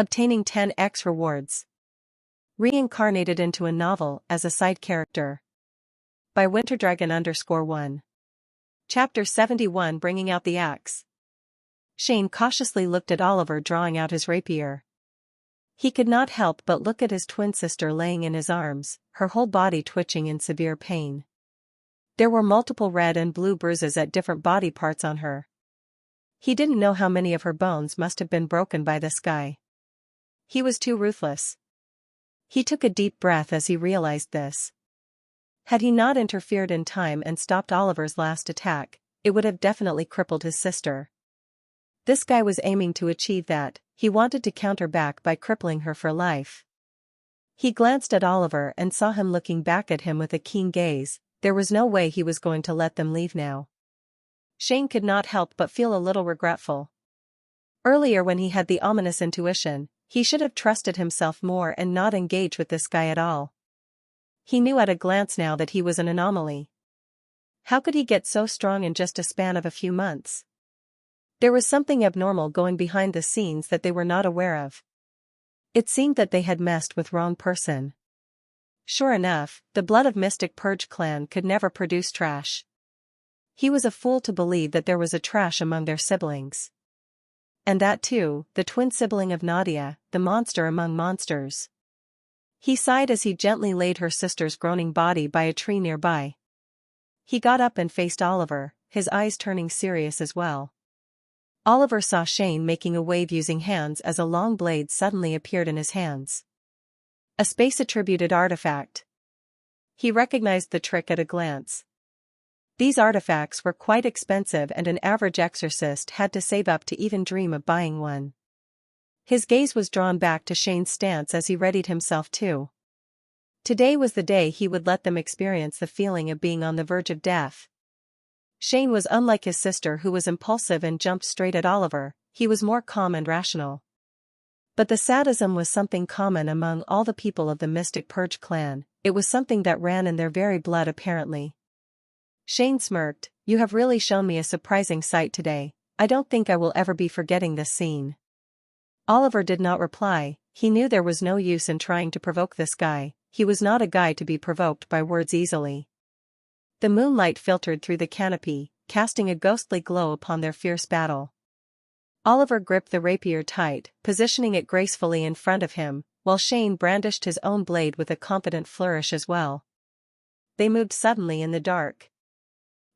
Obtaining 10x rewards. Reincarnated into a novel as a side character. By Winterdragon_1. Chapter 71 Bringing Out the Axe. Shane cautiously looked at Oliver drawing out his rapier. He could not help but look at his twin sister laying in his arms, her whole body twitching in severe pain. There were multiple red and blue bruises at different body parts on her. He didn't know how many of her bones must have been broken by this guy. He was too ruthless. He took a deep breath as he realized this. Had he not interfered in time and stopped Oliver's last attack, it would have definitely crippled his sister. This guy was aiming to achieve that. He wanted to counter back by crippling her for life. He glanced at Oliver and saw him looking back at him with a keen gaze. There was no way he was going to let them leave now. Shane could not help but feel a little regretful. Earlier, when he had the ominous intuition, he should have trusted himself more and not engage with this guy at all. He knew at a glance now that he was an anomaly. How could he get so strong in just a span of a few months? There was something abnormal going behind the scenes that they were not aware of. It seemed that they had messed with wrong person. Sure enough, the blood of Mystic Purge clan could never produce trash. He was a fool to believe that there was a trash among their siblings. And that too, the twin sibling of Nadia, the monster among monsters. He sighed as he gently laid her sister's groaning body by a tree nearby. He got up and faced Oliver, his eyes turning serious as well. Oliver saw Shane making a wave using hands as a long blade suddenly appeared in his hands. A space-attributed artifact. He recognized the trick at a glance. These artifacts were quite expensive and an average exorcist had to save up to even dream of buying one. His gaze was drawn back to Shane's stance as he readied himself too. Today was the day he would let them experience the feeling of being on the verge of death. Shane was unlike his sister, who was impulsive and jumped straight at Oliver. He was more calm and rational. But the sadism was something common among all the people of the Mystic Purge clan. It was something that ran in their very blood apparently. Shane smirked. "You have really shown me a surprising sight today. I don't think I will ever be forgetting this scene." Oliver did not reply. He knew there was no use in trying to provoke this guy. He was not a guy to be provoked by words easily. The moonlight filtered through the canopy, casting a ghostly glow upon their fierce battle. Oliver gripped the rapier tight, positioning it gracefully in front of him, while Shane brandished his own blade with a confident flourish as well. They moved suddenly in the dark.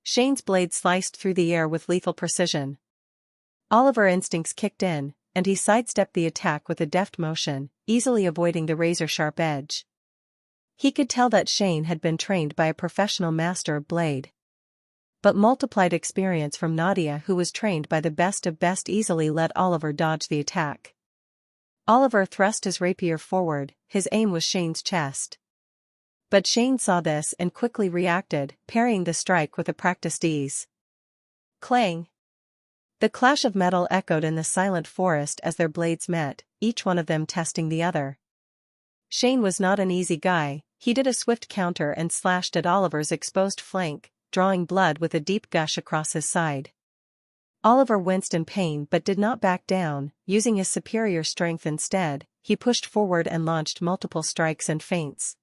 Shane's blade sliced through the air with lethal precision. Oliver's instincts kicked in, and he sidestepped the attack with a deft motion, easily avoiding the razor-sharp edge. He could tell that Shane had been trained by a professional master of blade. But multiplied experience from Nadia, who was trained by the best of best, easily let Oliver dodge the attack. Oliver thrust his rapier forward, his aim was Shane's chest. But Shane saw this and quickly reacted, parrying the strike with a practiced ease. Clang! The clash of metal echoed in the silent forest as their blades met, each one of them testing the other. Shane was not an easy guy. He did a swift counter and slashed at Oliver's exposed flank, drawing blood with a deep gush across his side. Oliver winced in pain but did not back down. Using his superior strength instead, he pushed forward and launched multiple strikes and feints.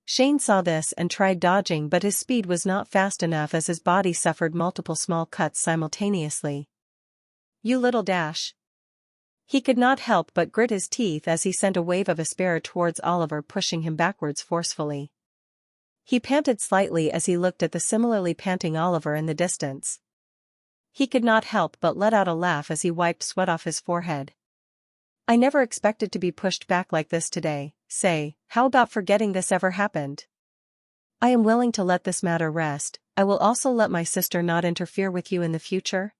Shane saw this and tried dodging, but his speed was not fast enough as his body suffered multiple small cuts simultaneously. "You little dash." He could not help but grit his teeth as he sent a wave of despair towards Oliver, pushing him backwards forcefully. He panted slightly as he looked at the similarly panting Oliver in the distance. He could not help but let out a laugh as he wiped sweat off his forehead. "I never expected to be pushed back like this today. Say, how about forgetting this ever happened? I am willing to let this matter rest. I will also let my sister not interfere with you in the future,"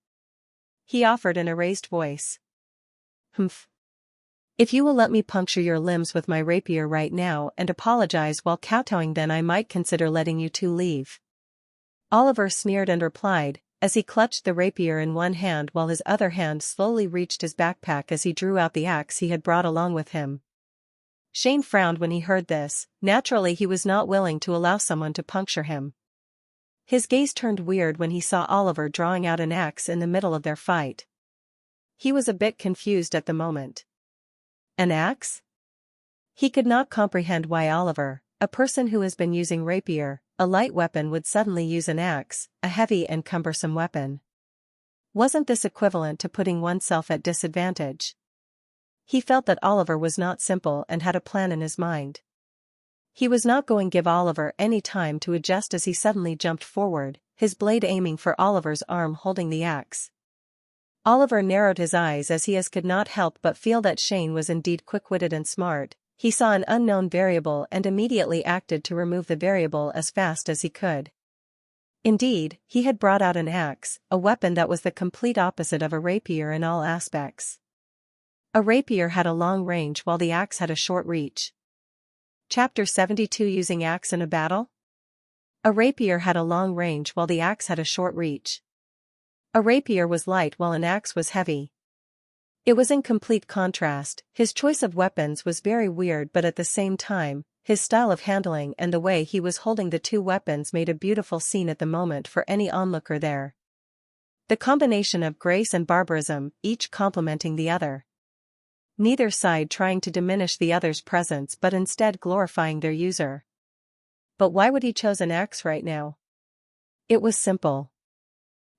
he offered in a raised voice. "Humph. If you will let me puncture your limbs with my rapier right now and apologize while kowtowing, then I might consider letting you two leave," Oliver sneered and replied, as he clutched the rapier in one hand while his other hand slowly reached his backpack as he drew out the axe he had brought along with him. Shane frowned when he heard this. Naturally, he was not willing to allow someone to puncture him. His gaze turned weird when he saw Oliver drawing out an axe in the middle of their fight. He was a bit confused at the moment. An axe? He could not comprehend why Oliver, a person who has been using rapier, a light weapon, would suddenly use an axe, a heavy and cumbersome weapon. Wasn't this equivalent to putting oneself at disadvantage? He felt that Oliver was not simple and had a plan in his mind. He was not going to give Oliver any time to adjust as he suddenly jumped forward, his blade aiming for Oliver's arm holding the axe. Oliver narrowed his eyes as he could not help but feel that Shane was indeed quick-witted and smart. He saw an unknown variable and immediately acted to remove the variable as fast as he could. Indeed, he had brought out an axe, a weapon that was the complete opposite of a rapier in all aspects. A rapier had a long range while the axe had a short reach. Chapter 72 Using Axe in a Battle? A rapier had a long range while the axe had a short reach. A rapier was light while an axe was heavy. It was in complete contrast. His choice of weapons was very weird, but at the same time, his style of handling and the way he was holding the two weapons made a beautiful scene at the moment for any onlooker there. The combination of grace and barbarism, each complementing the other. Neither side trying to diminish the other's presence but instead glorifying their user. But why would he choose an axe right now? It was simple.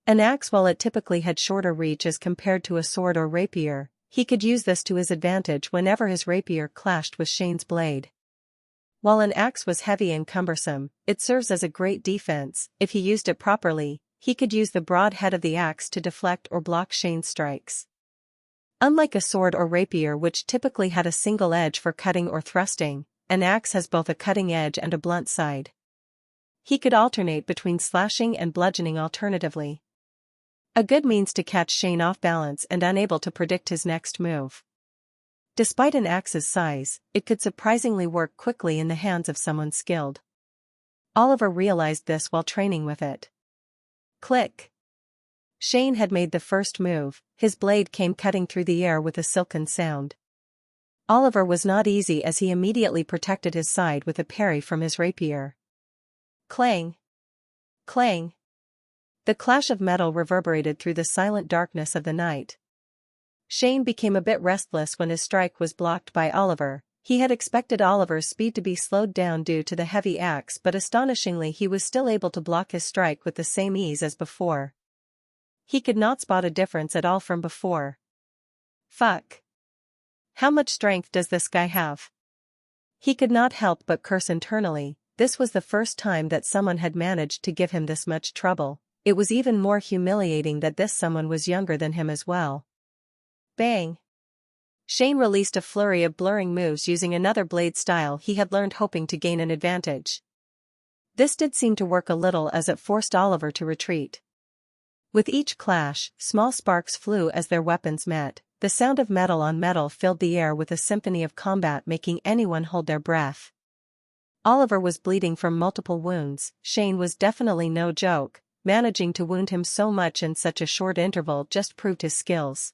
An axe, while it typically had shorter reach as compared to a sword or rapier, he could use this to his advantage whenever his rapier clashed with Shane's blade. While an axe was heavy and cumbersome, it serves as a great defense. If he used it properly, he could use the broad head of the axe to deflect or block Shane's strikes. Unlike a sword or rapier, which typically had a single edge for cutting or thrusting, an axe has both a cutting edge and a blunt side. He could alternate between slashing and bludgeoning alternatively. A good means to catch Shane off balance and unable to predict his next move. Despite an axe's size, it could surprisingly work quickly in the hands of someone skilled. Oliver realized this while training with it. Click! Shane had made the first move, his blade came cutting through the air with a silken sound. Oliver was not easy as he immediately protected his side with a parry from his rapier. Clang! Clang! The clash of metal reverberated through the silent darkness of the night. Shane became a bit restless when his strike was blocked by Oliver. He had expected Oliver's speed to be slowed down due to the heavy axe, but astonishingly he was still able to block his strike with the same ease as before. He could not spot a difference at all from before. Fuck. How much strength does this guy have? He could not help but curse internally. This was the first time that someone had managed to give him this much trouble. It was even more humiliating that this someone was younger than him as well. Bang! Shane released a flurry of blurring moves using another blade style he had learned, hoping to gain an advantage. This did seem to work a little as it forced Oliver to retreat. With each clash, small sparks flew as their weapons met. The sound of metal on metal filled the air with a symphony of combat, making anyone hold their breath. Oliver was bleeding from multiple wounds. Shane was definitely no joke. Managing to wound him so much in such a short interval just proved his skills.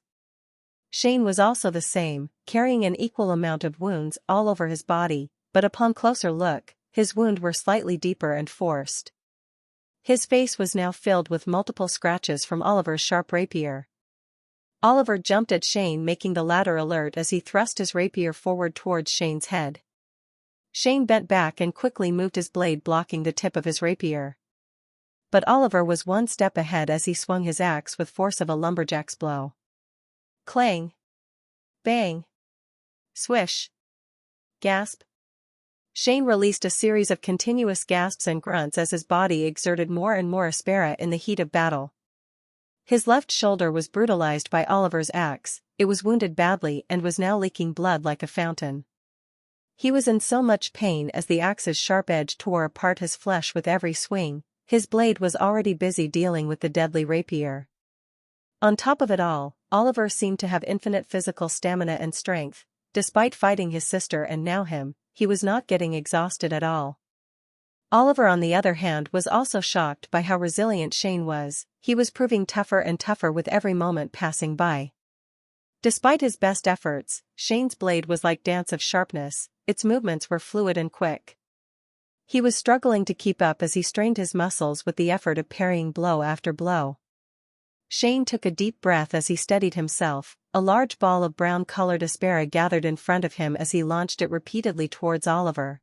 Shane was also the same, carrying an equal amount of wounds all over his body, but upon closer look, his wounds were slightly deeper and forced. His face was now filled with multiple scratches from Oliver's sharp rapier. Oliver jumped at Shane, making the latter alert as he thrust his rapier forward towards Shane's head. Shane bent back and quickly moved his blade, blocking the tip of his rapier. But Oliver was one step ahead as he swung his axe with force of a lumberjack's blow. Clang! Bang! Swish! Gasp! Shane released a series of continuous gasps and grunts as his body exerted more and more aspera in the heat of battle. His left shoulder was brutalized by Oliver's axe. It was wounded badly and was now leaking blood like a fountain. He was in so much pain as the axe's sharp edge tore apart his flesh with every swing. His blade was already busy dealing with the deadly rapier. On top of it all, Oliver seemed to have infinite physical stamina and strength. Despite fighting his sister and now him, he was not getting exhausted at all. Oliver, on the other hand, was also shocked by how resilient Shane was. He was proving tougher and tougher with every moment passing by. Despite his best efforts, Shane's blade was like dance of sharpness. Its movements were fluid and quick. He was struggling to keep up as he strained his muscles with the effort of parrying blow after blow. Shane took a deep breath as he steadied himself. A large ball of brown-colored aspera gathered in front of him as he launched it repeatedly towards Oliver.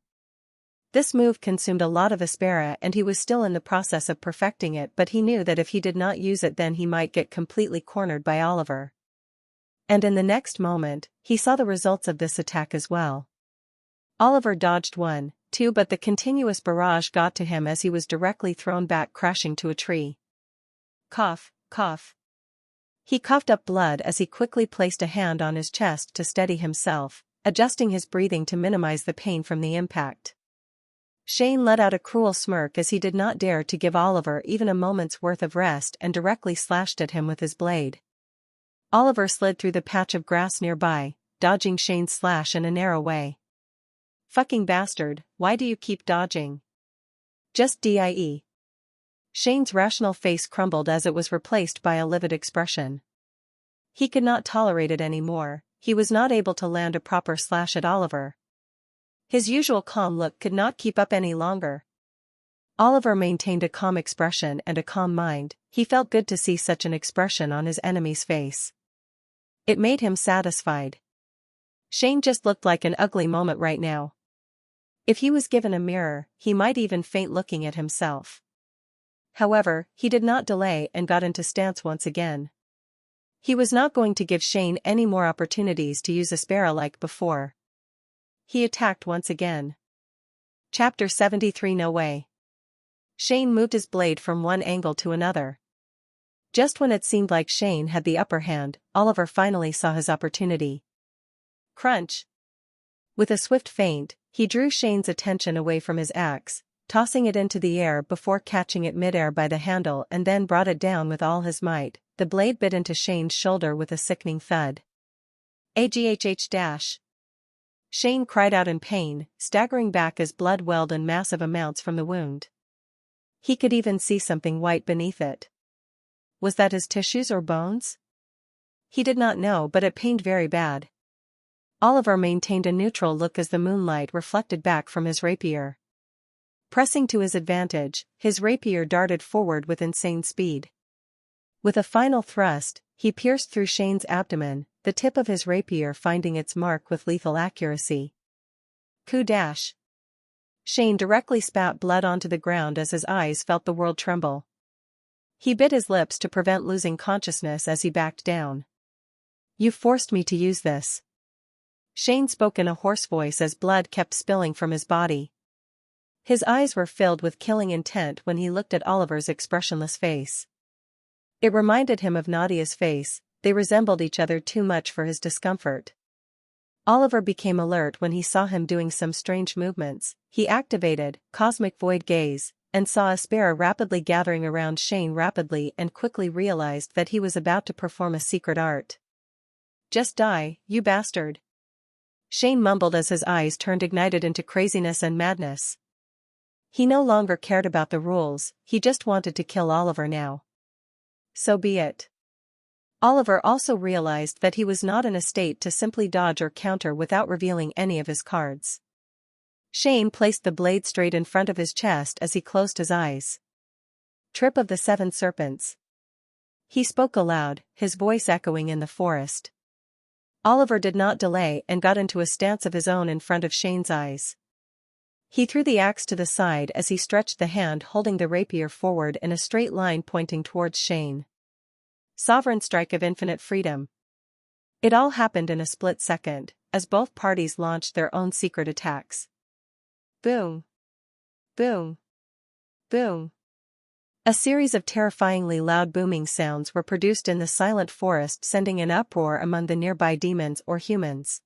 This move consumed a lot of aspera and he was still in the process of perfecting it, but he knew that if he did not use it then he might get completely cornered by Oliver. And in the next moment, he saw the results of this attack as well. Oliver dodged 1, 2, but the continuous barrage got to him as he was directly thrown back crashing to a tree. Cough, cough. He coughed up blood as he quickly placed a hand on his chest to steady himself, adjusting his breathing to minimize the pain from the impact. Shane let out a cruel smirk as he did not dare to give Oliver even a moment's worth of rest and directly slashed at him with his blade. Oliver slid through the patch of grass nearby, dodging Shane's slash in a narrow way. Fucking bastard, why do you keep dodging? Just die. Shane's rational face crumbled as it was replaced by a livid expression. He could not tolerate it anymore. He was not able to land a proper slash at Oliver. His usual calm look could not keep up any longer. Oliver maintained a calm expression and a calm mind. He felt good to see such an expression on his enemy's face. It made him satisfied. Shane just looked like an ugly moment right now. If he was given a mirror, he might even faint looking at himself. However, he did not delay and got into stance once again. He was not going to give Shane any more opportunities to use aspera like before. He attacked once again. Chapter 73. No way. Shane moved his blade from one angle to another. Just when it seemed like Shane had the upper hand, Oliver finally saw his opportunity. Crunch. With a swift feint, he drew Shane's attention away from his axe, tossing it into the air before catching it midair by the handle and then brought it down with all his might. The blade bit into Shane's shoulder with a sickening thud. Aghh. Shane cried out in pain, staggering back as blood welled in massive amounts from the wound. He could even see something white beneath it. Was that his tissues or bones? He did not know, but it pained very bad. Oliver maintained a neutral look as the moonlight reflected back from his rapier. Pressing to his advantage, his rapier darted forward with insane speed. With a final thrust, he pierced through Shane's abdomen, the tip of his rapier finding its mark with lethal accuracy. Coup-dash. Shane directly spat blood onto the ground as his eyes felt the world tremble. He bit his lips to prevent losing consciousness as he backed down. You forced me to use this. Shane spoke in a hoarse voice as blood kept spilling from his body. His eyes were filled with killing intent when he looked at Oliver's expressionless face. It reminded him of Nadia's face. They resembled each other too much for his discomfort. Oliver became alert when he saw him doing some strange movements. He activated Cosmic Void Gaze, and saw aspera rapidly gathering around Shane rapidly and quickly realized that he was about to perform a secret art. Just die, you bastard. Shane mumbled as his eyes turned ignited into craziness and madness. He no longer cared about the rules, he just wanted to kill Oliver now. So be it. Oliver also realized that he was not in a state to simply dodge or counter without revealing any of his cards. Shane placed the blade straight in front of his chest as he closed his eyes. Trip of the Seven Serpents. He spoke aloud, his voice echoing in the forest. Oliver did not delay and got into a stance of his own in front of Shane's eyes. He threw the axe to the side as he stretched the hand holding the rapier forward in a straight line pointing towards Shane. Sovereign strike of infinite freedom. It all happened in a split second, as both parties launched their own secret attacks. Boom. Boom. Boom. A series of terrifyingly loud booming sounds were produced in the silent forest, sending an uproar among the nearby demons or humans.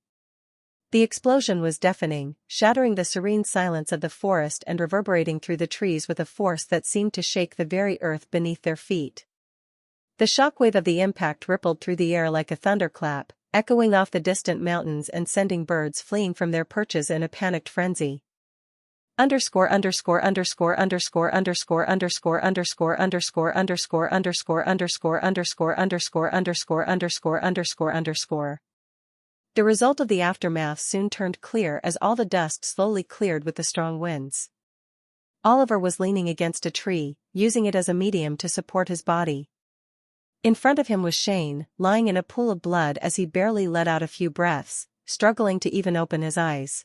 The explosion was deafening, shattering the serene silence of the forest and reverberating through the trees with a force that seemed to shake the very earth beneath their feet. The shockwave of the impact rippled through the air like a thunderclap, echoing off the distant mountains and sending birds fleeing from their perches in a panicked frenzy. Underscore. The result of the aftermath soon turned clear as all the dust slowly cleared with the strong winds. Oliver was leaning against a tree, using it as a medium to support his body. In front of him was Shane, lying in a pool of blood as he barely let out a few breaths, struggling to even open his eyes.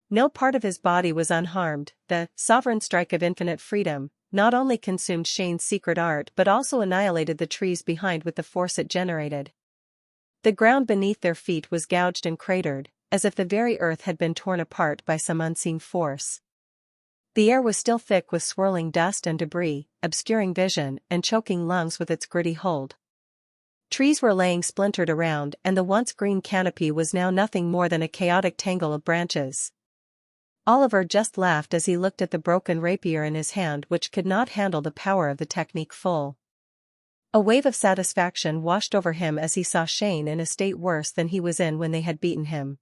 No part of his body was unharmed. The sovereign strike of infinite freedom not only consumed Shane's secret art but also annihilated the trees behind with the force it generated. The ground beneath their feet was gouged and cratered, as if the very earth had been torn apart by some unseen force. The air was still thick with swirling dust and debris, obscuring vision and choking lungs with its gritty hold. Trees were laying splintered around, and the once green canopy was now nothing more than a chaotic tangle of branches. Oliver just laughed as he looked at the broken rapier in his hand, which could not handle the power of the technique full. A wave of satisfaction washed over him as he saw Shane in a state worse than he was in when they had beaten him.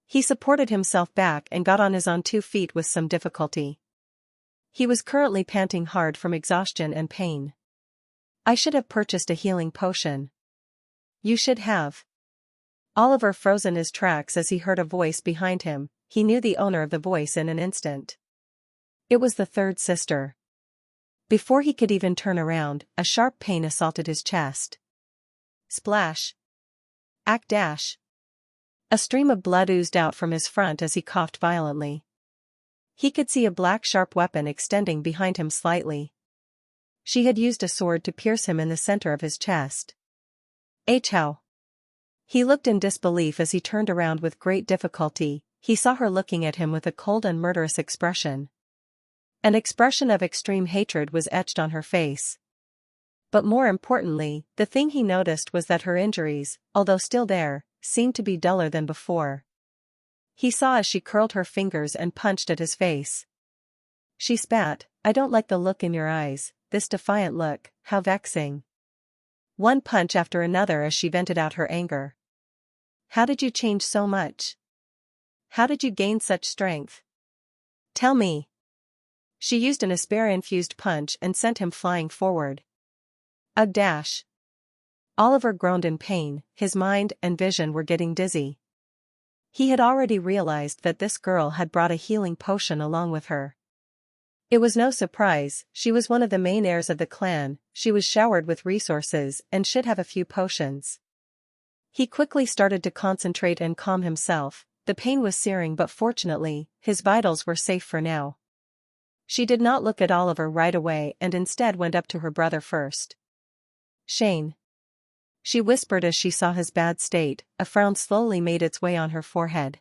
He supported himself back and got on his own 2 feet with some difficulty. He was currently panting hard from exhaustion and pain. "I should have purchased a healing potion." "You should have." Oliver froze in his tracks as he heard a voice behind him. He knew the owner of the voice in an instant. It was the third sister. Before he could even turn around, a sharp pain assaulted his chest. Splash! Ack dash! A stream of blood oozed out from his front as he coughed violently. He could see a black sharp weapon extending behind him slightly. She had used a sword to pierce him in the center of his chest. How? He looked in disbelief as he turned around with great difficulty. He saw her looking at him with a cold and murderous expression. An expression of extreme hatred was etched on her face. But more importantly, the thing he noticed was that her injuries, although still there, seemed to be duller than before. He saw as she curled her fingers and punched at his face. She spat, "I don't like the look in your eyes, this defiant look, how vexing." One punch after another as she vented out her anger. "How did you change so much? How did you gain such strength? Tell me." She used an aspear-infused punch and sent him flying forward. Ugh dash! Oliver groaned in pain, his mind and vision were getting dizzy. He had already realized that this girl had brought a healing potion along with her. It was no surprise, she was one of the main heirs of the clan, she was showered with resources and should have a few potions. He quickly started to concentrate and calm himself. The pain was searing, but fortunately, his vitals were safe for now. She did not look at Oliver right away and instead went up to her brother first. "Shane," she whispered as she saw his bad state. A frown slowly made its way on her forehead.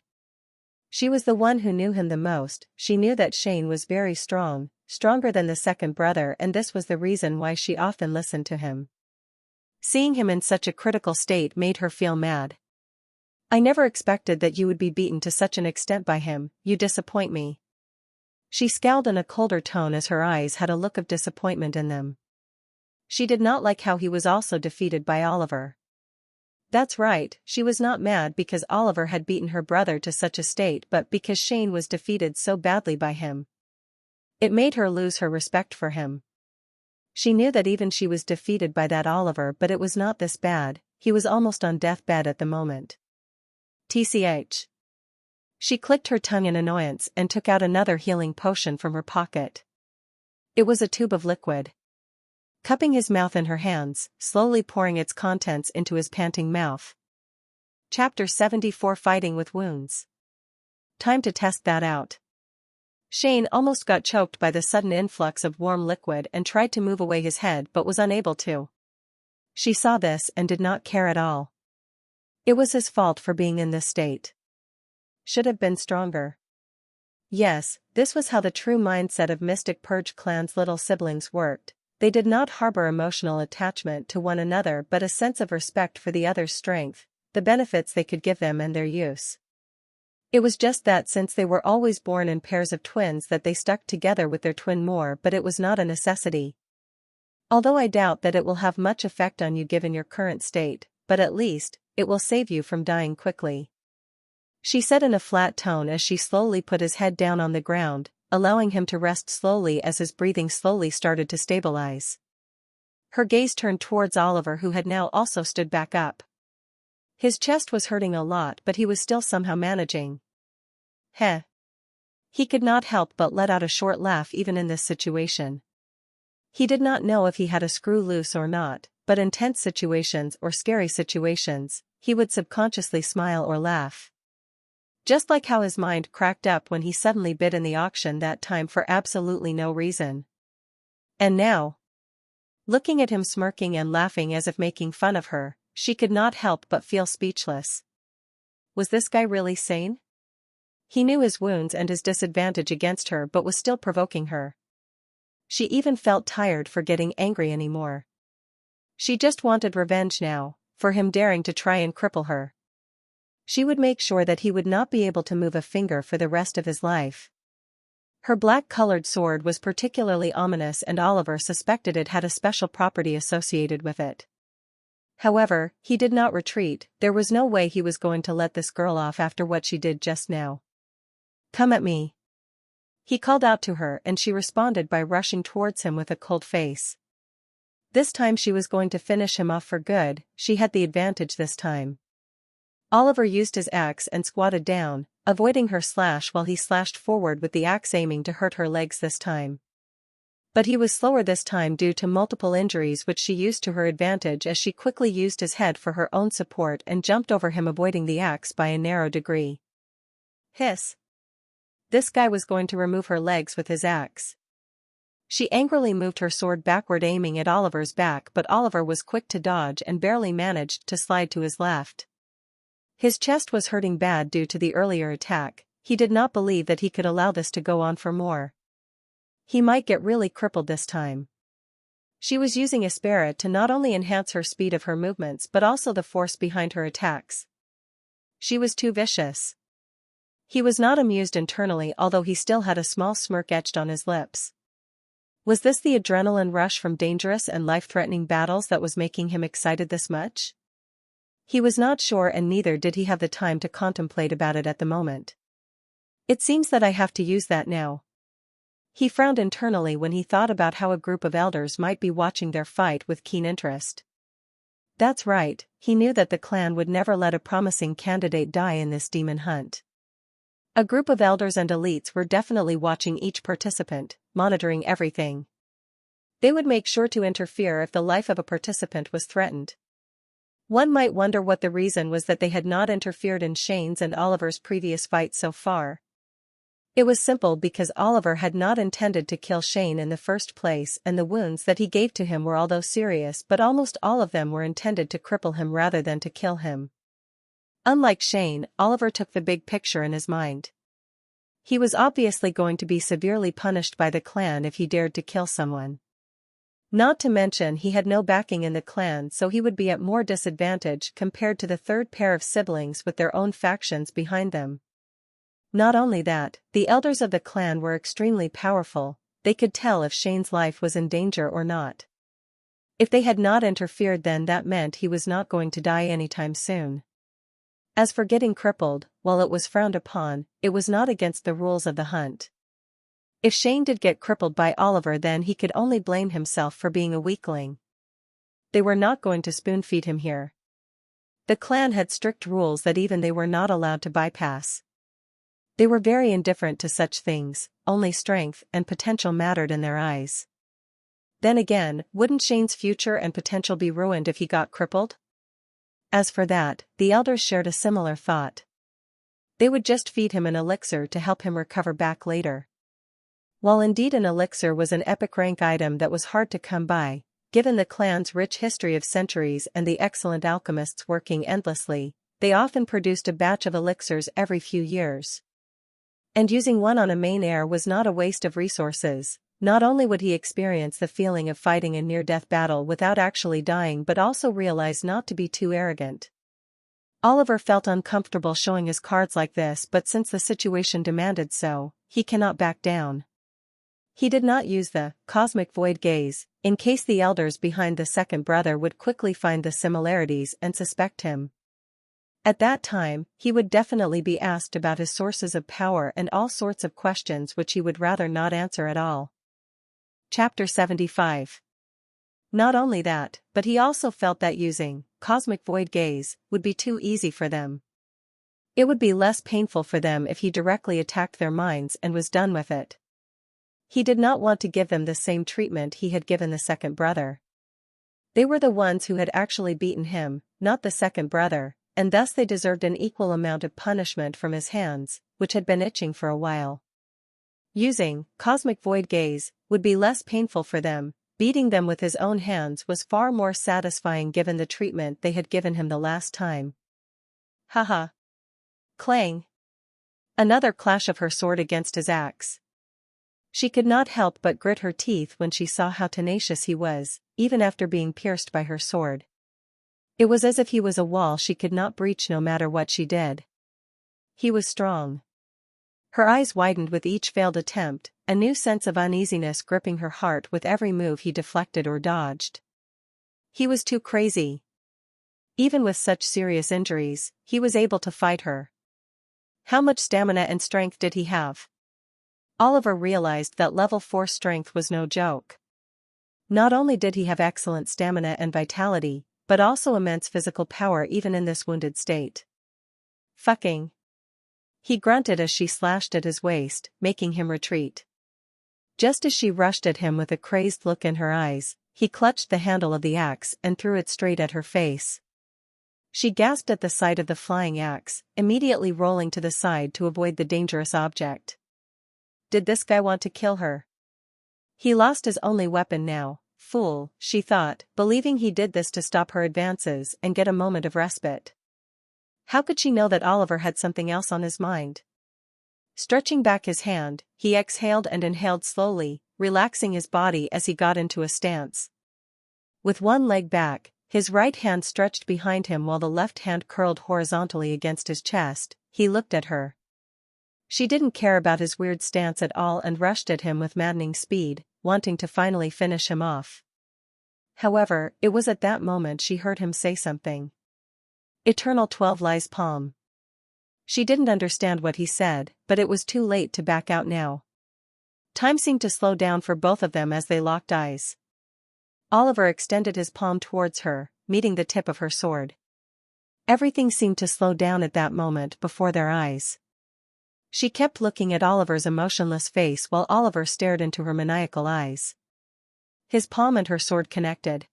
She was the one who knew him the most. She knew that Shane was very strong, stronger than the second brother, and this was the reason why she often listened to him. Seeing him in such a critical state made her feel mad. "I never expected that you would be beaten to such an extent by him. You disappoint me." She scowled in a colder tone as her eyes had a look of disappointment in them. She did not like how he was also defeated by Oliver. That's right, she was not mad because Oliver had beaten her brother to such a state, but because Shane was defeated so badly by him. It made her lose her respect for him. She knew that even she was defeated by that Oliver, but it was not this bad. He was almost on deathbed at the moment. TCH. She clicked her tongue in annoyance and took out another healing potion from her pocket. It was a tube of liquid. Cupping his mouth in her hands, slowly pouring its contents into his panting mouth. Chapter 74, Fighting with Wounds. Time to test that out. Shane almost got choked by the sudden influx of warm liquid and tried to move away his head but was unable to. She saw this and did not care at all. It was his fault for being in this state. Should have been stronger. Yes, this was how the true mindset of Mystic Purge Clan's little siblings worked. They did not harbor emotional attachment to one another but a sense of respect for the other's strength, the benefits they could give them and their use. It was just that since they were always born in pairs of twins that they stuck together with their twin more, but it was not a necessity. Although I doubt that it will have much effect on you given your current state, but at least, it will save you from dying quickly. She said in a flat tone as she slowly put his head down on the ground, allowing him to rest slowly as his breathing slowly started to stabilize. Her gaze turned towards Oliver, who had now also stood back up. His chest was hurting a lot, but he was still somehow managing. Heh. He could not help but let out a short laugh even in this situation. He did not know if he had a screw loose or not, but in tense situations or scary situations, he would subconsciously smile or laugh. Just like how his mind cracked up when he suddenly bid in the auction that time for absolutely no reason. And now, looking at him smirking and laughing as if making fun of her, she could not help but feel speechless. Was this guy really sane? He knew his wounds and his disadvantage against her but was still provoking her. She even felt tired for getting angry anymore. She just wanted revenge now, for him daring to try and cripple her. She would make sure that he would not be able to move a finger for the rest of his life. Her black-colored sword was particularly ominous and Oliver suspected it had a special property associated with it. However, he did not retreat. There was no way he was going to let this girl off after what she did just now. "Come at me." He called out to her and she responded by rushing towards him with a cold face. This time she was going to finish him off for good. She had the advantage this time. Oliver used his axe and squatted down, avoiding her slash while he slashed forward with the axe aiming to hurt her legs this time. But he was slower this time due to multiple injuries which she used to her advantage as she quickly used his head for her own support and jumped over him avoiding the axe by a narrow degree. Hiss. This guy was going to remove her legs with his axe. She angrily moved her sword backward aiming at Oliver's back but Oliver was quick to dodge and barely managed to slide to his left. His chest was hurting bad due to the earlier attack. He did not believe that he could allow this to go on for more. He might get really crippled this time. She was using Aspera to not only enhance her speed of her movements but also the force behind her attacks. She was too vicious. He was not amused internally although he still had a small smirk etched on his lips. Was this the adrenaline rush from dangerous and life-threatening battles that was making him excited this much? He was not sure and neither did he have the time to contemplate about it at the moment. It seems that I have to use that now. He frowned internally when he thought about how a group of elders might be watching their fight with keen interest. That's right, he knew that the clan would never let a promising candidate die in this demon hunt. A group of elders and elites were definitely watching each participant, monitoring everything. They would make sure to interfere if the life of a participant was threatened. One might wonder what the reason was that they had not interfered in Shane's and Oliver's previous fights so far. It was simple because Oliver had not intended to kill Shane in the first place and the wounds that he gave to him were although serious but almost all of them were intended to cripple him rather than to kill him. Unlike Shane, Oliver took the big picture in his mind. He was obviously going to be severely punished by the clan if he dared to kill someone. Not to mention he had no backing in the clan so he would be at more disadvantage compared to the third pair of siblings with their own factions behind them. Not only that, the elders of the clan were extremely powerful, they could tell if Shane's life was in danger or not. If they had not interfered then that meant he was not going to die anytime soon. As for getting crippled, while it was frowned upon, it was not against the rules of the hunt. If Shane did get crippled by Oliver then he could only blame himself for being a weakling. They were not going to spoon-feed him here. The clan had strict rules that even they were not allowed to bypass. They were very indifferent to such things, only strength and potential mattered in their eyes. Then again, wouldn't Shane's future and potential be ruined if he got crippled? As for that, the elders shared a similar thought. They would just feed him an elixir to help him recover back later. While indeed an elixir was an epic rank item that was hard to come by, given the clan's rich history of centuries and the excellent alchemists working endlessly, they often produced a batch of elixirs every few years. And using one on a main heir was not a waste of resources. Not only would he experience the feeling of fighting a near-death battle without actually dying but also realize not to be too arrogant. Oliver felt uncomfortable showing his cards like this but since the situation demanded so, he cannot back down. He did not use the cosmic void gaze, in case the elders behind the second brother would quickly find the similarities and suspect him. At that time, he would definitely be asked about his sources of power and all sorts of questions which he would rather not answer at all. Chapter 75. Not only that, but he also felt that using cosmic void gaze would be too easy for them. It would be less painful for them if he directly attacked their minds and was done with it. He did not want to give them the same treatment he had given the second brother. They were the ones who had actually beaten him, not the second brother, and thus they deserved an equal amount of punishment from his hands, which had been itching for a while. Using cosmic void gaze would be less painful for them. Beating them with his own hands was far more satisfying given the treatment they had given him the last time. Haha. Clang. Another clash of her sword against his axe. She could not help but grit her teeth when she saw how tenacious he was, even after being pierced by her sword. It was as if he was a wall she could not breach no matter what she did. He was strong. Her eyes widened with each failed attempt, a new sense of uneasiness gripping her heart with every move he deflected or dodged. He was too crazy. Even with such serious injuries, he was able to fight her. How much stamina and strength did he have? Oliver realized that level 4 strength was no joke. Not only did he have excellent stamina and vitality, but also immense physical power even in this wounded state. Fucking. He grunted as she slashed at his waist, making him retreat. Just as she rushed at him with a crazed look in her eyes, he clutched the handle of the axe and threw it straight at her face. She gasped at the sight of the flying axe, immediately rolling to the side to avoid the dangerous object. Did this guy want to kill her? He lost his only weapon now. Fool, she thought, believing he did this to stop her advances and get a moment of respite. How could she know that Oliver had something else on his mind? Stretching back his hand, he exhaled and inhaled slowly, relaxing his body as he got into a stance. With one leg back, his right hand stretched behind him while the left hand curled horizontally against his chest, he looked at her. She didn't care about his weird stance at all and rushed at him with maddening speed, wanting to finally finish him off. However, it was at that moment she heard him say something. Eternal 12 lies palm. She didn't understand what he said, but it was too late to back out now. Time seemed to slow down for both of them as they locked eyes. Oliver extended his palm towards her, meeting the tip of her sword. Everything seemed to slow down at that moment before their eyes. She kept looking at Oliver's emotionless face while Oliver stared into her maniacal eyes. His palm and her sword connected.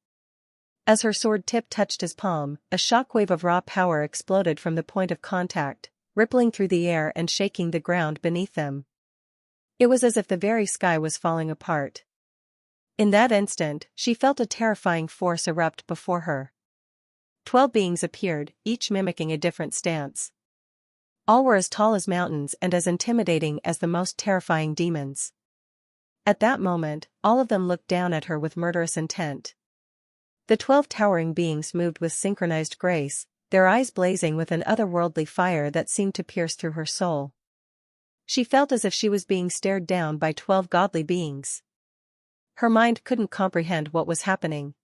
As her sword tip touched his palm, a shockwave of raw power exploded from the point of contact, rippling through the air and shaking the ground beneath them. It was as if the very sky was falling apart. In that instant, she felt a terrifying force erupt before her. 12 beings appeared, each mimicking a different stance. All were as tall as mountains and as intimidating as the most terrifying demons. At that moment, all of them looked down at her with murderous intent. The 12 towering beings moved with synchronized grace, their eyes blazing with an otherworldly fire that seemed to pierce through her soul. She felt as if she was being stared down by 12 godly beings. Her mind couldn't comprehend what was happening.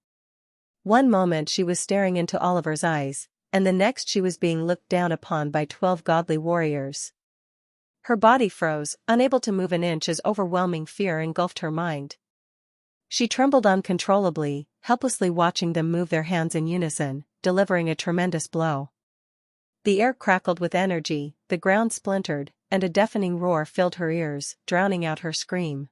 One moment she was staring into Oliver's eyes, and the next she was being looked down upon by 12 godly warriors. Her body froze, unable to move an inch as overwhelming fear engulfed her mind. She trembled uncontrollably, helplessly watching them move their hands in unison, delivering a tremendous blow. The air crackled with energy, the ground splintered, and a deafening roar filled her ears, drowning out her scream.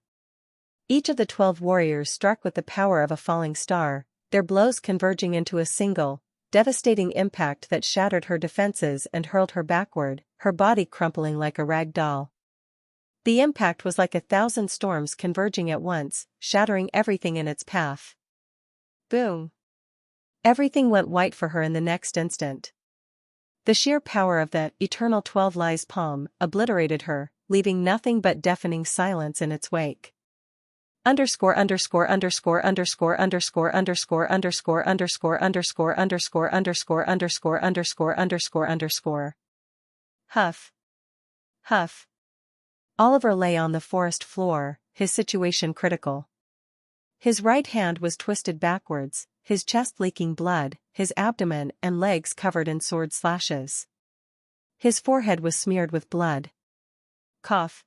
Each of the 12 warriors struck with the power of a falling star, their blows converging into a single, devastating impact that shattered her defenses and hurled her backward, her body crumpling like a rag doll. The impact was like 1,000 storms converging at once, shattering everything in its path. Boom! Everything went white for her in the next instant. The sheer power of the eternal 12 lies palm obliterated her, leaving nothing but deafening silence in its wake. Underscore underscore underscore underscore underscore underscore underscore underscore underscore underscore underscore underscore underscore underscore underscore. Huff. Huff. Oliver lay on the forest floor, his situation critical. His right hand was twisted backwards, his chest leaking blood, his abdomen and legs covered in sword slashes. His forehead was smeared with blood. Cough.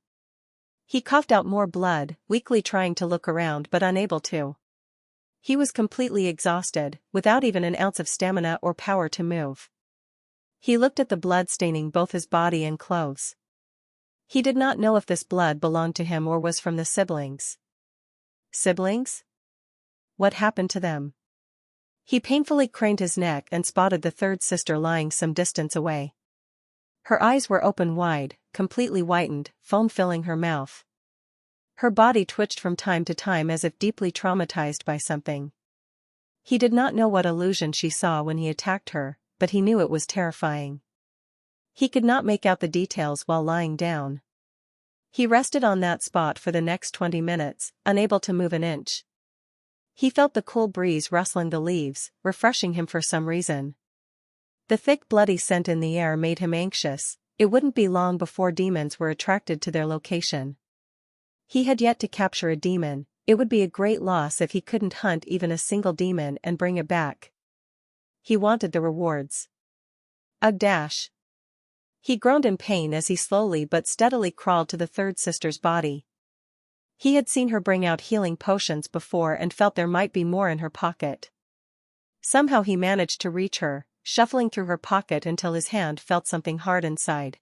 He coughed out more blood, weakly trying to look around but unable to. He was completely exhausted, without even an ounce of stamina or power to move. He looked at the blood staining both his body and clothes. He did not know if this blood belonged to him or was from the siblings. Siblings? What happened to them? He painfully craned his neck and spotted the third sister lying some distance away. Her eyes were open wide, completely whitened, foam filling her mouth. Her body twitched from time to time as if deeply traumatized by something. He did not know what illusion she saw when he attacked her, but he knew it was terrifying. He could not make out the details while lying down. He rested on that spot for the next 20 minutes, unable to move an inch. He felt the cool breeze rustling the leaves, refreshing him for some reason. The thick bloody scent in the air made him anxious. It wouldn't be long before demons were attracted to their location. He had yet to capture a demon. It would be a great loss if he couldn't hunt even a single demon and bring it back. He wanted the rewards. Ugh dash. He groaned in pain as he slowly but steadily crawled to the third sister's body. He had seen her bring out healing potions before and felt there might be more in her pocket. Somehow he managed to reach her, shuffling through her pocket until his hand felt something hard inside.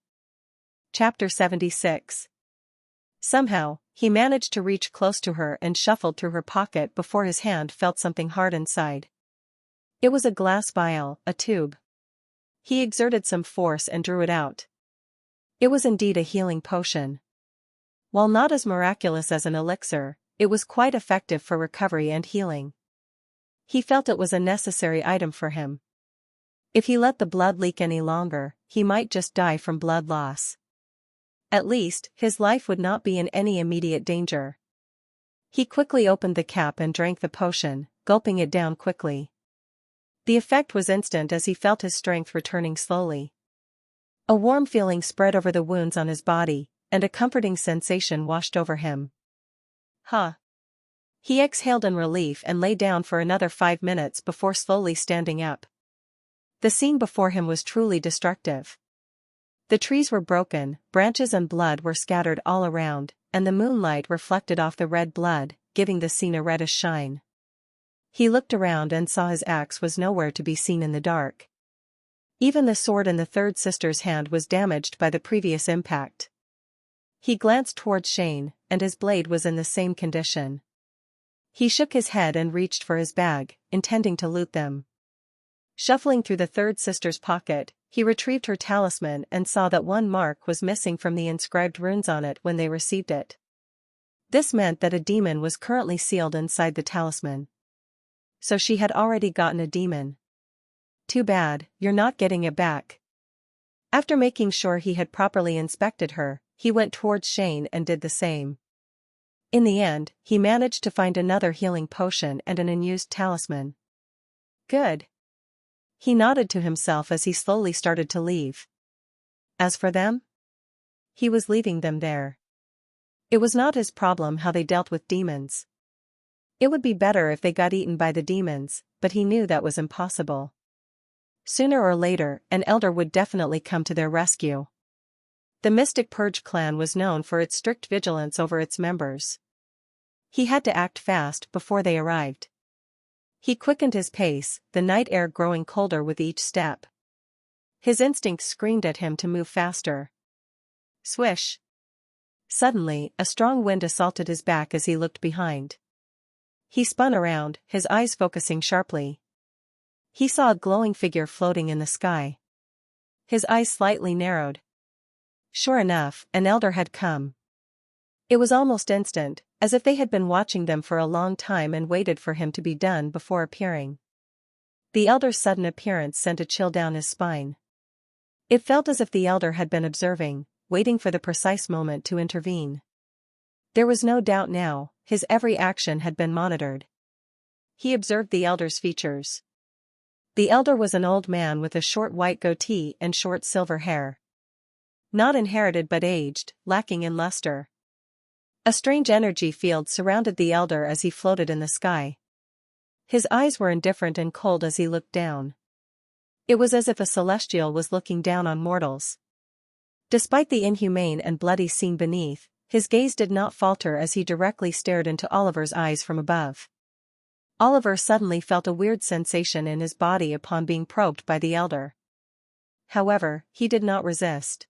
Chapter 76. Somehow, he managed to reach close to her and shuffled through her pocket before his hand felt something hard inside. It was a glass vial, a tube. He exerted some force and drew it out. It was indeed a healing potion. While not as miraculous as an elixir, it was quite effective for recovery and healing. He felt it was a necessary item for him. If he let the blood leak any longer, he might just die from blood loss. At least, his life would not be in any immediate danger. He quickly opened the cap and drank the potion, gulping it down quickly. The effect was instant as he felt his strength returning slowly. A warm feeling spread over the wounds on his body, and a comforting sensation washed over him. Huh. He exhaled in relief and lay down for another 5 minutes before slowly standing up. The scene before him was truly destructive. The trees were broken, branches and blood were scattered all around, and the moonlight reflected off the red blood, giving the scene a reddish shine. He looked around and saw his axe was nowhere to be seen in the dark. Even the sword in the third sister's hand was damaged by the previous impact. He glanced towards Shane, and his blade was in the same condition. He shook his head and reached for his bag, intending to loot them. Shuffling through the third sister's pocket, he retrieved her talisman and saw that one mark was missing from the inscribed runes on it when they received it. This meant that a demon was currently sealed inside the talisman. So she had already gotten a demon. Too bad, you're not getting it back. After making sure he had properly inspected her, he went towards Shane and did the same. In the end, he managed to find another healing potion and an unused talisman. Good. He nodded to himself as he slowly started to leave. As for them? He was leaving them there. It was not his problem how they dealt with demons. It would be better if they got eaten by the demons, but he knew that was impossible. Sooner or later, an elder would definitely come to their rescue. The Mystic Purge clan was known for its strict vigilance over its members. He had to act fast before they arrived. He quickened his pace, the night air growing colder with each step. His instincts screamed at him to move faster. Swish! Suddenly, a strong wind assaulted his back as he looked behind. He spun around, his eyes focusing sharply. He saw a glowing figure floating in the sky. His eyes slightly narrowed. Sure enough, an elder had come. It was almost instant, as if they had been watching them for a long time and waited for him to be done before appearing. The elder's sudden appearance sent a chill down his spine. It felt as if the elder had been observing, waiting for the precise moment to intervene. There was no doubt now, his every action had been monitored. He observed the elder's features. The elder was an old man with a short white goatee and short silver hair. Not inherited but aged, lacking in luster. A strange energy field surrounded the elder as he floated in the sky. His eyes were indifferent and cold as he looked down. It was as if a celestial was looking down on mortals. Despite the inhumane and bloody scene beneath, his gaze did not falter as he directly stared into Oliver's eyes from above. Oliver suddenly felt a weird sensation in his body upon being probed by the elder. However, he did not resist.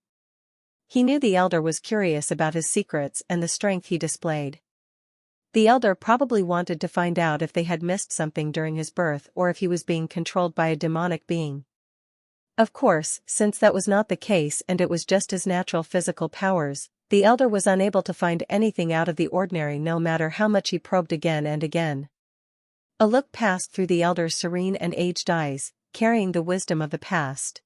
He knew the elder was curious about his secrets and the strength he displayed. The elder probably wanted to find out if they had missed something during his birth or if he was being controlled by a demonic being. Of course, since that was not the case and it was just his natural physical powers, the elder was unable to find anything out of the ordinary no matter how much he probed again and again. A look passed through the elder's serene and aged eyes, carrying the wisdom of the past.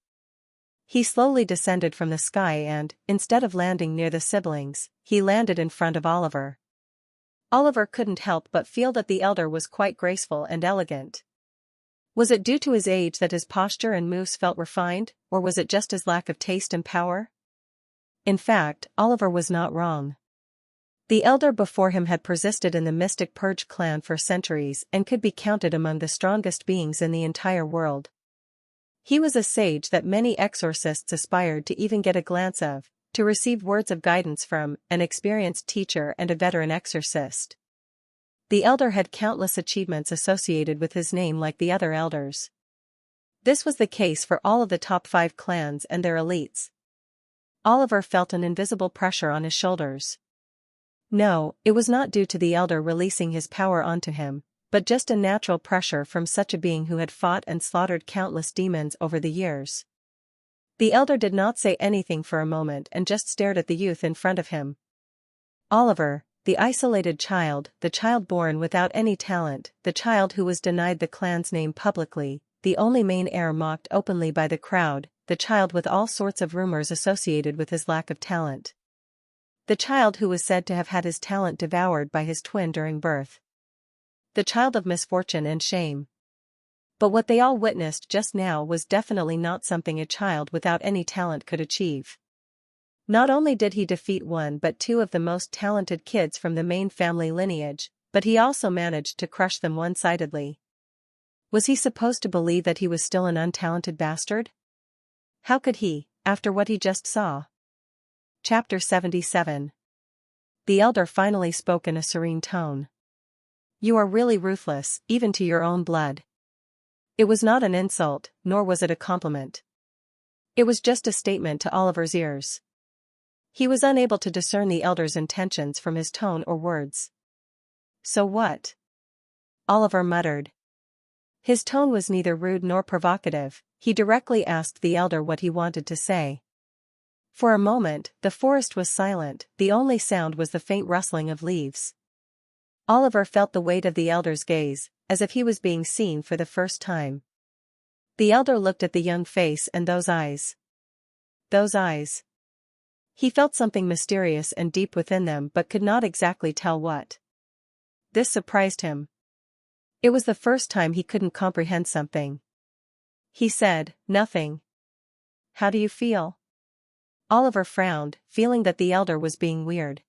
He slowly descended from the sky and, instead of landing near the siblings, he landed in front of Oliver. Oliver couldn't help but feel that the elder was quite graceful and elegant. Was it due to his age that his posture and moves felt refined, or was it just his lack of taste and power? In fact, Oliver was not wrong. The elder before him had persisted in the Mystic Purge clan for centuries and could be counted among the strongest beings in the entire world. He was a sage that many exorcists aspired to even get a glance of, to receive words of guidance from an experienced teacher and a veteran exorcist. The elder had countless achievements associated with his name like the other elders. This was the case for all of the top 5 clans and their elites. Oliver felt an invisible pressure on his shoulders. No, it was not due to the elder releasing his power onto him, but just a natural pressure from such a being who had fought and slaughtered countless demons over the years. The elder did not say anything for a moment and just stared at the youth in front of him. Oliver, the isolated child, the child born without any talent, the child who was denied the clan's name publicly, the only main heir mocked openly by the crowd, the child with all sorts of rumors associated with his lack of talent. The child who was said to have had his talent devoured by his twin during birth. The child of misfortune and shame. But what they all witnessed just now was definitely not something a child without any talent could achieve. Not only did he defeat one but 2 of the most talented kids from the main family lineage, but he also managed to crush them one-sidedly. Was he supposed to believe that he was still an untalented bastard? How could he, after what he just saw? Chapter 77. The elder finally spoke in a serene tone. You are really ruthless, even to your own blood. It was not an insult, nor was it a compliment. It was just a statement to Oliver's ears. He was unable to discern the elder's intentions from his tone or words. So what? Oliver muttered. His tone was neither rude nor provocative. He directly asked the elder what he wanted to say. For a moment, the forest was silent, the only sound was the faint rustling of leaves. Oliver felt the weight of the elder's gaze, as if he was being seen for the first time. The elder looked at the young face and those eyes. Those eyes. He felt something mysterious and deep within them but could not exactly tell what. This surprised him. It was the first time he couldn't comprehend something. He said, "Nothing." "How do you feel?" Oliver frowned, feeling that the elder was being weird.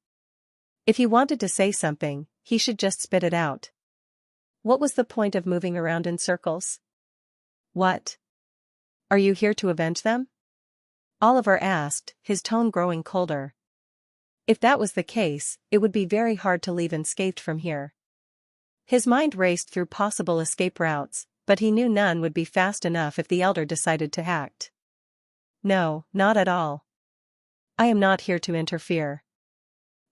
If he wanted to say something, he should just spit it out. What was the point of moving around in circles? What? Are you here to avenge them? Oliver asked, his tone growing colder. If that was the case, it would be very hard to leave unscathed from here. His mind raced through possible escape routes, but he knew none would be fast enough if the elder decided to act. No, not at all. I am not here to interfere.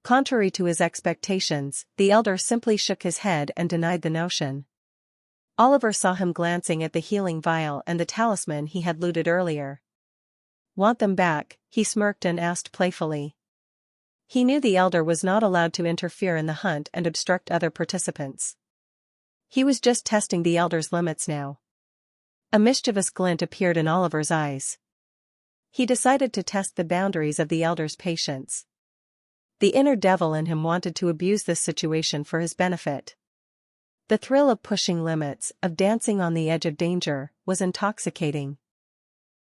Contrary to his expectations, the elder simply shook his head and denied the notion. Oliver saw him glancing at the healing vial and the talisman he had looted earlier. Want them back? He smirked and asked playfully. He knew the elder was not allowed to interfere in the hunt and obstruct other participants. He was just testing the elder's limits now. A mischievous glint appeared in Oliver's eyes. He decided to test the boundaries of the elder's patience. The inner devil in him wanted to abuse this situation for his benefit. The thrill of pushing limits, of dancing on the edge of danger, was intoxicating.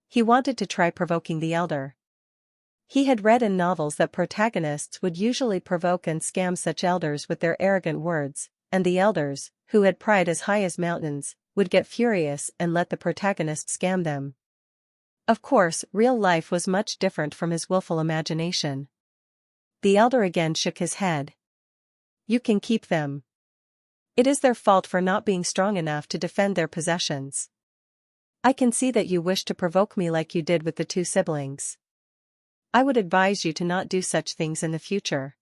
He wanted to try provoking the elder. He had read in novels that protagonists would usually provoke and scam such elders with their arrogant words, and the elders, who had pride as high as mountains, would get furious and let the protagonist scam them. Of course, real life was much different from his willful imagination. The elder again shook his head. You can keep them. It is their fault for not being strong enough to defend their possessions. I can see that you wish to provoke me like you did with the 2 siblings. I would advise you to not do such things in the future.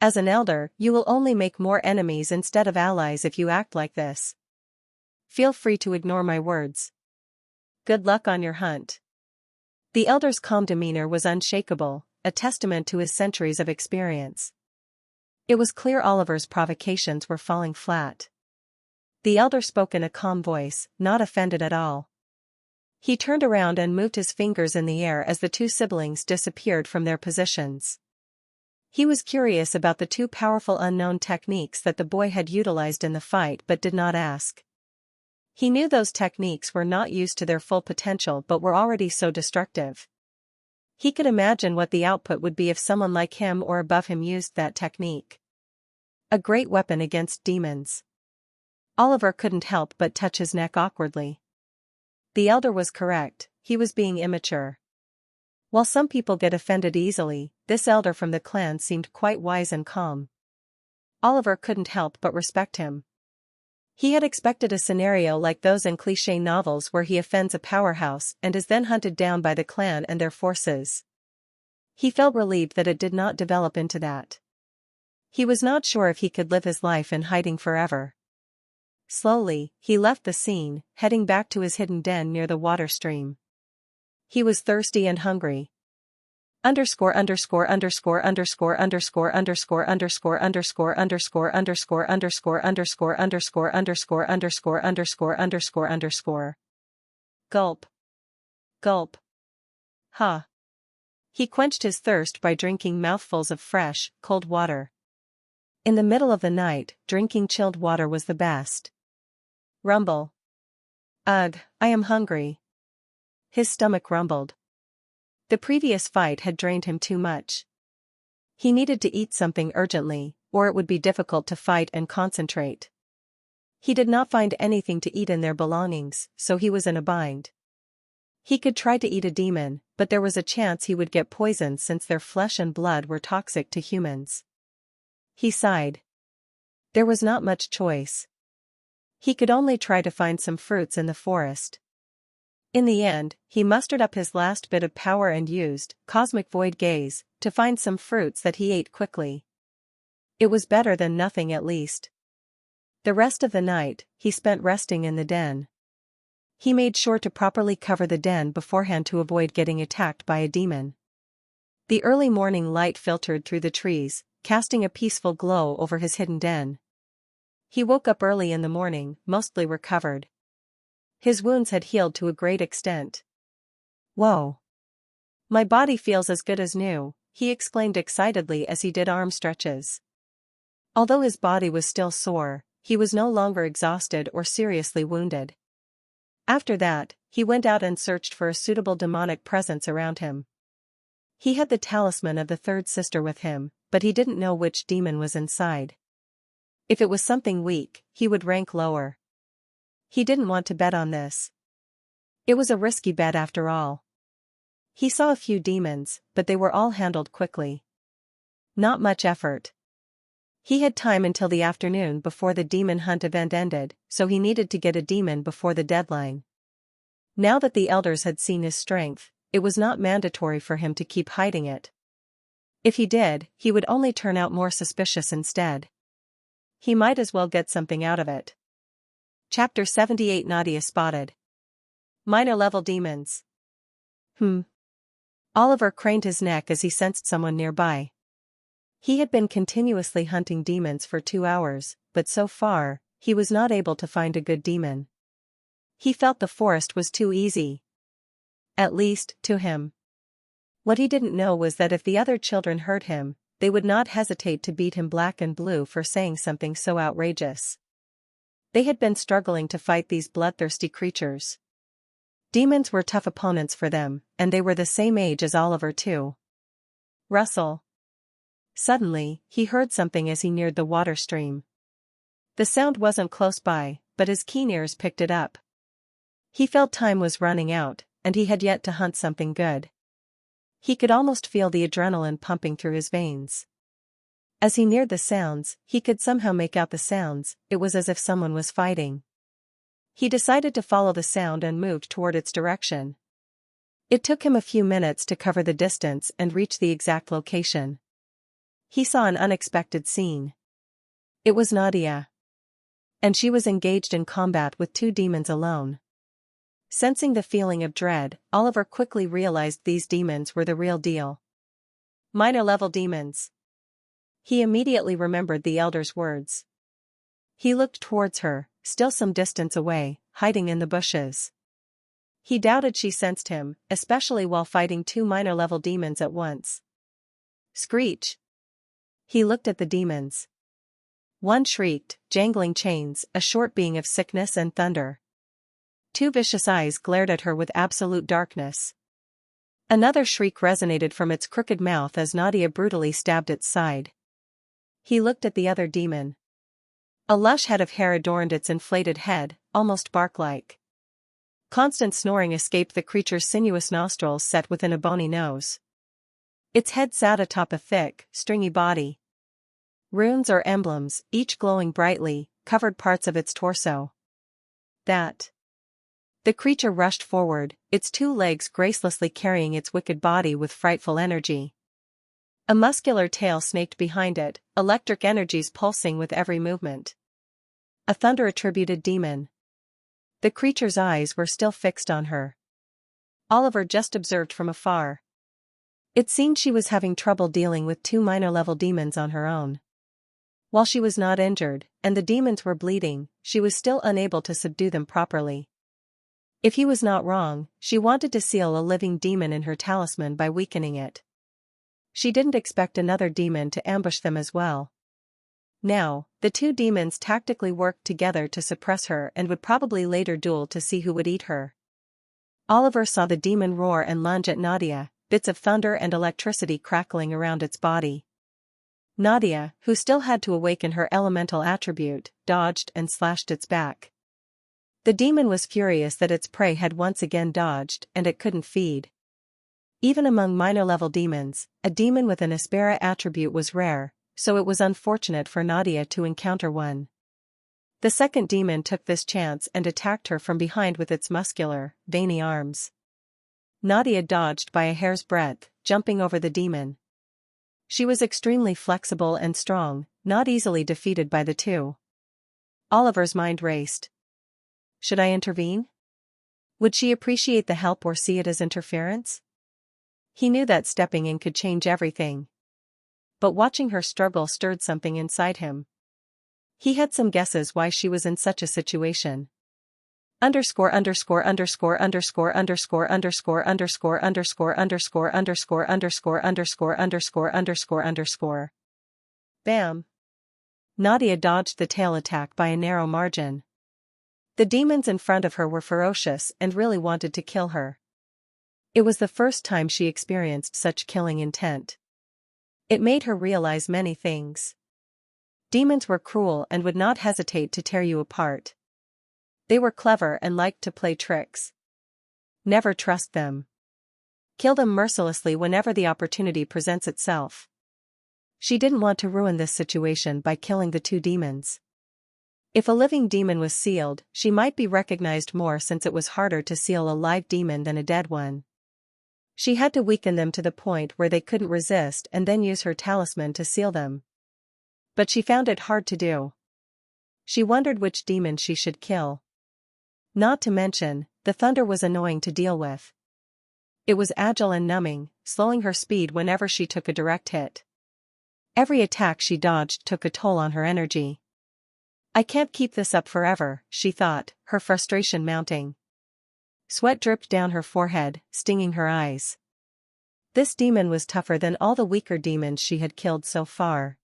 As an elder, you will only make more enemies instead of allies if you act like this. Feel free to ignore my words. Good luck on your hunt. The elder's calm demeanor was unshakable, a testament to his centuries of experience. It was clear Oliver's provocations were falling flat. The elder spoke in a calm voice, not offended at all. He turned around and moved his fingers in the air as the two siblings disappeared from their positions. He was curious about the two powerful unknown techniques that the boy had utilized in the fight but did not ask. He knew those techniques were not used to their full potential but were already so destructive. He could imagine what the output would be if someone like him or above him used that technique. A great weapon against demons. Oliver couldn't help but touch his neck awkwardly. The elder was correct, he was being immature. While some people get offended easily, this elder from the clan seemed quite wise and calm. Oliver couldn't help but respect him. He had expected a scenario like those in cliché novels where he offends a powerhouse and is then hunted down by the clan and their forces. He felt relieved that it did not develop into that. He was not sure if he could live his life in hiding forever. Slowly, he left the scene, heading back to his hidden den near the water stream. He was thirsty and hungry. Underscore underscore underscore underscore underscore underscore underscore underscore underscore underscore underscore underscore underscore underscore underscore underscore underscore underscore. Gulp. Gulp. Ha. He quenched his thirst by drinking mouthfuls of fresh, cold water. In the middle of the night, drinking chilled water was the best. Rumble. Ugh, I am hungry. His stomach rumbled. The previous fight had drained him too much. He needed to eat something urgently, or it would be difficult to fight and concentrate. He did not find anything to eat in their belongings, so he was in a bind. He could try to eat a demon, but there was a chance he would get poisoned since their flesh and blood were toxic to humans. He sighed. There was not much choice. He could only try to find some fruits in the forest. In the end, he mustered up his last bit of power and used cosmic void gaze to find some fruits that he ate quickly. It was better than nothing at least. The rest of the night, he spent resting in the den. He made sure to properly cover the den beforehand to avoid getting attacked by a demon. The early morning light filtered through the trees, casting a peaceful glow over his hidden den. He woke up early in the morning, mostly recovered. His wounds had healed to a great extent. Whoa! My body feels as good as new, he exclaimed excitedly as he did arm stretches. Although his body was still sore, he was no longer exhausted or seriously wounded. After that, he went out and searched for a suitable demonic presence around him. He had the talisman of the third sister with him, but he didn't know which demon was inside. If it was something weak, he would rank lower. He didn't want to bet on this. It was a risky bet after all. He saw a few demons, but they were all handled quickly. Not much effort. He had time until the afternoon before the demon hunt event ended, so he needed to get a demon before the deadline. Now that the elders had seen his strength, it was not mandatory for him to keep hiding it. If he did, he would only turn out more suspicious instead. He might as well get something out of it. Chapter 78 Nadia spotted. Minor level demons. Oliver craned his neck as he sensed someone nearby. He had been continuously hunting demons for 2 hours, but so far, he was not able to find a good demon. He felt the forest was too easy. At least, to him. What he didn't know was that if the other children heard him, they would not hesitate to beat him black and blue for saying something so outrageous. They had been struggling to fight these bloodthirsty creatures. Demons were tough opponents for them, and they were the same age as Oliver too. Rustle. Suddenly, he heard something as he neared the water stream. The sound wasn't close by, but his keen ears picked it up. He felt time was running out, and he had yet to hunt something good. He could almost feel the adrenaline pumping through his veins. As he neared the sounds, he could somehow make out the sounds. It was as if someone was fighting. He decided to follow the sound and moved toward its direction. It took him a few minutes to cover the distance and reach the exact location. he saw an unexpected scene. It was Nadia. And she was engaged in combat with 2 demons alone. Sensing the feeling of dread, Oliver quickly realized these demons were the real deal. Minor-level demons. He immediately remembered the elder's words. He looked towards her, still some distance away, hiding in the bushes. He doubted she sensed him, especially while fighting 2 minor-level demons at once. Screech! He looked at the demons. One shrieked, jangling chains, a short being of sickness and thunder. 2 vicious eyes glared at her with absolute darkness. Another shriek resonated from its crooked mouth as Nadia brutally stabbed its side. He looked at the other demon. A lush head of hair adorned its inflated head, almost bark-like. Constant snoring escaped the creature's sinuous nostrils set within a bony nose. Its head sat atop a thick, stringy body. Runes or emblems, each glowing brightly, covered parts of its torso. That. The creature rushed forward, its 2 legs gracelessly carrying its wicked body with frightful energy. A muscular tail snaked behind it, electric energies pulsing with every movement. A thunder-attributed demon. The creature's eyes were still fixed on her. Oliver just observed from afar. It seemed she was having trouble dealing with 2 minor-level demons on her own. While she was not injured, and the demons were bleeding, she was still unable to subdue them properly. If he was not wrong, she wanted to seal a living demon in her talisman by weakening it. She didn't expect another demon to ambush them as well. Now, the 2 demons tactically worked together to suppress her and would probably later duel to see who would eat her. Oliver saw the demon roar and lunge at Nadia, bits of thunder and electricity crackling around its body. Nadia, who still had to awaken her elemental attribute, dodged and slashed its back. The demon was furious that its prey had once again dodged and it couldn't feed. Even among minor-level demons, a demon with an Aspera attribute was rare, so it was unfortunate for Nadia to encounter one. The second demon took this chance and attacked her from behind with its muscular, veiny arms. Nadia dodged by a hair's breadth, jumping over the demon. She was extremely flexible and strong, not easily defeated by the 2. Oliver's mind raced. Should I intervene? Would she appreciate the help or see it as interference? He knew that stepping in could change everything. But watching her struggle stirred something inside him. He had some guesses why she was in such a situation. Underscore underscore underscore underscore underscore underscore underscore underscore underscore underscore underscore underscore underscore underscore underscore. Bam! Nadia dodged the tail attack by a narrow margin. The demons in front of her were ferocious and really wanted to kill her. It was the first time she experienced such killing intent. It made her realize many things. Demons were cruel and would not hesitate to tear you apart. They were clever and liked to play tricks. Never trust them. Kill them mercilessly whenever the opportunity presents itself. She didn't want to ruin this situation by killing the 2 demons. If a living demon was sealed, she might be recognized more since it was harder to seal a live demon than a dead one. She had to weaken them to the point where they couldn't resist and then use her talisman to seal them. But she found it hard to do. She wondered which demon she should kill. Not to mention, the thunder was annoying to deal with. It was agile and numbing, slowing her speed whenever she took a direct hit. Every attack she dodged took a toll on her energy. I can't keep this up forever, she thought, her frustration mounting. Sweat dripped down her forehead, stinging her eyes. This demon was tougher than all the weaker demons she had killed so far.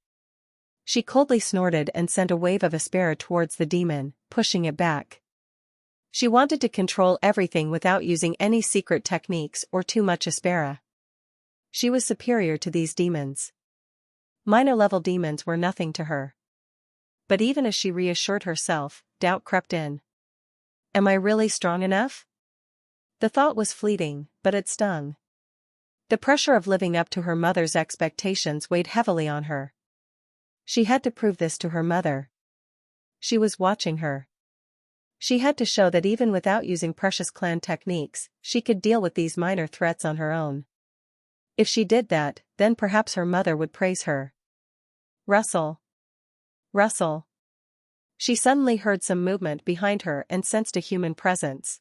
She coldly snorted and sent a wave of Aspera towards the demon, pushing it back. She wanted to control everything without using any secret techniques or too much Aspera. She was superior to these demons. Minor-level demons were nothing to her. But even as she reassured herself, doubt crept in. Am I really strong enough? The thought was fleeting, but it stung. The pressure of living up to her mother's expectations weighed heavily on her. She had to prove this to her mother. She was watching her. She had to show that even without using precious clan techniques, she could deal with these minor threats on her own. If she did that, then perhaps her mother would praise her. Rustle. Rustle. She suddenly heard some movement behind her and sensed a human presence.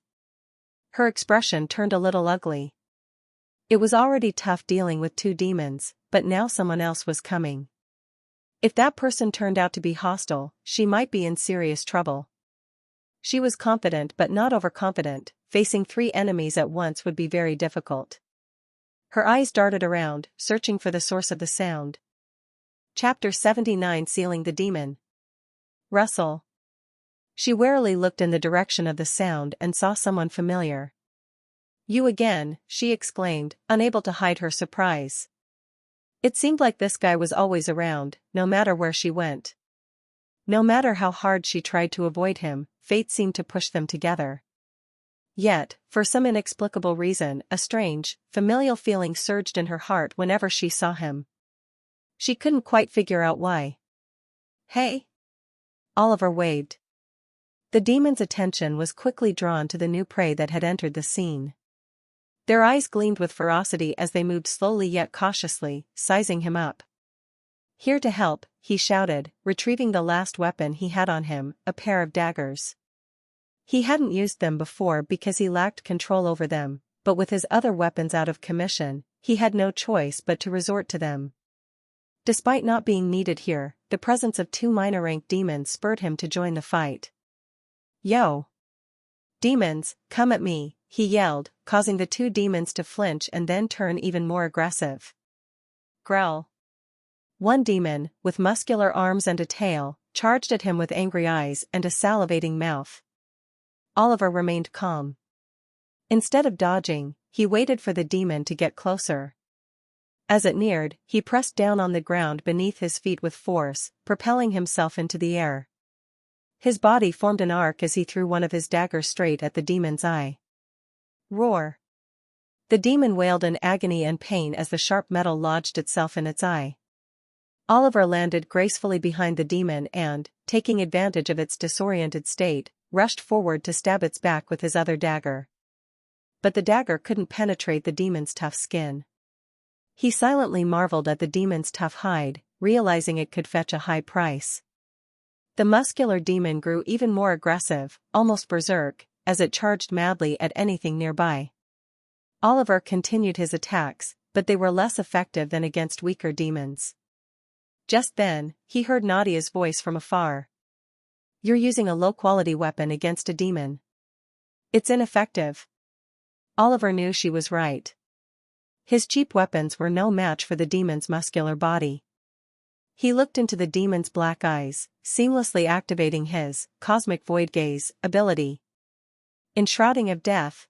Her expression turned a little ugly. It was already tough dealing with two demons, but now someone else was coming. If that person turned out to be hostile, she might be in serious trouble. She was confident but not overconfident. Facing three enemies at once would be very difficult. Her eyes darted around, searching for the source of the sound. Chapter 79, Sealing the Demon. Rustle. She warily looked in the direction of the sound and saw someone familiar. "You again," she exclaimed, unable to hide her surprise. It seemed like this guy was always around, no matter where she went. No matter how hard she tried to avoid him, fate seemed to push them together. Yet, for some inexplicable reason, a strange, familial feeling surged in her heart whenever she saw him. She couldn't quite figure out why. "Hey!" Oliver waved. The demon's attention was quickly drawn to the new prey that had entered the scene. Their eyes gleamed with ferocity as they moved slowly yet cautiously, sizing him up. "Here to help," he shouted, retrieving the last weapon he had on him, a pair of daggers. He hadn't used them before because he lacked control over them, but with his other weapons out of commission, he had no choice but to resort to them. Despite not being needed here, the presence of two minor-rank demons spurred him to join the fight. "Yo! Demons, come at me," he yelled, causing the two demons to flinch and then turn even more aggressive. Growl. One demon, with muscular arms and a tail, charged at him with angry eyes and a salivating mouth. Oliver remained calm. Instead of dodging, he waited for the demon to get closer. As it neared, he pressed down on the ground beneath his feet with force, propelling himself into the air. His body formed an arc as he threw one of his daggers straight at the demon's eye. Roar! The demon wailed in agony and pain as the sharp metal lodged itself in its eye. Oliver landed gracefully behind the demon and, taking advantage of its disoriented state, rushed forward to stab its back with his other dagger. But the dagger couldn't penetrate the demon's tough skin. He silently marveled at the demon's tough hide, realizing it could fetch a high price. The muscular demon grew even more aggressive, almost berserk, as it charged madly at anything nearby. Oliver continued his attacks, but they were less effective than against weaker demons. Just then, he heard Nadia's voice from afar. "You're using a low-quality weapon against a demon. It's ineffective." Oliver knew she was right. His cheap weapons were no match for the demon's muscular body. He looked into the demon's black eyes, seamlessly activating his cosmic void gaze ability. Enshrouding of death.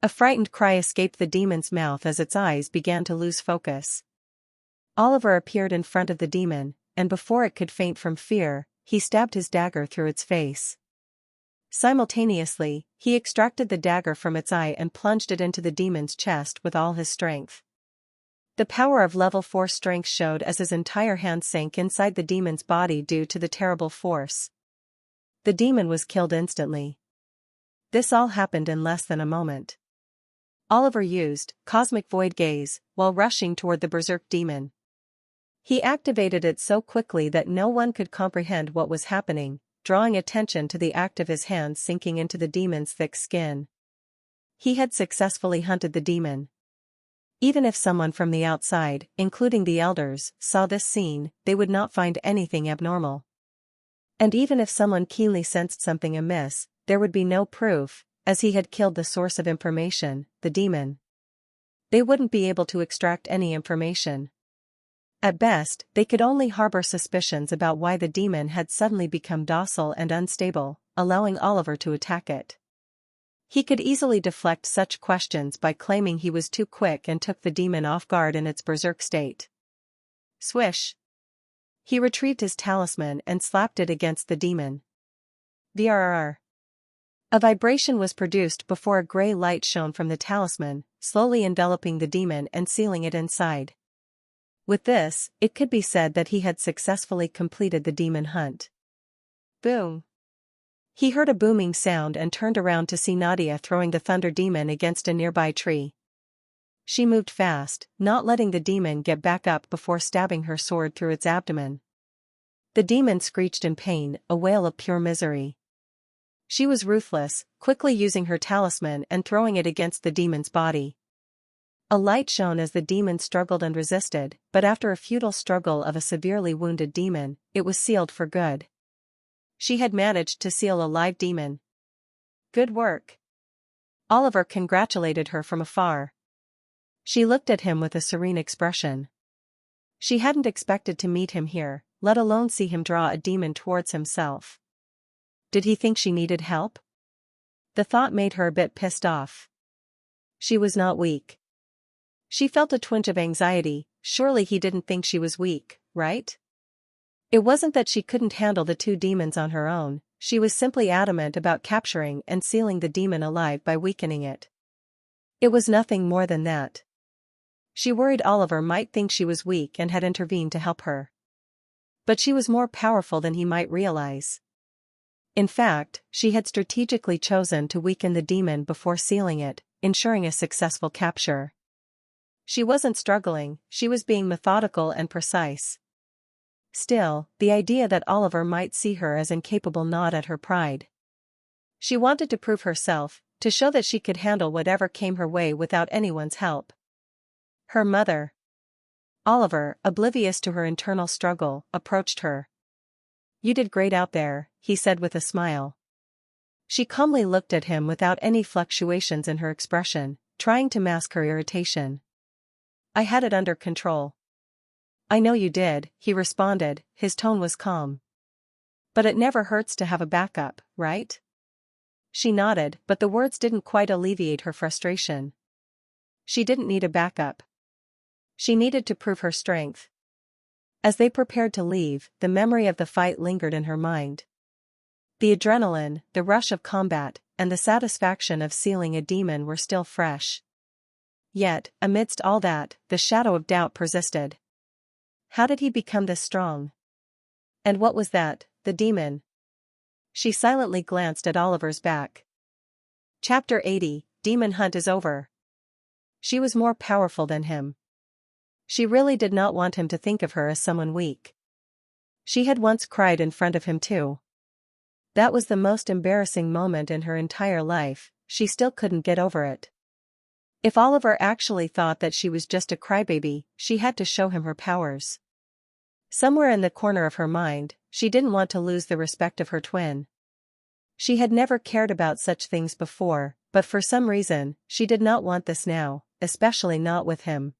A frightened cry escaped the demon's mouth as its eyes began to lose focus. Oliver appeared in front of the demon, and before it could faint from fear, he stabbed his dagger through its face. Simultaneously, he extracted the dagger from its eye and plunged it into the demon's chest with all his strength. The power of level 4 strength showed as his entire hand sank inside the demon's body due to the terrible force. The demon was killed instantly. This all happened in less than a moment. Oliver used cosmic void gaze while rushing toward the berserk demon. He activated it so quickly that no one could comprehend what was happening, drawing attention to the act of his hands sinking into the demon's thick skin. He had successfully hunted the demon. Even if someone from the outside, including the elders, saw this scene, they would not find anything abnormal. And even if someone keenly sensed something amiss, there would be no proof, as he had killed the source of information, the demon. They wouldn't be able to extract any information. At best, they could only harbor suspicions about why the demon had suddenly become docile and unstable, allowing Oliver to attack it. He could easily deflect such questions by claiming he was too quick and took the demon off guard in its berserk state. Swish! He retrieved his talisman and slapped it against the demon. Vrrr! A vibration was produced before a gray light shone from the talisman, slowly enveloping the demon and sealing it inside. With this, it could be said that he had successfully completed the demon hunt. Boom! He heard a booming sound and turned around to see Nadia throwing the thunder demon against a nearby tree. She moved fast, not letting the demon get back up before stabbing her sword through its abdomen. The demon screeched in pain, a wail of pure misery. She was ruthless, quickly using her talisman and throwing it against the demon's body. A light shone as the demon struggled and resisted, but after a futile struggle of a severely wounded demon, it was sealed for good. She had managed to seal a live demon. Good work. Oliver congratulated her from afar. She looked at him with a serene expression. She hadn't expected to meet him here, let alone see him draw a demon towards himself. Did he think she needed help? The thought made her a bit pissed off. She was not weak. She felt a twinge of anxiety. Surely he didn't think she was weak, right? It wasn't that she couldn't handle the two demons on her own, she was simply adamant about capturing and sealing the demon alive by weakening it. It was nothing more than that. She worried Oliver might think she was weak and had intervened to help her. But she was more powerful than he might realize. In fact, she had strategically chosen to weaken the demon before sealing it, ensuring a successful capture. She wasn't struggling, she was being methodical and precise. Still, the idea that Oliver might see her as incapable gnawed at her pride. She wanted to prove herself, to show that she could handle whatever came her way without anyone's help. Her mother. Oliver, oblivious to her internal struggle, approached her. "You did great out there," he said with a smile. She calmly looked at him without any fluctuations in her expression, trying to mask her irritation. "I had it under control." "I know you did," he responded, his tone was calm. "But it never hurts to have a backup, right?" She nodded, but the words didn't quite alleviate her frustration. She didn't need a backup. She needed to prove her strength. As they prepared to leave, the memory of the fight lingered in her mind. The adrenaline, the rush of combat, and the satisfaction of sealing a demon were still fresh. Yet, amidst all that, the shadow of doubt persisted. How did he become this strong? And what was that, the demon? She silently glanced at Oliver's back. Chapter 80, Demon Hunt is over. She was more powerful than him. She really did not want him to think of her as someone weak. She had once cried in front of him too. That was the most embarrassing moment in her entire life, she still couldn't get over it. If Oliver actually thought that she was just a crybaby, she had to show him her powers. Somewhere in the corner of her mind, she didn't want to lose the respect of her twin. She had never cared about such things before, but for some reason, she did not want this now, especially not with him.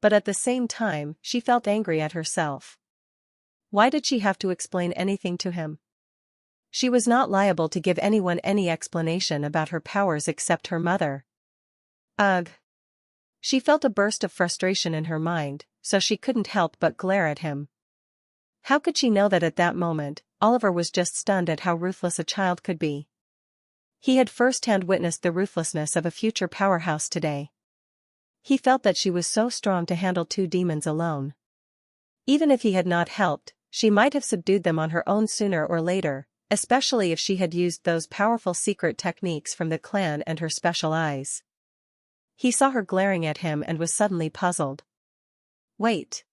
But at the same time, she felt angry at herself. Why did she have to explain anything to him? She was not liable to give anyone any explanation about her powers except her mother. Ugh. She felt a burst of frustration in her mind, so she couldn't help but glare at him. How could she know that at that moment, Oliver was just stunned at how ruthless a child could be? He had first-hand witnessed the ruthlessness of a future powerhouse today. He felt that she was so strong to handle two demons alone. Even if he had not helped, she might have subdued them on her own sooner or later, especially if she had used those powerful secret techniques from the clan and her special eyes. He saw her glaring at him and was suddenly puzzled. Wait.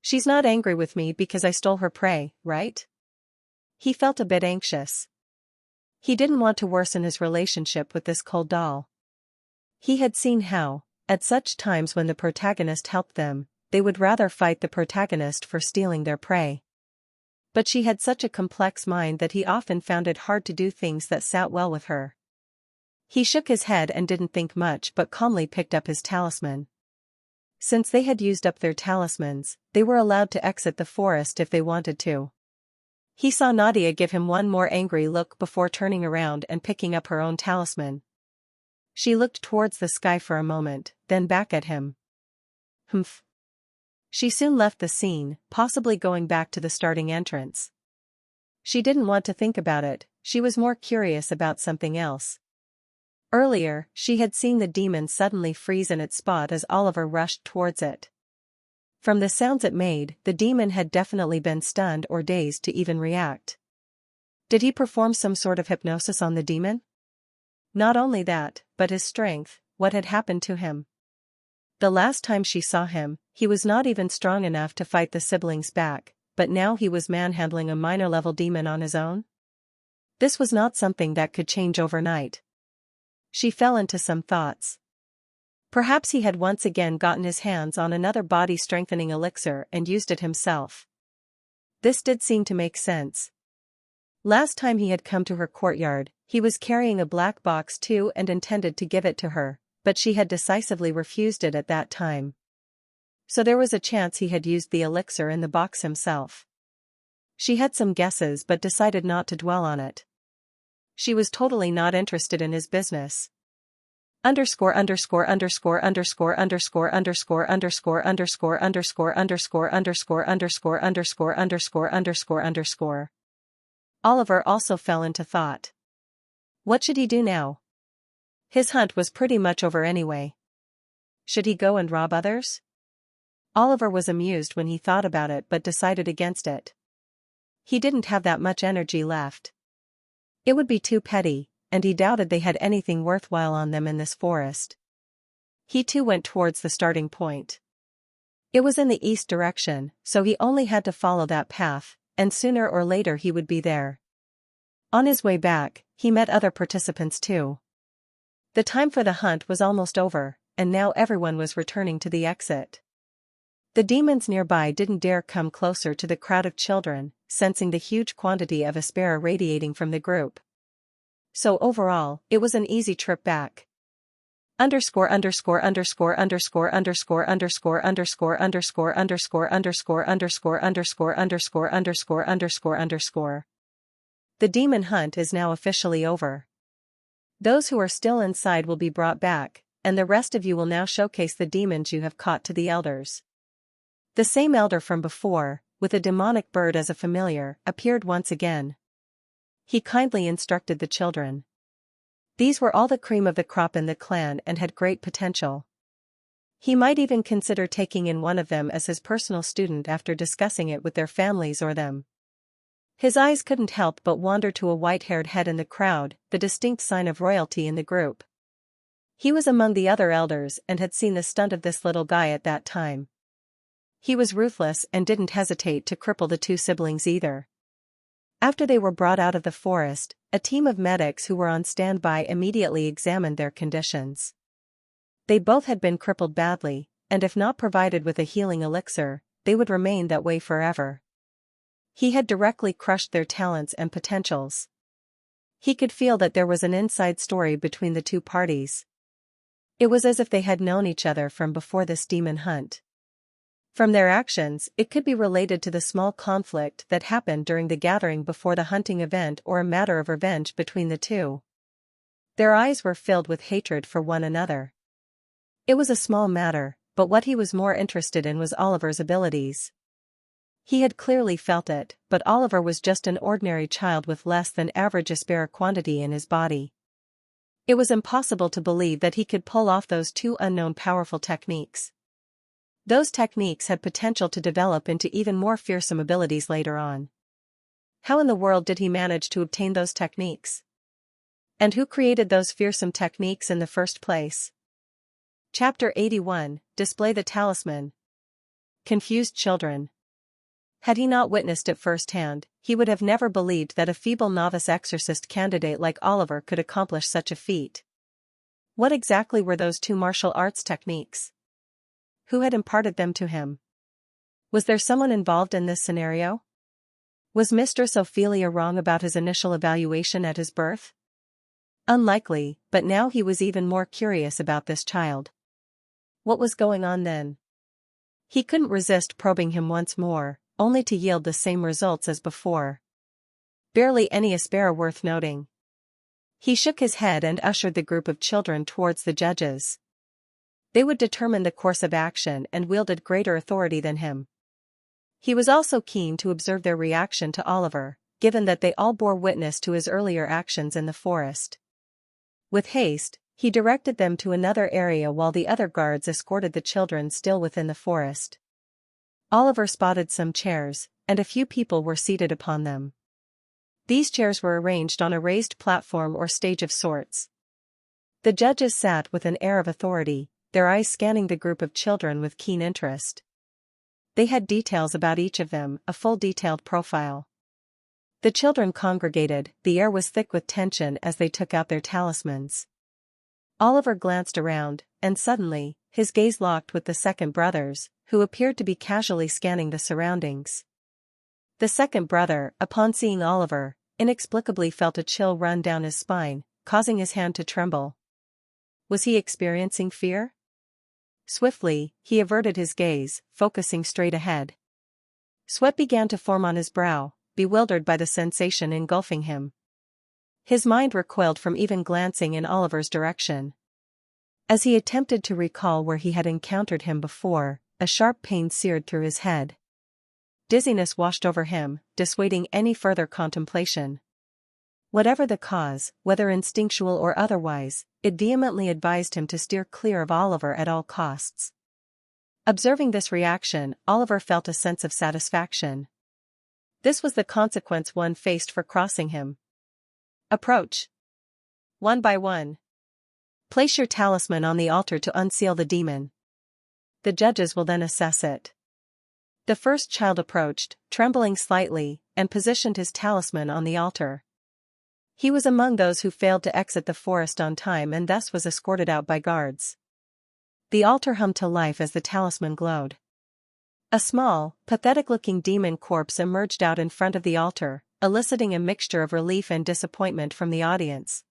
She's not angry with me because I stole her prey, right? He felt a bit anxious. He didn't want to worsen his relationship with this cold doll. He had seen how, at such times when the protagonist helped them, they would rather fight the protagonist for stealing their prey. But she had such a complex mind that he often found it hard to do things that sat well with her. He shook his head and didn't think much but calmly picked up his talisman. Since they had used up their talismans, they were allowed to exit the forest if they wanted to. He saw Nadia give him one more angry look before turning around and picking up her own talisman. She looked towards the sky for a moment, then back at him. Humph. She soon left the scene, possibly going back to the starting entrance. She didn't want to think about it, she was more curious about something else. Earlier, she had seen the demon suddenly freeze in its spot as Oliver rushed towards it. From the sounds it made, the demon had definitely been stunned or dazed to even react. Did he perform some sort of hypnosis on the demon? Not only that, but his strength, what had happened to him? The last time she saw him, he was not even strong enough to fight the siblings back, but now he was manhandling a minor-level demon on his own? This was not something that could change overnight. She fell into some thoughts. Perhaps he had once again gotten his hands on another body-strengthening elixir and used it himself. This did seem to make sense. Last time he had come to her courtyard, he was carrying a black box too and intended to give it to her, but she had decisively refused it at that time. So there was a chance he had used the elixir in the box himself. She had some guesses but decided not to dwell on it. She was totally not interested in his business. Underscore underscore underscore underscore underscore underscore underscore underscore underscore underscore underscore underscore underscore underscore underscore underscore. Oliver also fell into thought. What should he do now? His hunt was pretty much over anyway. Should he go and rob others? Oliver was amused when he thought about it but decided against it. He didn't have that much energy left. It would be too petty, and he doubted they had anything worthwhile on them in this forest. He too went towards the starting point. It was in the east direction, so he only had to follow that path, and sooner or later he would be there. On his way back, he met other participants too. The time for the hunt was almost over, and now everyone was returning to the exit. The demons nearby didn't dare come closer to the crowd of children, sensing the huge quantity of aspera radiating from the group. So overall, it was an easy trip back. Underscore underscore underscore underscore underscore underscore underscore underscore underscore underscore underscore underscore underscore underscore underscore underscore. The demon hunt is now officially over. Those who are still inside will be brought back, and the rest of you will now showcase the demons you have caught to the elders. The same elder from before, with a demonic bird as a familiar, appeared once again. He kindly instructed the children. These were all the cream of the crop in the clan and had great potential. He might even consider taking in one of them as his personal student after discussing it with their families or them. His eyes couldn't help but wander to a white-haired head in the crowd, the distinct sign of royalty in the group. He was among the other elders and had seen the stunt of this little guy at that time. He was ruthless and didn't hesitate to cripple the two siblings either. After they were brought out of the forest, a team of medics who were on standby immediately examined their conditions. They both had been crippled badly, and if not provided with a healing elixir, they would remain that way forever. He had directly crushed their talents and potentials. He could feel that there was an inside story between the two parties. It was as if they had known each other from before this demon hunt. From their actions, it could be related to the small conflict that happened during the gathering before the hunting event or a matter of revenge between the two. Their eyes were filled with hatred for one another. It was a small matter, but what he was more interested in was Oliver's abilities. He had clearly felt it, but Oliver was just an ordinary child with less than average aspera quantity in his body. It was impossible to believe that he could pull off those two unknown powerful techniques. Those techniques had potential to develop into even more fearsome abilities later on. How in the world did he manage to obtain those techniques? And who created those fearsome techniques in the first place? Chapter 81, Display the Talisman. Confused children. Had he not witnessed it firsthand, he would have never believed that a feeble novice exorcist candidate like Oliver could accomplish such a feat. What exactly were those two martial arts techniques? Who had imparted them to him? Was there someone involved in this scenario? Was Mistress Ophelia wrong about his initial evaluation at his birth? Unlikely, but now he was even more curious about this child. What was going on then? He couldn't resist probing him once more, only to yield the same results as before. Barely any aspera worth noting. He shook his head and ushered the group of children towards the judges. They would determine the course of action and wielded greater authority than him. He was also keen to observe their reaction to Oliver, given that they all bore witness to his earlier actions in the forest. With haste, he directed them to another area while the other guards escorted the children still within the forest. Oliver spotted some chairs, and a few people were seated upon them. These chairs were arranged on a raised platform or stage of sorts. The judges sat with an air of authority, their eyes scanning the group of children with keen interest. They had details about each of them, a full detailed profile. The children congregated, the air was thick with tension as they took out their talismans. Oliver glanced around, and suddenly, his gaze locked with the second brother's, who appeared to be casually scanning the surroundings. The second brother, upon seeing Oliver, inexplicably felt a chill run down his spine, causing his hand to tremble. Was he experiencing fear? Swiftly, he averted his gaze, focusing straight ahead. Sweat began to form on his brow, bewildered by the sensation engulfing him. His mind recoiled from even glancing in Oliver's direction. As he attempted to recall where he had encountered him before, a sharp pain seared through his head. Dizziness washed over him, dissuading any further contemplation. Whatever the cause, whether instinctual or otherwise, it vehemently advised him to steer clear of Oliver at all costs. Observing this reaction, Oliver felt a sense of satisfaction. This was the consequence one faced for crossing him. Approach. One by one. Place your talisman on the altar to unseal the demon. The judges will then assess it. The first child approached, trembling slightly, and positioned his talisman on the altar. He was among those who failed to exit the forest on time and thus was escorted out by guards. The altar hummed to life as the talisman glowed. A small, pathetic-looking demon corpse emerged out in front of the altar, eliciting a mixture of relief and disappointment from the audience.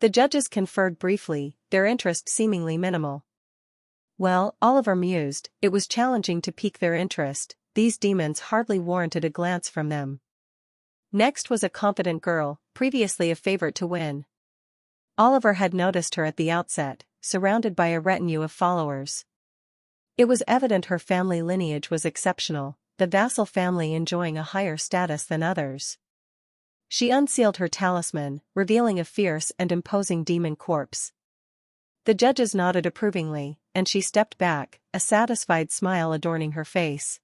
The judges conferred briefly, their interest seemingly minimal. Well, Oliver mused, it was challenging to pique their interest, these demons hardly warranted a glance from them. Next was a confident girl, previously a favorite to win. Oliver had noticed her at the outset, surrounded by a retinue of followers. It was evident her family lineage was exceptional, the vassal family enjoying a higher status than others. She unsealed her talisman, revealing a fierce and imposing demon corpse. The judges nodded approvingly, and she stepped back, a satisfied smile adorning her face.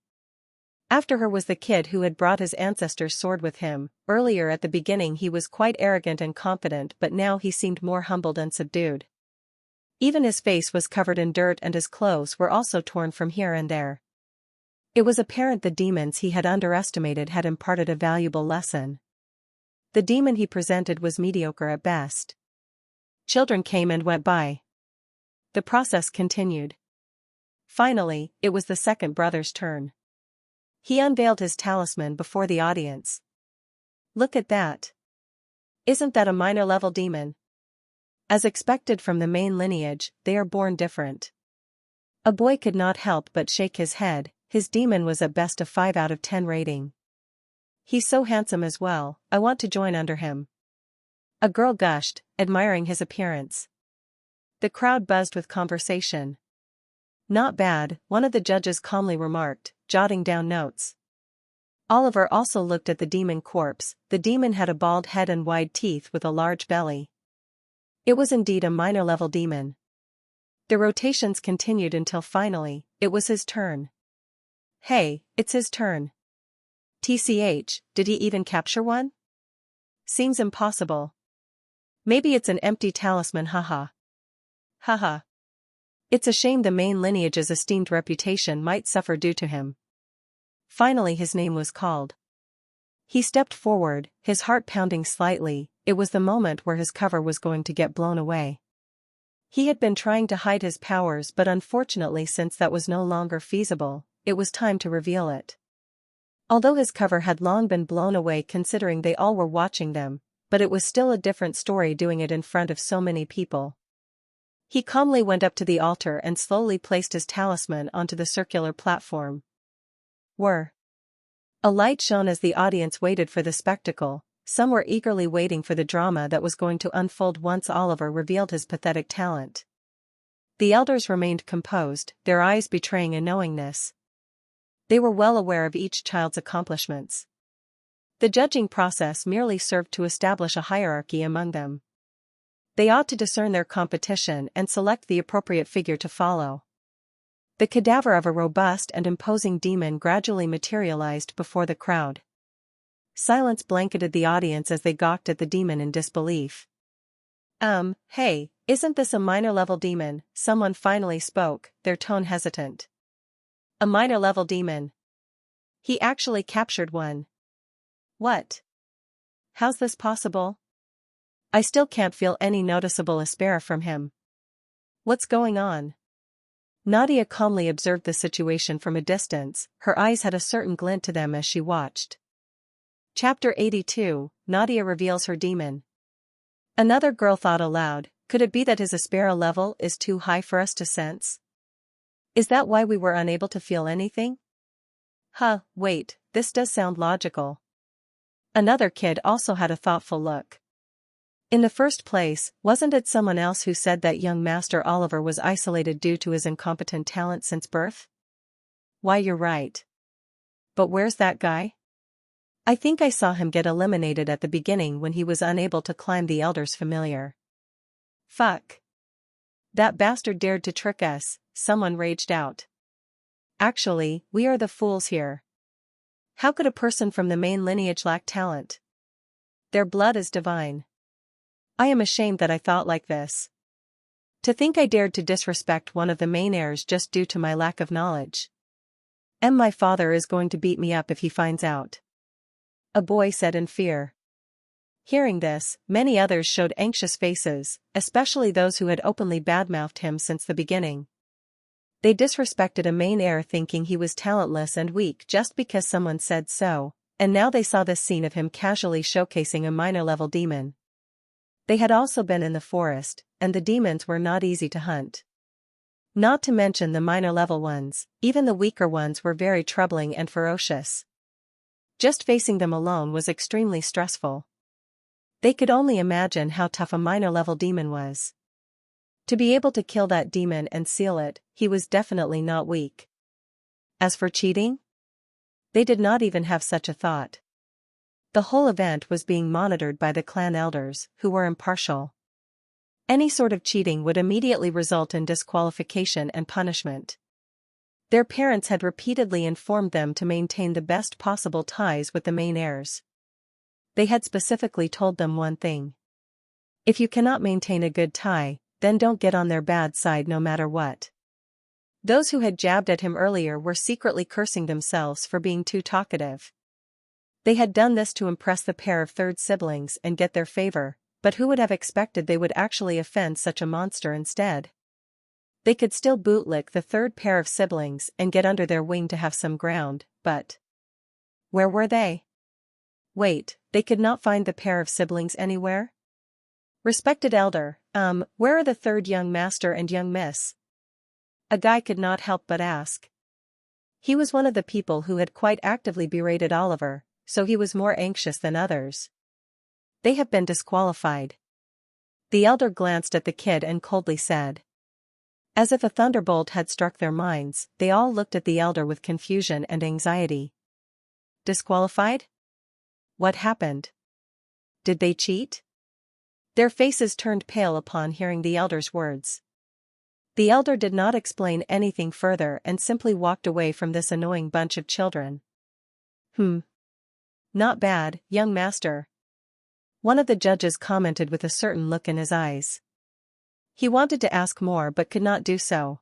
After her was the kid who had brought his ancestor's sword with him. Earlier at the beginning he was quite arrogant and confident, but now he seemed more humbled and subdued. Even his face was covered in dirt and his clothes were also torn from here and there. It was apparent the demons he had underestimated had imparted a valuable lesson. The demon he presented was mediocre at best. Children came and went by. The process continued. Finally, it was the second brother's turn. He unveiled his talisman before the audience. Look at that. Isn't that a minor-level demon? As expected from the main lineage, they are born different. A boy could not help but shake his head, his demon was at best a 5 out of 10 rating. He's so handsome as well, I want to join under him. A girl gushed, admiring his appearance. The crowd buzzed with conversation. Not bad, one of the judges calmly remarked, jotting down notes. Oliver also looked at the demon corpse. The demon had a bald head and wide teeth with a large belly. It was indeed a minor-level demon. The rotations continued until finally, it was his turn. Hey, it's his turn. TCH, did he even capture one? Seems impossible. Maybe it's an empty talisman, haha. Haha. It's a shame the main lineage's esteemed reputation might suffer due to him. Finally his name was called. He stepped forward, his heart pounding slightly. It was the moment where his cover was going to get blown away. He had been trying to hide his powers, but unfortunately since that was no longer feasible, it was time to reveal it. Although his cover had long been blown away considering they all were watching them, but it was still a different story doing it in front of so many people. He calmly went up to the altar and slowly placed his talisman onto the circular platform. Whir. A light shone as the audience waited for the spectacle. Some were eagerly waiting for the drama that was going to unfold once Oliver revealed his pathetic talent. The elders remained composed, their eyes betraying a knowingness. They were well aware of each child's accomplishments. The judging process merely served to establish a hierarchy among them. They ought to discern their competition and select the appropriate figure to follow. The cadaver of a robust and imposing demon gradually materialized before the crowd. Silence blanketed the audience as they gawked at the demon in disbelief. Hey, isn't this a minor level demon? Someone finally spoke, their tone hesitant. A minor level demon. He actually captured one. What? How's this possible? I still can't feel any noticeable aspera from him. What's going on? Nadia calmly observed the situation from a distance, her eyes had a certain glint to them as she watched. Chapter 82, Nadia reveals her demon. Another girl thought aloud, could it be that his aspera level is too high for us to sense? Is that why we were unable to feel anything? Wait, this does sound logical. Another kid also had a thoughtful look. In the first place, wasn't it someone else who said that young Master Oliver was isolated due to his incompetent talent since birth? Why, you're right. But where's that guy? I think I saw him get eliminated at the beginning when he was unable to climb the Elder's familiar. Fuck. That bastard dared to trick us, someone raged out. Actually, we are the fools here. How could a person from the main lineage lack talent? Their blood is divine. I am ashamed that I thought like this. To think I dared to disrespect one of the main heirs just due to my lack of knowledge. And my father is going to beat me up if he finds out. A boy said in fear. Hearing this, many others showed anxious faces, especially those who had openly badmouthed him since the beginning. They disrespected a main heir thinking he was talentless and weak just because someone said so, and now they saw this scene of him casually showcasing a minor-level demon. They had also been in the forest, and the demons were not easy to hunt. Not to mention the minor-level ones, even the weaker ones were very troubling and ferocious. Just facing them alone was extremely stressful. They could only imagine how tough a minor-level demon was. To be able to kill that demon and seal it, he was definitely not weak. As for cheating? They did not even have such a thought. The whole event was being monitored by the clan elders, who were impartial. Any sort of cheating would immediately result in disqualification and punishment. Their parents had repeatedly informed them to maintain the best possible ties with the main heirs. They had specifically told them one thing. If you cannot maintain a good tie, then don't get on their bad side no matter what. Those who had jabbed at him earlier were secretly cursing themselves for being too talkative. They had done this to impress the pair of third siblings and get their favor, but who would have expected they would actually offend such a monster instead? They could still bootlick the third pair of siblings and get under their wing to have some ground, but where were they? Wait, they could not find the pair of siblings anywhere? Respected elder, where are the third young master and young miss? A guy could not help but ask. He was one of the people who had quite actively berated Oliver, so he was more anxious than others. They have been disqualified. The elder glanced at the kid and coldly said. As if a thunderbolt had struck their minds, they all looked at the elder with confusion and anxiety. Disqualified? What happened? Did they cheat? Their faces turned pale upon hearing the elder's words. The elder did not explain anything further and simply walked away from this annoying bunch of children. Not bad, young master. One of the judges commented with a certain look in his eyes. He wanted to ask more but could not do so.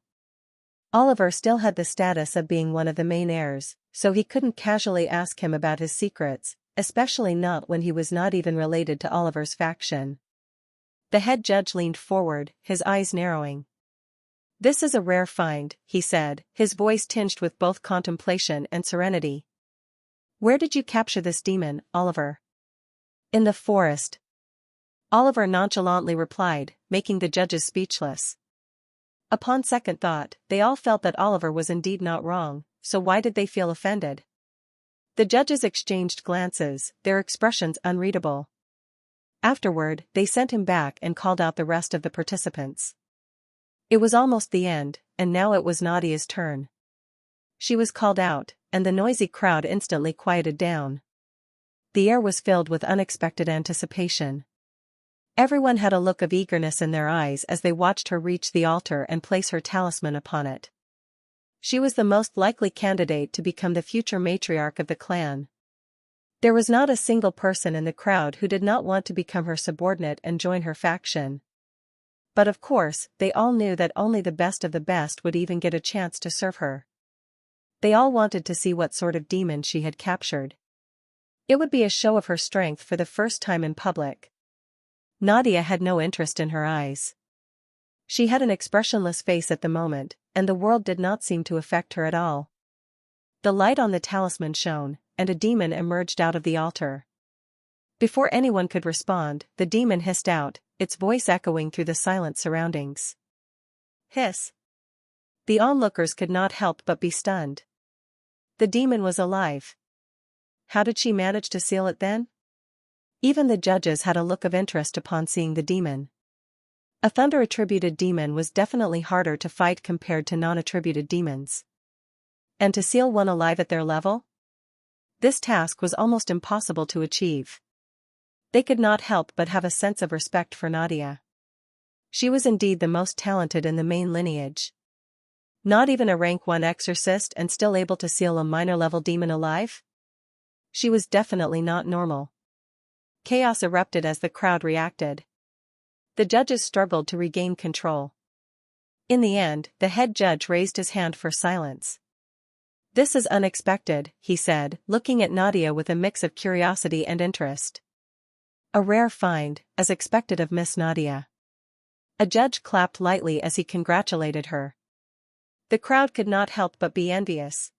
Oliver still had the status of being one of the main heirs, so he couldn't casually ask him about his secrets, especially not when he was not even related to Oliver's faction. The head judge leaned forward, his eyes narrowing. This is a rare find, he said, his voice tinged with both contemplation and serenity. Where did you capture this demon, Oliver? In the forest. Oliver nonchalantly replied, making the judges speechless. Upon second thought, they all felt that Oliver was indeed not wrong, so why did they feel offended? The judges exchanged glances, their expressions unreadable. Afterward, they sent him back and called out the rest of the participants. It was almost the end, and now it was Nadia's turn. She was called out, and the noisy crowd instantly quieted down. The air was filled with unexpected anticipation. Everyone had a look of eagerness in their eyes as they watched her reach the altar and place her talisman upon it. She was the most likely candidate to become the future matriarch of the clan. There was not a single person in the crowd who did not want to become her subordinate and join her faction. But of course, they all knew that only the best of the best would even get a chance to serve her. They all wanted to see what sort of demon she had captured. It would be a show of her strength for the first time in public. Nadia had no interest in her eyes. She had an expressionless face at the moment, and the world did not seem to affect her at all. The light on the talisman shone, and a demon emerged out of the altar. Before anyone could respond, the demon hissed out, its voice echoing through the silent surroundings. Hiss! The onlookers could not help but be stunned. The demon was alive. How did she manage to seal it then? Even the judges had a look of interest upon seeing the demon. A thunder-attributed demon was definitely harder to fight compared to non-attributed demons. And to seal one alive at their level? This task was almost impossible to achieve. They could not help but have a sense of respect for Nadia. She was indeed the most talented in the main lineage. Not even a rank 1 exorcist and still able to seal a minor-level demon alive? She was definitely not normal. Chaos erupted as the crowd reacted. The judges struggled to regain control. In the end, the head judge raised his hand for silence. "This is unexpected," he said, looking at Nadia with a mix of curiosity and interest. "A rare find, as expected of Miss Nadia." A judge clapped lightly as he congratulated her. The crowd could not help but be envious.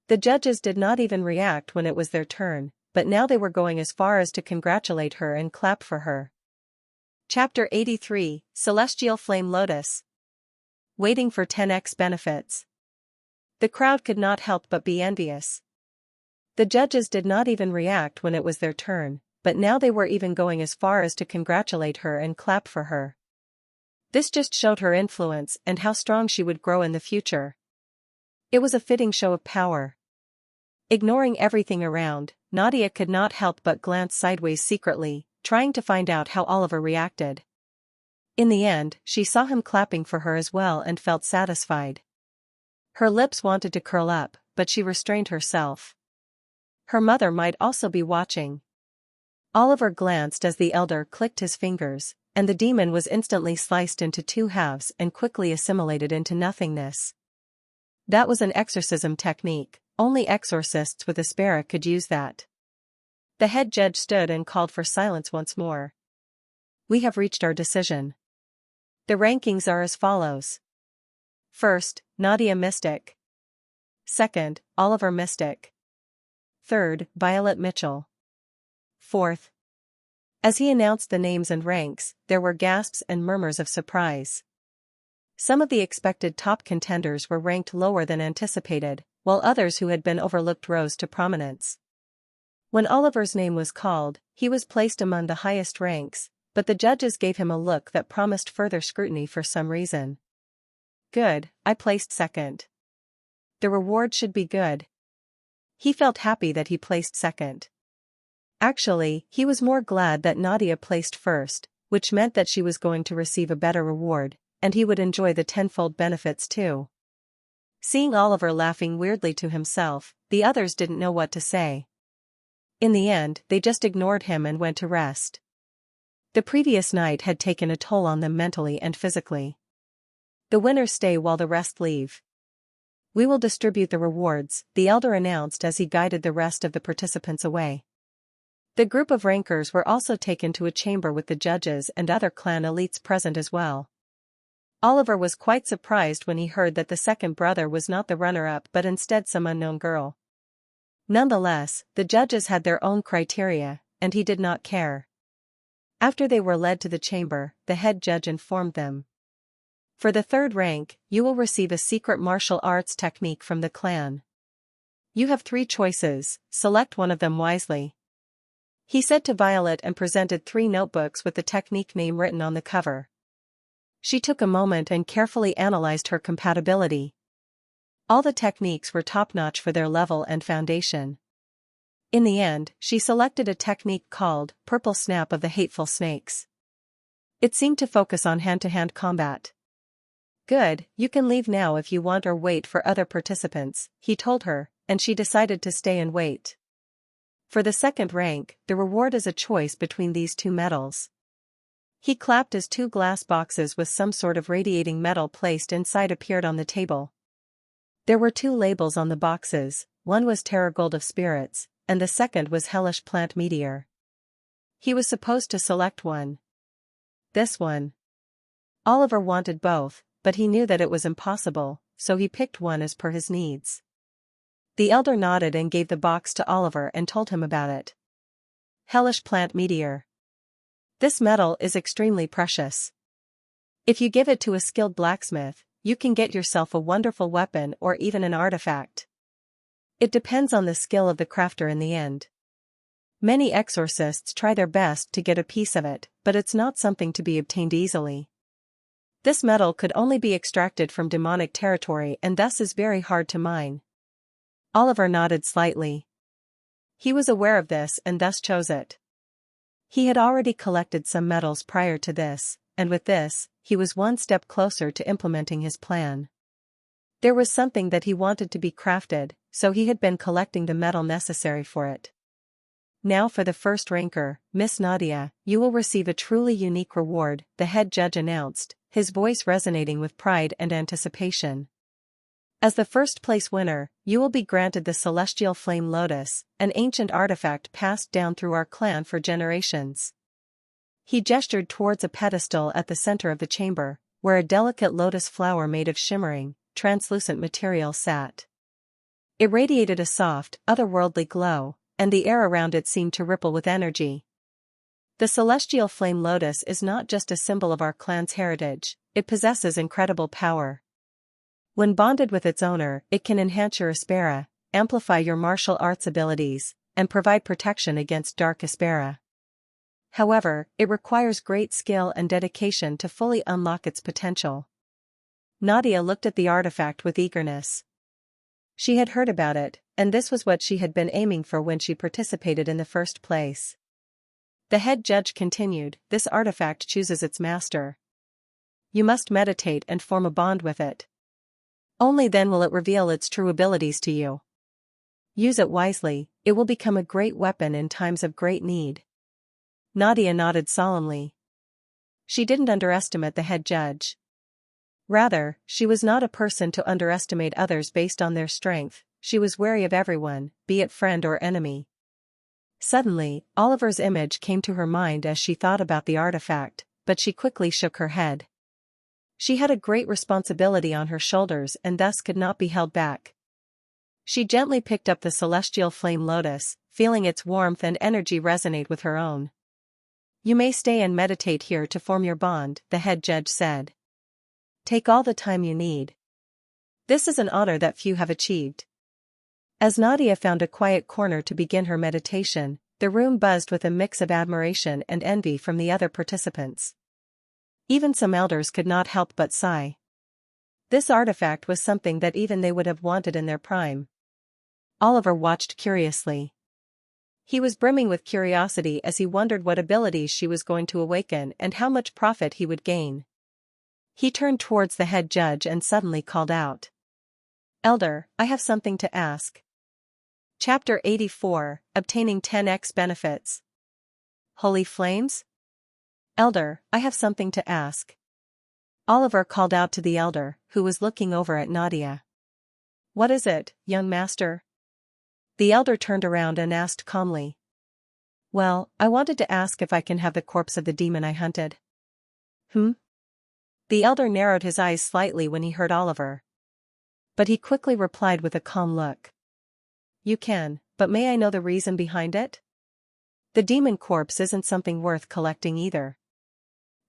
The judges did not even react when it was their turn, but now they were going as far as to congratulate her and clap for her. Chapter 83, Celestial Flame Lotus. Waiting for 10x benefits. The crowd could not help but be envious. The judges did not even react when it was their turn, but now they were even going as far as to congratulate her and clap for her. This just showed her influence and how strong she would grow in the future. It was a fitting show of power. Ignoring everything around, Nadia could not help but glance sideways secretly, trying to find out how Oliver reacted. In the end, she saw him clapping for her as well and felt satisfied. Her lips wanted to curl up, but she restrained herself. Her mother might also be watching. Oliver glanced as the elder clicked his fingers, and the demon was instantly sliced into 2 halves and quickly assimilated into nothingness. That was an exorcism technique, only exorcists with aspera could use that. The head judge stood and called for silence once more. "We have reached our decision. The rankings are as follows. First, Nadia Mystic. Second, Oliver Mystic. Third, Violet Mitchell. Fourth." As he announced the names and ranks, there were gasps and murmurs of surprise. Some of the expected top contenders were ranked lower than anticipated, while others who had been overlooked rose to prominence. When Oliver's name was called, he was placed among the highest ranks, but the judges gave him a look that promised further scrutiny for some reason. "Good, I placed second. The reward should be good." He felt happy that he placed second. Actually, he was more glad that Nadia placed first, which meant that she was going to receive a better reward, and he would enjoy the tenfold benefits too. Seeing Oliver laughing weirdly to himself, the others didn't know what to say. In the end, they just ignored him and went to rest. The previous night had taken a toll on them mentally and physically. The winners stay while the rest leave. "We will distribute the rewards," the elder announced as he guided the rest of the participants away. The group of rankers were also taken to a chamber with the judges and other clan elites present as well. Oliver was quite surprised when he heard that the second brother was not the runner-up but instead some unknown girl. Nonetheless, the judges had their own criteria, and he did not care. After they were led to the chamber, the head judge informed them. "For the third rank, you will receive a secret martial arts technique from the clan. You have 3 choices, select one of them wisely." He said to Violet and presented 3 notebooks with the technique name written on the cover. She took a moment and carefully analyzed her compatibility. All the techniques were top-notch for their level and foundation. In the end, she selected a technique called Purple Snap of the Hateful Snakes. It seemed to focus on hand-to-hand combat. "Good, you can leave now if you want or wait for other participants," he told her, and she decided to stay and wait. For the second rank, the reward is a choice between these two metals. He clapped as two glass boxes with some sort of radiating metal placed inside appeared on the table. There were two labels on the boxes, one was Terror Gold of Spirits, and the second was Hellish Plant Meteor. He was supposed to select one. This one. Oliver wanted both, but he knew that it was impossible, so he picked one as per his needs. The elder nodded and gave the box to Oliver and told him about it. Hellish Plant Meteor. This metal is extremely precious. If you give it to a skilled blacksmith, you can get yourself a wonderful weapon or even an artifact. It depends on the skill of the crafter in the end. Many exorcists try their best to get a piece of it, but it's not something to be obtained easily. This metal could only be extracted from demonic territory and thus is very hard to mine. Oliver nodded slightly. He was aware of this and thus chose it. He had already collected some metals prior to this, and with this, he was one step closer to implementing his plan. There was something that he wanted to be crafted, so he had been collecting the metal necessary for it. Now for the first ranker, Miss Nadia, you will receive a truly unique reward, the head judge announced, his voice resonating with pride and anticipation. As the first place winner, you will be granted the Celestial Flame Lotus, an ancient artifact passed down through our clan for generations. He gestured towards a pedestal at the center of the chamber, where a delicate lotus flower made of shimmering, translucent material sat. It radiated a soft, otherworldly glow, and the air around it seemed to ripple with energy. The Celestial Flame Lotus is not just a symbol of our clan's heritage, it possesses incredible power. When bonded with its owner, it can enhance your Aspera, amplify your martial arts abilities, and provide protection against dark Aspera. However, it requires great skill and dedication to fully unlock its potential. Nadia looked at the artifact with eagerness. She had heard about it, and this was what she had been aiming for when she participated in the first place. The head judge continued, this artifact chooses its master. You must meditate and form a bond with it. Only then will it reveal its true abilities to you. Use it wisely, it will become a great weapon in times of great need. Nadia nodded solemnly. She didn't underestimate the head judge. Rather, she was not a person to underestimate others based on their strength, she was wary of everyone, be it friend or enemy. Suddenly, Oliver's image came to her mind as she thought about the artifact, but she quickly shook her head. She had a great responsibility on her shoulders and thus could not be held back. She gently picked up the Celestial Flame Lotus, feeling its warmth and energy resonate with her own. You may stay and meditate here to form your bond, the head judge said. Take all the time you need. This is an honor that few have achieved. As Nadia found a quiet corner to begin her meditation, the room buzzed with a mix of admiration and envy from the other participants. Even some elders could not help but sigh. This artifact was something that even they would have wanted in their prime. Oliver watched curiously. He was brimming with curiosity as he wondered what abilities she was going to awaken and how much profit he would gain. He turned towards the head judge and suddenly called out. Elder, I have something to ask. Chapter 84, Obtaining 10x Benefits. Holy Flames? Elder, I have something to ask. Oliver called out to the elder, who was looking over at Nadia. What is it, young master? The elder turned around and asked calmly. Well, I wanted to ask if I can have the corpse of the demon I hunted. The elder narrowed his eyes slightly when he heard Oliver. But he quickly replied with a calm look. You can, but may I know the reason behind it? The demon corpse isn't something worth collecting either.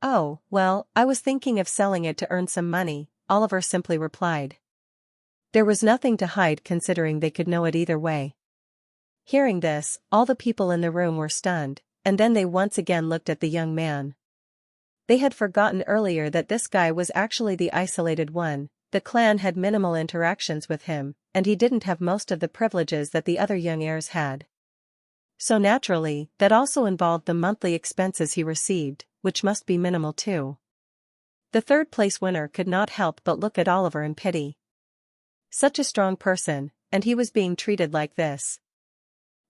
Oh, well, I was thinking of selling it to earn some money, Oliver simply replied. There was nothing to hide considering they could know it either way. Hearing this, all the people in the room were stunned, and then they once again looked at the young man. They had forgotten earlier that this guy was actually the isolated one, the clan had minimal interactions with him, and he didn't have most of the privileges that the other young heirs had. So naturally, that also involved the monthly expenses he received, which must be minimal too. The third place winner could not help but look at Oliver in pity. Such a strong person, and he was being treated like this.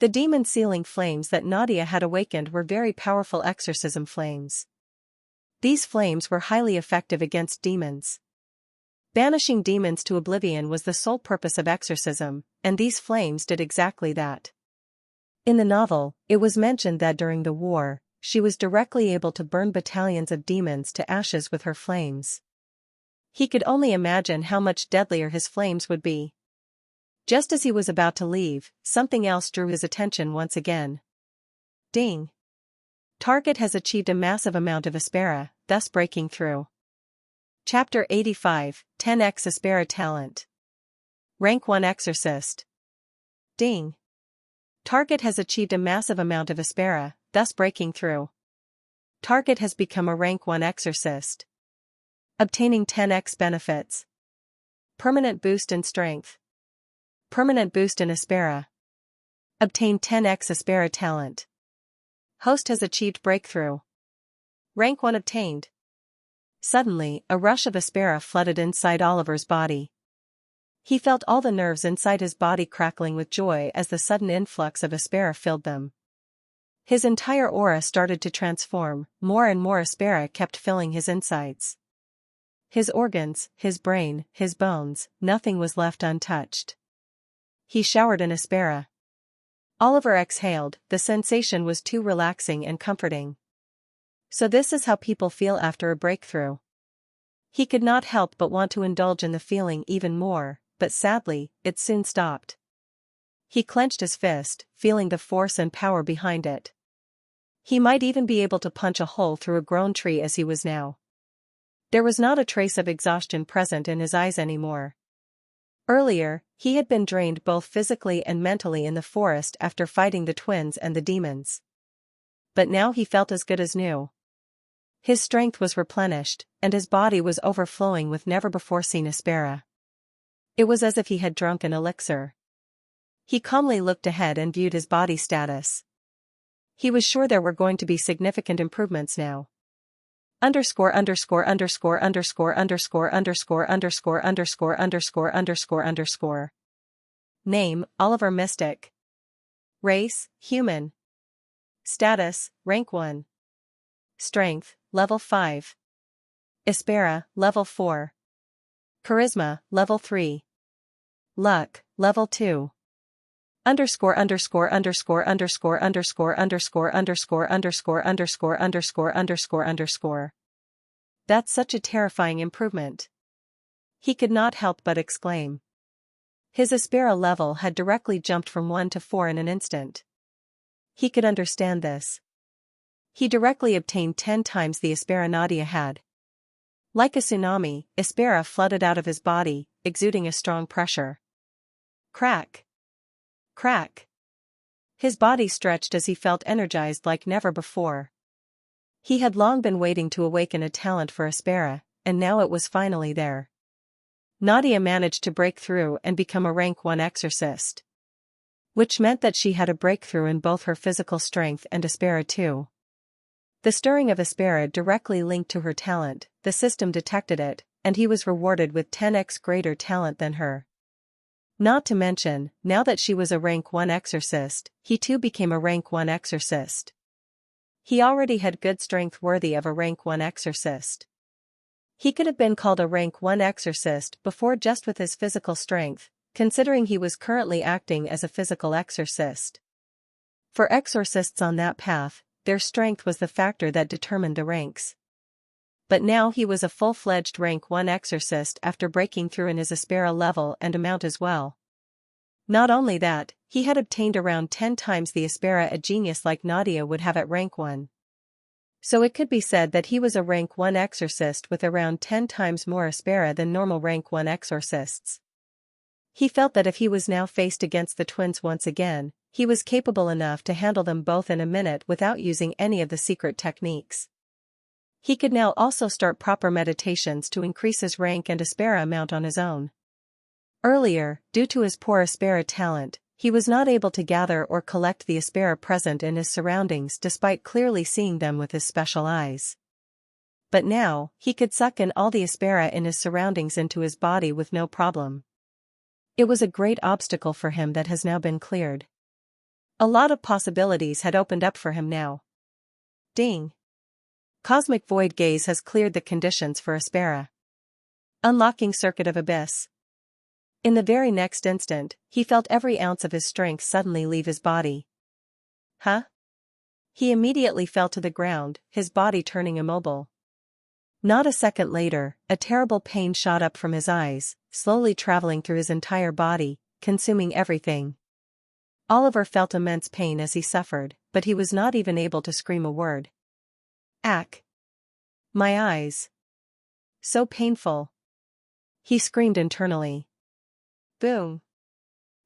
The demon-sealing flames that Nadia had awakened were very powerful exorcism flames. These flames were highly effective against demons. Banishing demons to oblivion was the sole purpose of exorcism, and these flames did exactly that. In the novel, it was mentioned that during the war, she was directly able to burn battalions of demons to ashes with her flames. He could only imagine how much deadlier his flames would be. Just as he was about to leave, something else drew his attention once again. Ding! Target has achieved a massive amount of Aspera, thus breaking through. Chapter 85, 10x Aspera Talent. Rank 1 Exorcist. Ding! Target has achieved a massive amount of Aspera, thus breaking through. Target has become a rank 1 exorcist. Obtaining 10x benefits. Permanent boost in strength. Permanent boost in Aspera. Obtain 10x Aspera talent. Host has achieved breakthrough. Rank 1 obtained. Suddenly, a rush of Aspera flooded inside Oliver's body. He felt all the nerves inside his body crackling with joy as the sudden influx of Aspera filled them. His entire aura started to transform, more and more Aspera kept filling his insides. His organs, his brain, his bones, nothing was left untouched. He showered in Aspera. Oliver exhaled, the sensation was too relaxing and comforting. So this is how people feel after a breakthrough. He could not help but want to indulge in the feeling even more, but sadly, it soon stopped. He clenched his fist, feeling the force and power behind it. He might even be able to punch a hole through a grown tree as he was now. There was not a trace of exhaustion present in his eyes anymore. Earlier, he had been drained both physically and mentally in the forest after fighting the twins and the demons. But now he felt as good as new. His strength was replenished, and his body was overflowing with never-before-seen Aspera. It was as if he had drunk an elixir. He calmly looked ahead and viewed his body status. He was sure there were going to be significant improvements now. Underscore. Name, Oliver Mystic. Race, human. Status, rank 1. Strength, level 5. Aspera, level 4. Charisma, level 3. Luck, level 2. That's such a terrifying improvement. He could not help but exclaim. His Aspera level had directly jumped from 1 to 4 in an instant. He could understand this. He directly obtained 10 times the Aspera Nadia had. Like a tsunami, Aspera flooded out of his body, exuding a strong pressure. Crack! Crack! His body stretched as he felt energized like never before. He had long been waiting to awaken a talent for Aspera, and now it was finally there. Nadia managed to break through and become a rank 1 exorcist. Which meant that she had a breakthrough in both her physical strength and Aspera too. The stirring of Aspera directly linked to her talent, the system detected it, and he was rewarded with 10x greater talent than her. Not to mention, now that she was a rank 1 exorcist, he too became a rank 1 exorcist. He already had good strength worthy of a rank 1 exorcist. He could have been called a rank 1 exorcist before just with his physical strength, considering he was currently acting as a physical exorcist. For exorcists on that path, their strength was the factor that determined the ranks. But now he was a full-fledged rank 1 exorcist after breaking through in his Aspera level and amount as well. Not only that, he had obtained around 10 times the Aspera a genius like Nadia would have at rank 1. So it could be said that he was a rank 1 exorcist with around 10 times more Aspera than normal rank 1 exorcists. He felt that if he was now faced against the twins once again, he was capable enough to handle them both in a minute without using any of the secret techniques. He could now also start proper meditations to increase his rank and Aspera amount on his own. Earlier, due to his poor Aspera talent, he was not able to gather or collect the Aspera present in his surroundings despite clearly seeing them with his special eyes. But now, he could suck in all the Aspera in his surroundings into his body with no problem. It was a great obstacle for him that has now been cleared. A lot of possibilities had opened up for him now. Ding. Cosmic void gaze has cleared the conditions for Aspera. Unlocking circuit of abyss. In the very next instant, he felt every ounce of his strength suddenly leave his body. Huh? He immediately fell to the ground, his body turning immobile. Not a second later, a terrible pain shot up from his eyes, slowly traveling through his entire body, consuming everything. Oliver felt immense pain as he suffered, but he was not even able to scream a word. Ack! My eyes! So painful! He screamed internally. Boom!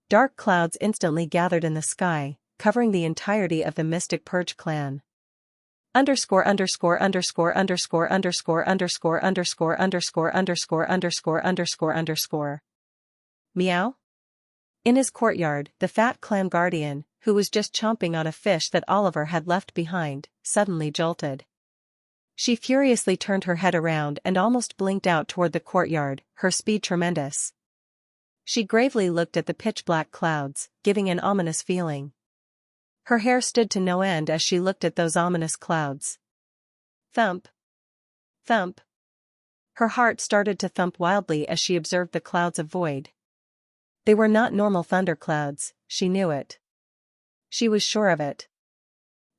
Dark clouds instantly gathered in the sky, covering the entirety of the Mystic Purge clan. Underscore underscore underscore underscore underscore underscore underscore underscore underscore underscore underscore underscore. Meow? In his courtyard, the fat clan guardian, who was just chomping on a fish that Oliver had left behind, suddenly jolted. She furiously turned her head around and almost blinked out toward the courtyard, her speed tremendous. She gravely looked at the pitch-black clouds, giving an ominous feeling. Her hair stood to no end as she looked at those ominous clouds. Thump! Thump! Her heart started to thump wildly as she observed the clouds of void. They were not normal thunderclouds, she knew it. She was sure of it.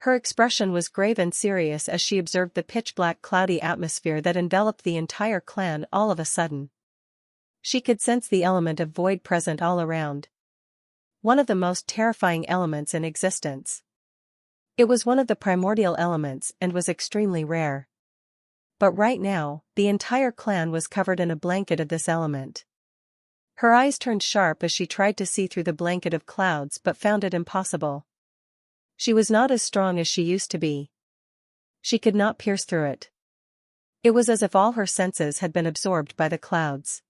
Her expression was grave and serious as she observed the pitch-black cloudy atmosphere that enveloped the entire clan all of a sudden. She could sense the element of void present all around. One of the most terrifying elements in existence. It was one of the primordial elements and was extremely rare. But right now, the entire clan was covered in a blanket of this element. Her eyes turned sharp as she tried to see through the blanket of clouds but found it impossible. She was not as strong as she used to be. She could not pierce through it. It was as if all her senses had been absorbed by the clouds.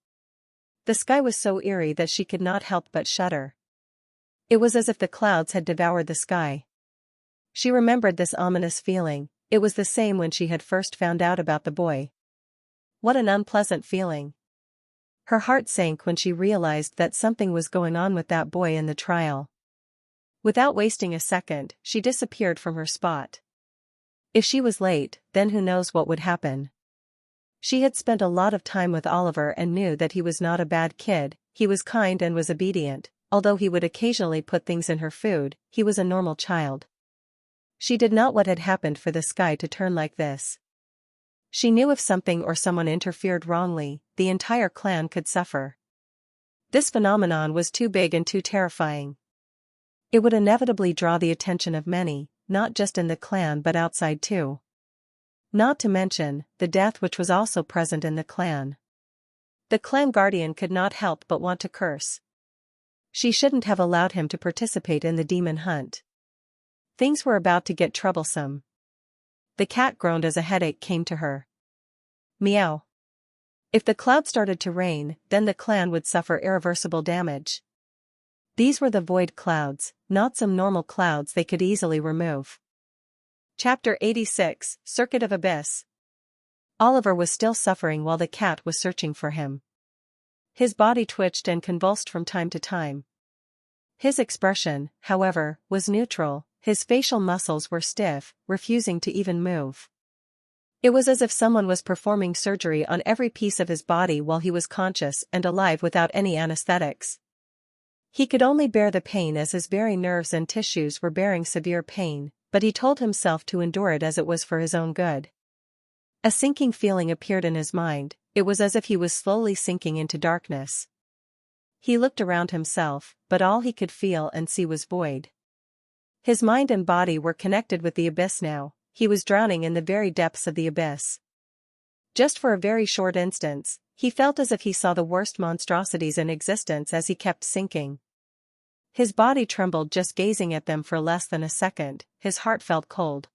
The sky was so eerie that she could not help but shudder. It was as if the clouds had devoured the sky. She remembered this ominous feeling, it was the same when she had first found out about the boy. What an unpleasant feeling. Her heart sank when she realized that something was going on with that boy in the trial. Without wasting a second, she disappeared from her spot. If she was late, then who knows what would happen. She had spent a lot of time with Oliver and knew that he was not a bad kid, he was kind and was obedient, although he would occasionally put things in her food, he was a normal child. She did not know what had happened for the sky to turn like this. She knew if something or someone interfered wrongly, the entire clan could suffer. This phenomenon was too big and too terrifying. It would inevitably draw the attention of many, not just in the clan but outside too. Not to mention, the death which was also present in the clan. The clan guardian could not help but want to curse. She shouldn't have allowed him to participate in the demon hunt. Things were about to get troublesome. The cat groaned as a headache came to her. Meow. If the cloud started to rain, then the clan would suffer irreversible damage. These were the void clouds, not some normal clouds they could easily remove. Chapter 86, Circuit of Abyss. Oliver was still suffering while the cat was searching for him. His body twitched and convulsed from time to time. His expression, however, was neutral, his facial muscles were stiff, refusing to even move. It was as if someone was performing surgery on every piece of his body while he was conscious and alive without any anesthetics. He could only bear the pain as his very nerves and tissues were bearing severe pain, but he told himself to endure it as it was for his own good. A sinking feeling appeared in his mind, it was as if he was slowly sinking into darkness. He looked around himself, but all he could feel and see was void. His mind and body were connected with the abyss now, he was drowning in the very depths of the abyss. Just for a very short instant, he felt as if he saw the worst monstrosities in existence as he kept sinking. His body trembled just gazing at them for less than a second, his heart felt cold.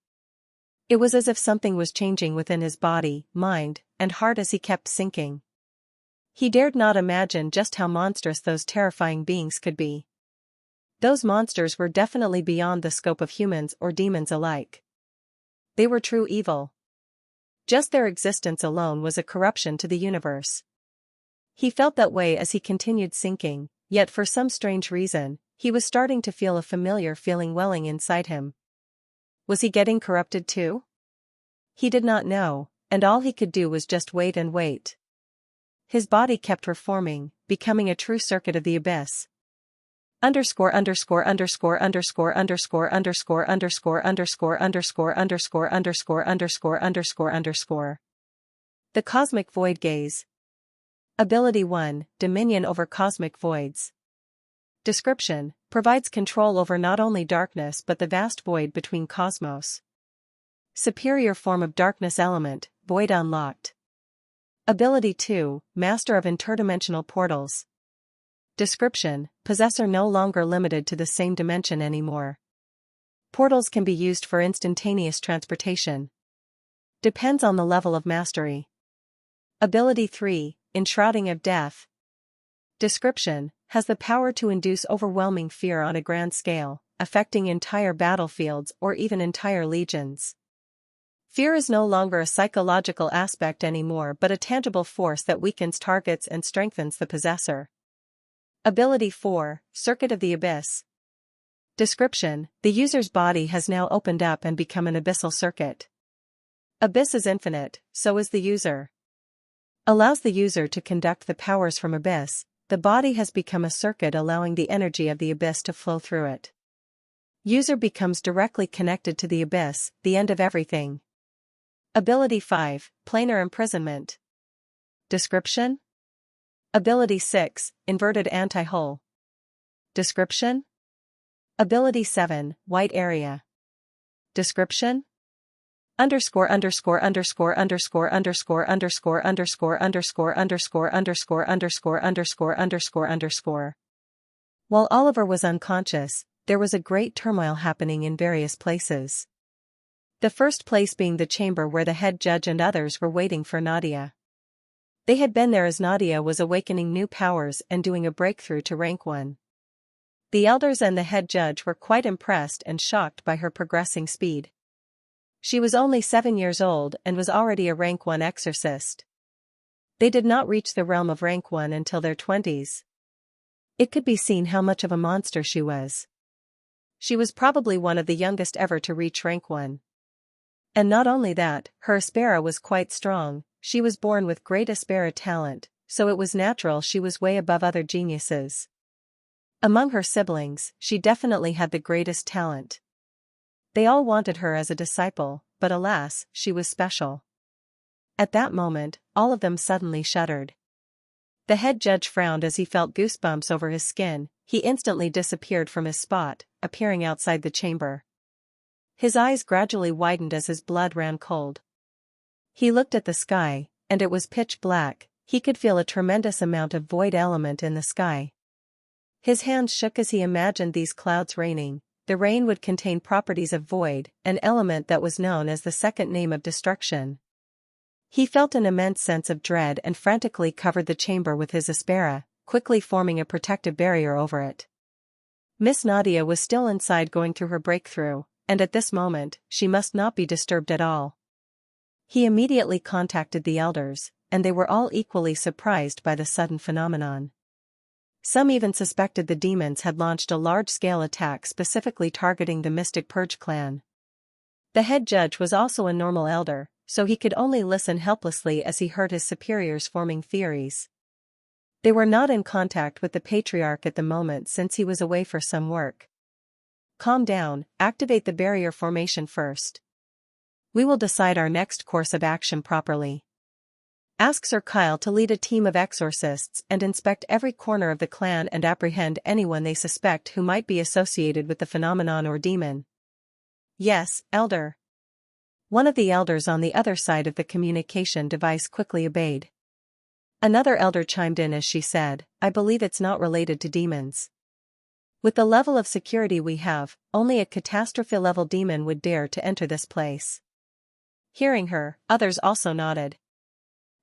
It was as if something was changing within his body, mind, and heart as he kept sinking. He dared not imagine just how monstrous those terrifying beings could be. Those monsters were definitely beyond the scope of humans or demons alike. They were true evil. Just their existence alone was a corruption to the universe. He felt that way as he continued sinking, yet for some strange reason, He was starting to feel a familiar feeling welling inside him. Was he getting corrupted too? He did not know, and all he could do was just wait and wait. His body kept reforming, becoming a true circuit of the abyss. Underscore underscore underscore underscore underscore underscore underscore underscore underscore underscore underscore underscore underscore underscore. The Cosmic Void Gaze. Ability 1, Dominion over Cosmic Voids. Description, provides control over not only darkness but the vast void between cosmos. Superior form of darkness element, void unlocked. Ability 2, Master of interdimensional portals. Description, possessor no longer limited to the same dimension anymore. Portals can be used for instantaneous transportation. Depends on the level of mastery. Ability 3, Enshrouding of Death. Description, has the power to induce overwhelming fear on a grand scale, affecting entire battlefields or even entire legions. Fear is no longer a psychological aspect anymore but a tangible force that weakens targets and strengthens the possessor. Ability 4, Circuit of the Abyss. Description, the user's body has now opened up and become an abyssal circuit. Abyss is infinite, so is the user. Allows the user to conduct the powers from abyss, the body has become a circuit allowing the energy of the abyss to flow through it. User becomes directly connected to the abyss, the end of everything. Ability 5, Planar Imprisonment. Description? Ability 6, Inverted Anti-Hull. Description? Ability 7, White Area. Description? Underscore underscore underscore underscore underscore underscore underscore underscore underscore underscore underscore underscore underscore underscore. While Oliver was unconscious, there was a great turmoil happening in various places. The first place being the chamber where the head judge and others were waiting for Nadia. They had been there as Nadia was awakening new powers and doing a breakthrough to rank 1. The elders and the head judge were quite impressed and shocked by her progressing speed. She was only 7 years old and was already a rank 1 exorcist. They did not reach the realm of rank 1 until their 20s. It could be seen how much of a monster she was. She was probably one of the youngest ever to reach rank 1. And not only that, her Aspera was quite strong. She was born with great Aspera talent, so it was natural she was way above other geniuses. Among her siblings, she definitely had the greatest talent. They all wanted her as a disciple, but alas, she was special. At that moment, all of them suddenly shuddered. The head judge frowned as he felt goosebumps over his skin. He instantly disappeared from his spot, appearing outside the chamber. His eyes gradually widened as his blood ran cold. He looked at the sky, and it was pitch black. He could feel a tremendous amount of void element in the sky. His hands shook as he imagined these clouds raining. The rain would contain properties of void, an element that was known as the second name of destruction. He felt an immense sense of dread and frantically covered the chamber with his Aspera, quickly forming a protective barrier over it. Miss Nadia was still inside going through her breakthrough, and at this moment, she must not be disturbed at all. He immediately contacted the elders, and they were all equally surprised by the sudden phenomenon. Some even suspected the demons had launched a large-scale attack specifically targeting the Mystic Purge clan. The head judge was also a normal elder, so he could only listen helplessly as he heard his superiors forming theories. They were not in contact with the patriarch at the moment since he was away for some work. Calm down, activate the barrier formation first. We will decide our next course of action properly. Ask Sir Kyle to lead a team of exorcists and inspect every corner of the clan and apprehend anyone they suspect who might be associated with the phenomenon or demon. Yes, Elder. One of the elders on the other side of the communication device quickly obeyed. Another elder chimed in as she said, I believe it's not related to demons. With the level of security we have, only a catastrophe-level demon would dare to enter this place. Hearing her, others also nodded.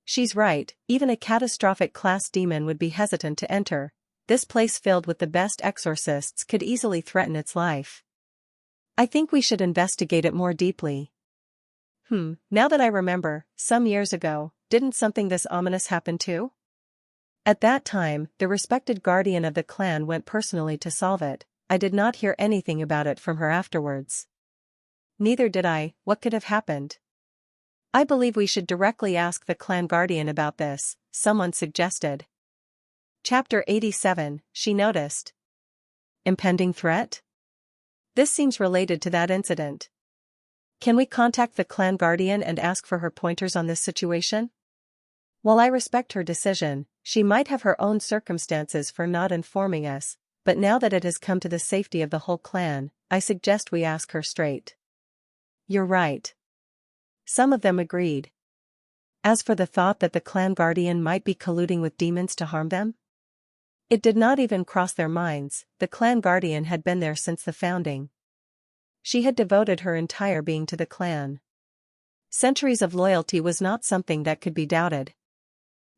She's right, even a catastrophic class demon would be hesitant to enter. This place filled with the best exorcists could easily threaten its life. I think we should investigate it more deeply. Now that I remember, some years ago, didn't something this ominous happen too? At that time, the respected guardian of the clan went personally to solve it. I did not hear anything about it from her afterwards. Neither did I. What could have happened? I believe we should directly ask the clan guardian about this, someone suggested. Chapter 87, she noticed. Impending threat? This seems related to that incident. Can we contact the clan guardian and ask for her pointers on this situation? While I respect her decision, she might have her own circumstances for not informing us, but now that it has come to the safety of the whole clan, I suggest we ask her straight. You're right. Some of them agreed. As for the thought that the clan guardian might be colluding with demons to harm them, it did not even cross their minds. The clan guardian had been there since the founding. She had devoted her entire being to the clan. Centuries of loyalty was not something that could be doubted.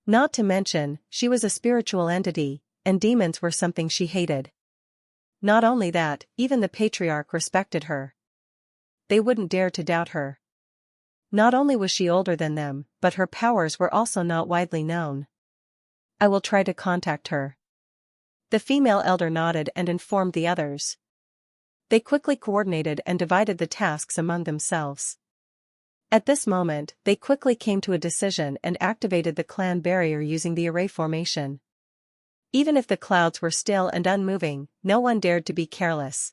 Not to mention, she was a spiritual entity, and demons were something she hated. Not only that, even the patriarch respected her. They wouldn't dare to doubt her. Not only was she older than them, but her powers were also not widely known. I will try to contact her. The female elder nodded and informed the others. They quickly coordinated and divided the tasks among themselves. At this moment, they quickly came to a decision and activated the clan barrier using the array formation. Even if the clouds were still and unmoving, no one dared to be careless.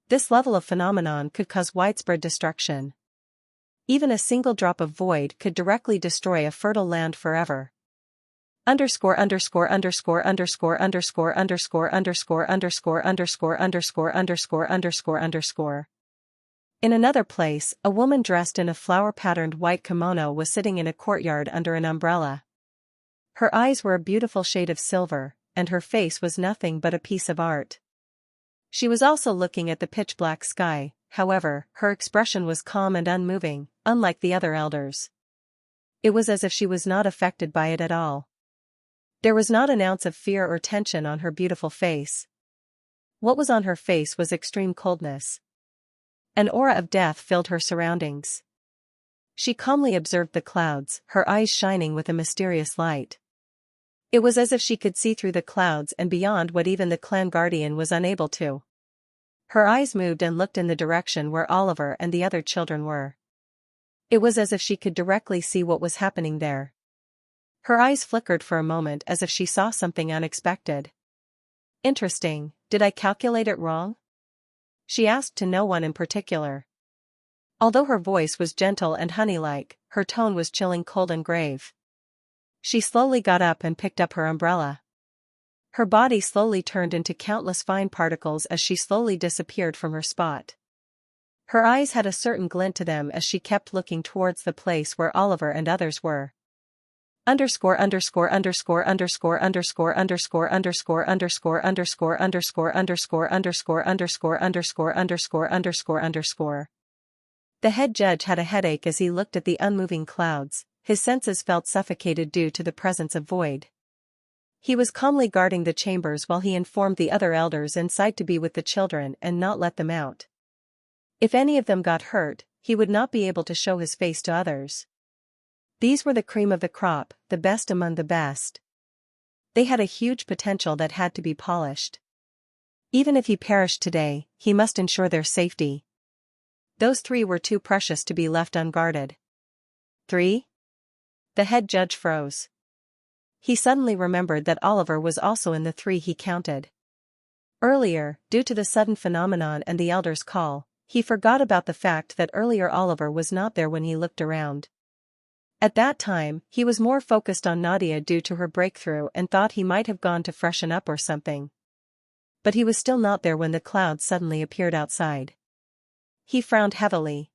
This level of phenomenon could cause widespread destruction. Even a single drop of void could directly destroy a fertile land forever. Underscore underscore underscore underscore underscore underscore underscore underscore underscore underscore underscore underscore underscore. In another place, a woman dressed in a flower-patterned white kimono was sitting in a courtyard under an umbrella. Her eyes were a beautiful shade of silver, and her face was nothing but a piece of art. She was also looking at the pitch-black sky. However, her expression was calm and unmoving, unlike the other elders. It was as if she was not affected by it at all. There was not an ounce of fear or tension on her beautiful face. What was on her face was extreme coldness. An aura of death filled her surroundings. She calmly observed the clouds, her eyes shining with a mysterious light. It was as if she could see through the clouds and beyond what even the clan guardian was unable to. Her eyes moved and looked in the direction where Oliver and the other children were. It was as if she could directly see what was happening there. Her eyes flickered for a moment as if she saw something unexpected. Interesting, did I calculate it wrong? She asked to no one in particular. Although her voice was gentle and honey-like, her tone was chilling, cold and grave. She slowly got up and picked up her umbrella. Her body slowly turned into countless fine particles as she slowly disappeared from her spot. Her eyes had a certain glint to them as she kept looking towards the place where Oliver and others were. Underscore underscore underscore underscore underscore underscore underscore underscore underscore underscore underscore underscore underscore underscore underscore underscore underscore. The head judge had a headache as he looked at the unmoving clouds. His senses felt suffocated due to the presence of void. He was calmly guarding the chambers while he informed the other elders inside to be with the children and not let them out. If any of them got hurt, he would not be able to show his face to others. These were the cream of the crop, the best among the best. They had a huge potential that had to be polished. Even if he perished today, he must ensure their safety. Those three were too precious to be left unguarded. 3? The head judge froze. He suddenly remembered that Oliver was also in the 3 he counted. Earlier, due to the sudden phenomenon and the elder's call, he forgot about the fact that earlier Oliver was not there when he looked around. At that time, he was more focused on Nadia due to her breakthrough and thought he might have gone to freshen up or something. But he was still not there when the clouds suddenly appeared outside. He frowned heavily.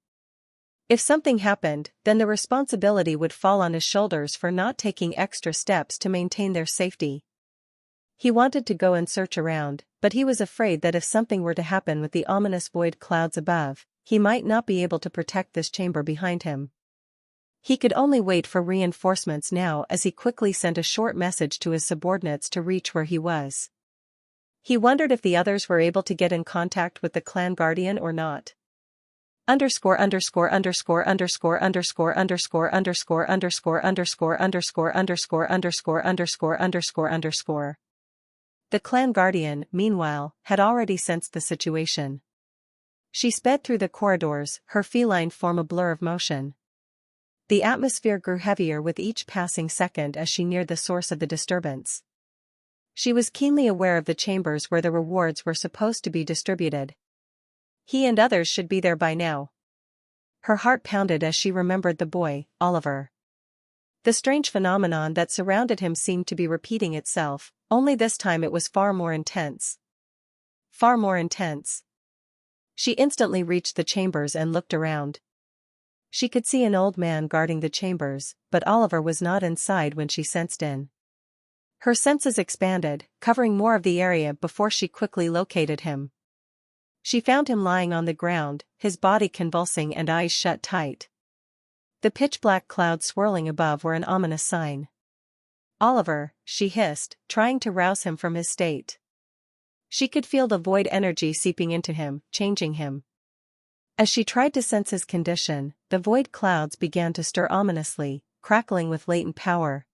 If something happened, then the responsibility would fall on his shoulders for not taking extra steps to maintain their safety. He wanted to go and search around, but he was afraid that if something were to happen with the ominous void clouds above, he might not be able to protect this chamber behind him. He could only wait for reinforcements now as he quickly sent a short message to his subordinates to reach where he was. He wondered if the others were able to get in contact with the clan guardian or not. Underscore underscore underscore underscore underscore underscore underscore underscore underscore underscore underscore underscore underscore underscore underscore. The clan guardian, meanwhile, had already sensed the situation. She sped through the corridors, her feline form a blur of motion. The atmosphere grew heavier with each passing second as she neared the source of the disturbance. She was keenly aware of the chambers where the rewards were supposed to be distributed. He and others should be there by now. Her heart pounded as she remembered the boy, Oliver. The strange phenomenon that surrounded him seemed to be repeating itself, only this time it was far more intense. Far more intense. She instantly reached the chambers and looked around. She could see an old man guarding the chambers, but Oliver was not inside when she sensed in. Her senses expanded, covering more of the area before she quickly located him. She found him lying on the ground, his body convulsing and eyes shut tight. The pitch-black clouds swirling above were an ominous sign. "Oliver," she hissed, trying to rouse him from his state. She could feel the void energy seeping into him, changing him. As she tried to sense his condition, the void clouds began to stir ominously, crackling with latent power.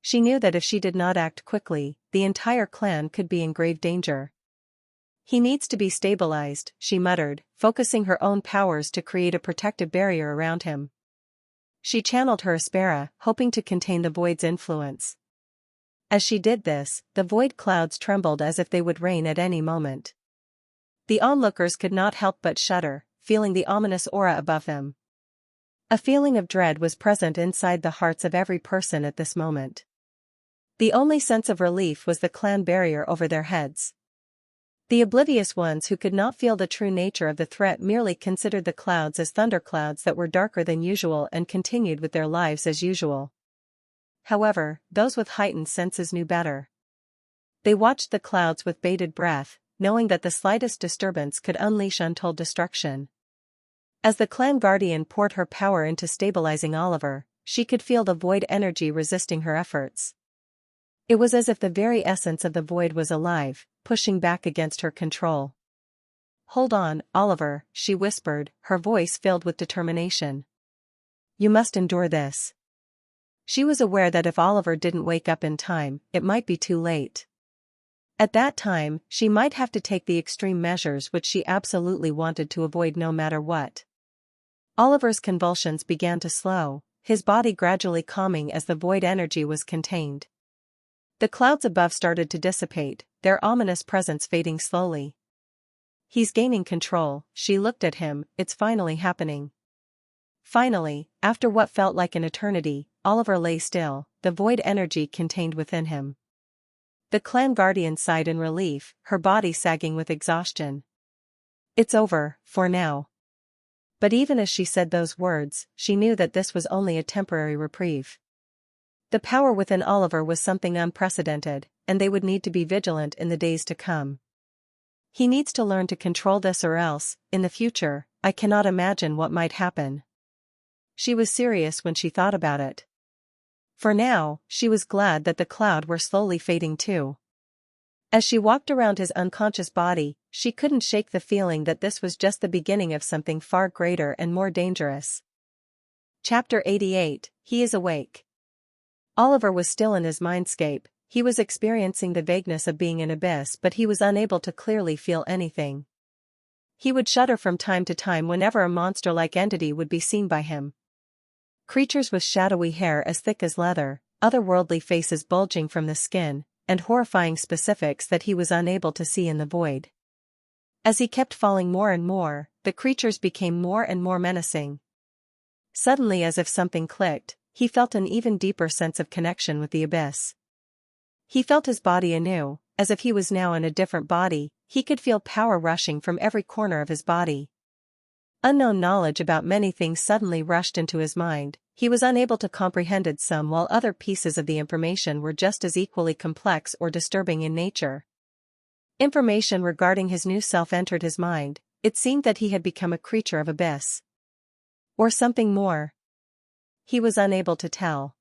She knew that if she did not act quickly, the entire clan could be in grave danger. "He needs to be stabilized," she muttered, focusing her own powers to create a protective barrier around him. She channeled her aspera, hoping to contain the void's influence. As she did this, the void clouds trembled as if they would rain at any moment. The onlookers could not help but shudder, feeling the ominous aura above them. A feeling of dread was present inside the hearts of every person at this moment. The only sense of relief was the clan barrier over their heads. The oblivious ones who could not feel the true nature of the threat merely considered the clouds as thunderclouds that were darker than usual and continued with their lives as usual. However, those with heightened senses knew better. They watched the clouds with bated breath, knowing that the slightest disturbance could unleash untold destruction. As the clan guardian poured her power into stabilizing Oliver, she could feel the void energy resisting her efforts. It was as if the very essence of the void was alive, pushing back against her control. "Hold on, Oliver," she whispered, her voice filled with determination. "You must endure this." She was aware that if Oliver didn't wake up in time, it might be too late. At that time, she might have to take the extreme measures which she absolutely wanted to avoid no matter what. Oliver's convulsions began to slow, his body gradually calming as the void energy was contained. The clouds above started to dissipate, their ominous presence fading slowly. "He's gaining control," she looked at him, "it's finally happening." Finally, after what felt like an eternity, Oliver lay still, the void energy contained within him. The clan guardian sighed in relief, her body sagging with exhaustion. "It's over, for now." But even as she said those words, she knew that this was only a temporary reprieve. The power within Oliver was something unprecedented, and they would need to be vigilant in the days to come. "He needs to learn to control this or else, in the future, I cannot imagine what might happen." She was serious when she thought about it. For now, she was glad that the cloud were slowly fading too. As she walked around his unconscious body, she couldn't shake the feeling that this was just the beginning of something far greater and more dangerous. Chapter 88, He is Awake. Oliver was still in his mindscape, he was experiencing the vagueness of being in abyss but he was unable to clearly feel anything. He would shudder from time to time whenever a monster-like entity would be seen by him. Creatures with shadowy hair as thick as leather, otherworldly faces bulging from the skin, and horrifying specifics that he was unable to see in the void. As he kept falling more and more, the creatures became more and more menacing. Suddenly, as if something clicked, he felt an even deeper sense of connection with the abyss. He felt his body anew, as if he was now in a different body, he could feel power rushing from every corner of his body. Unknown knowledge about many things suddenly rushed into his mind, he was unable to comprehend some while other pieces of the information were just as equally complex or disturbing in nature. Information regarding his new self entered his mind, it seemed that he had become a creature of abyss. Or something more. He was unable to tell.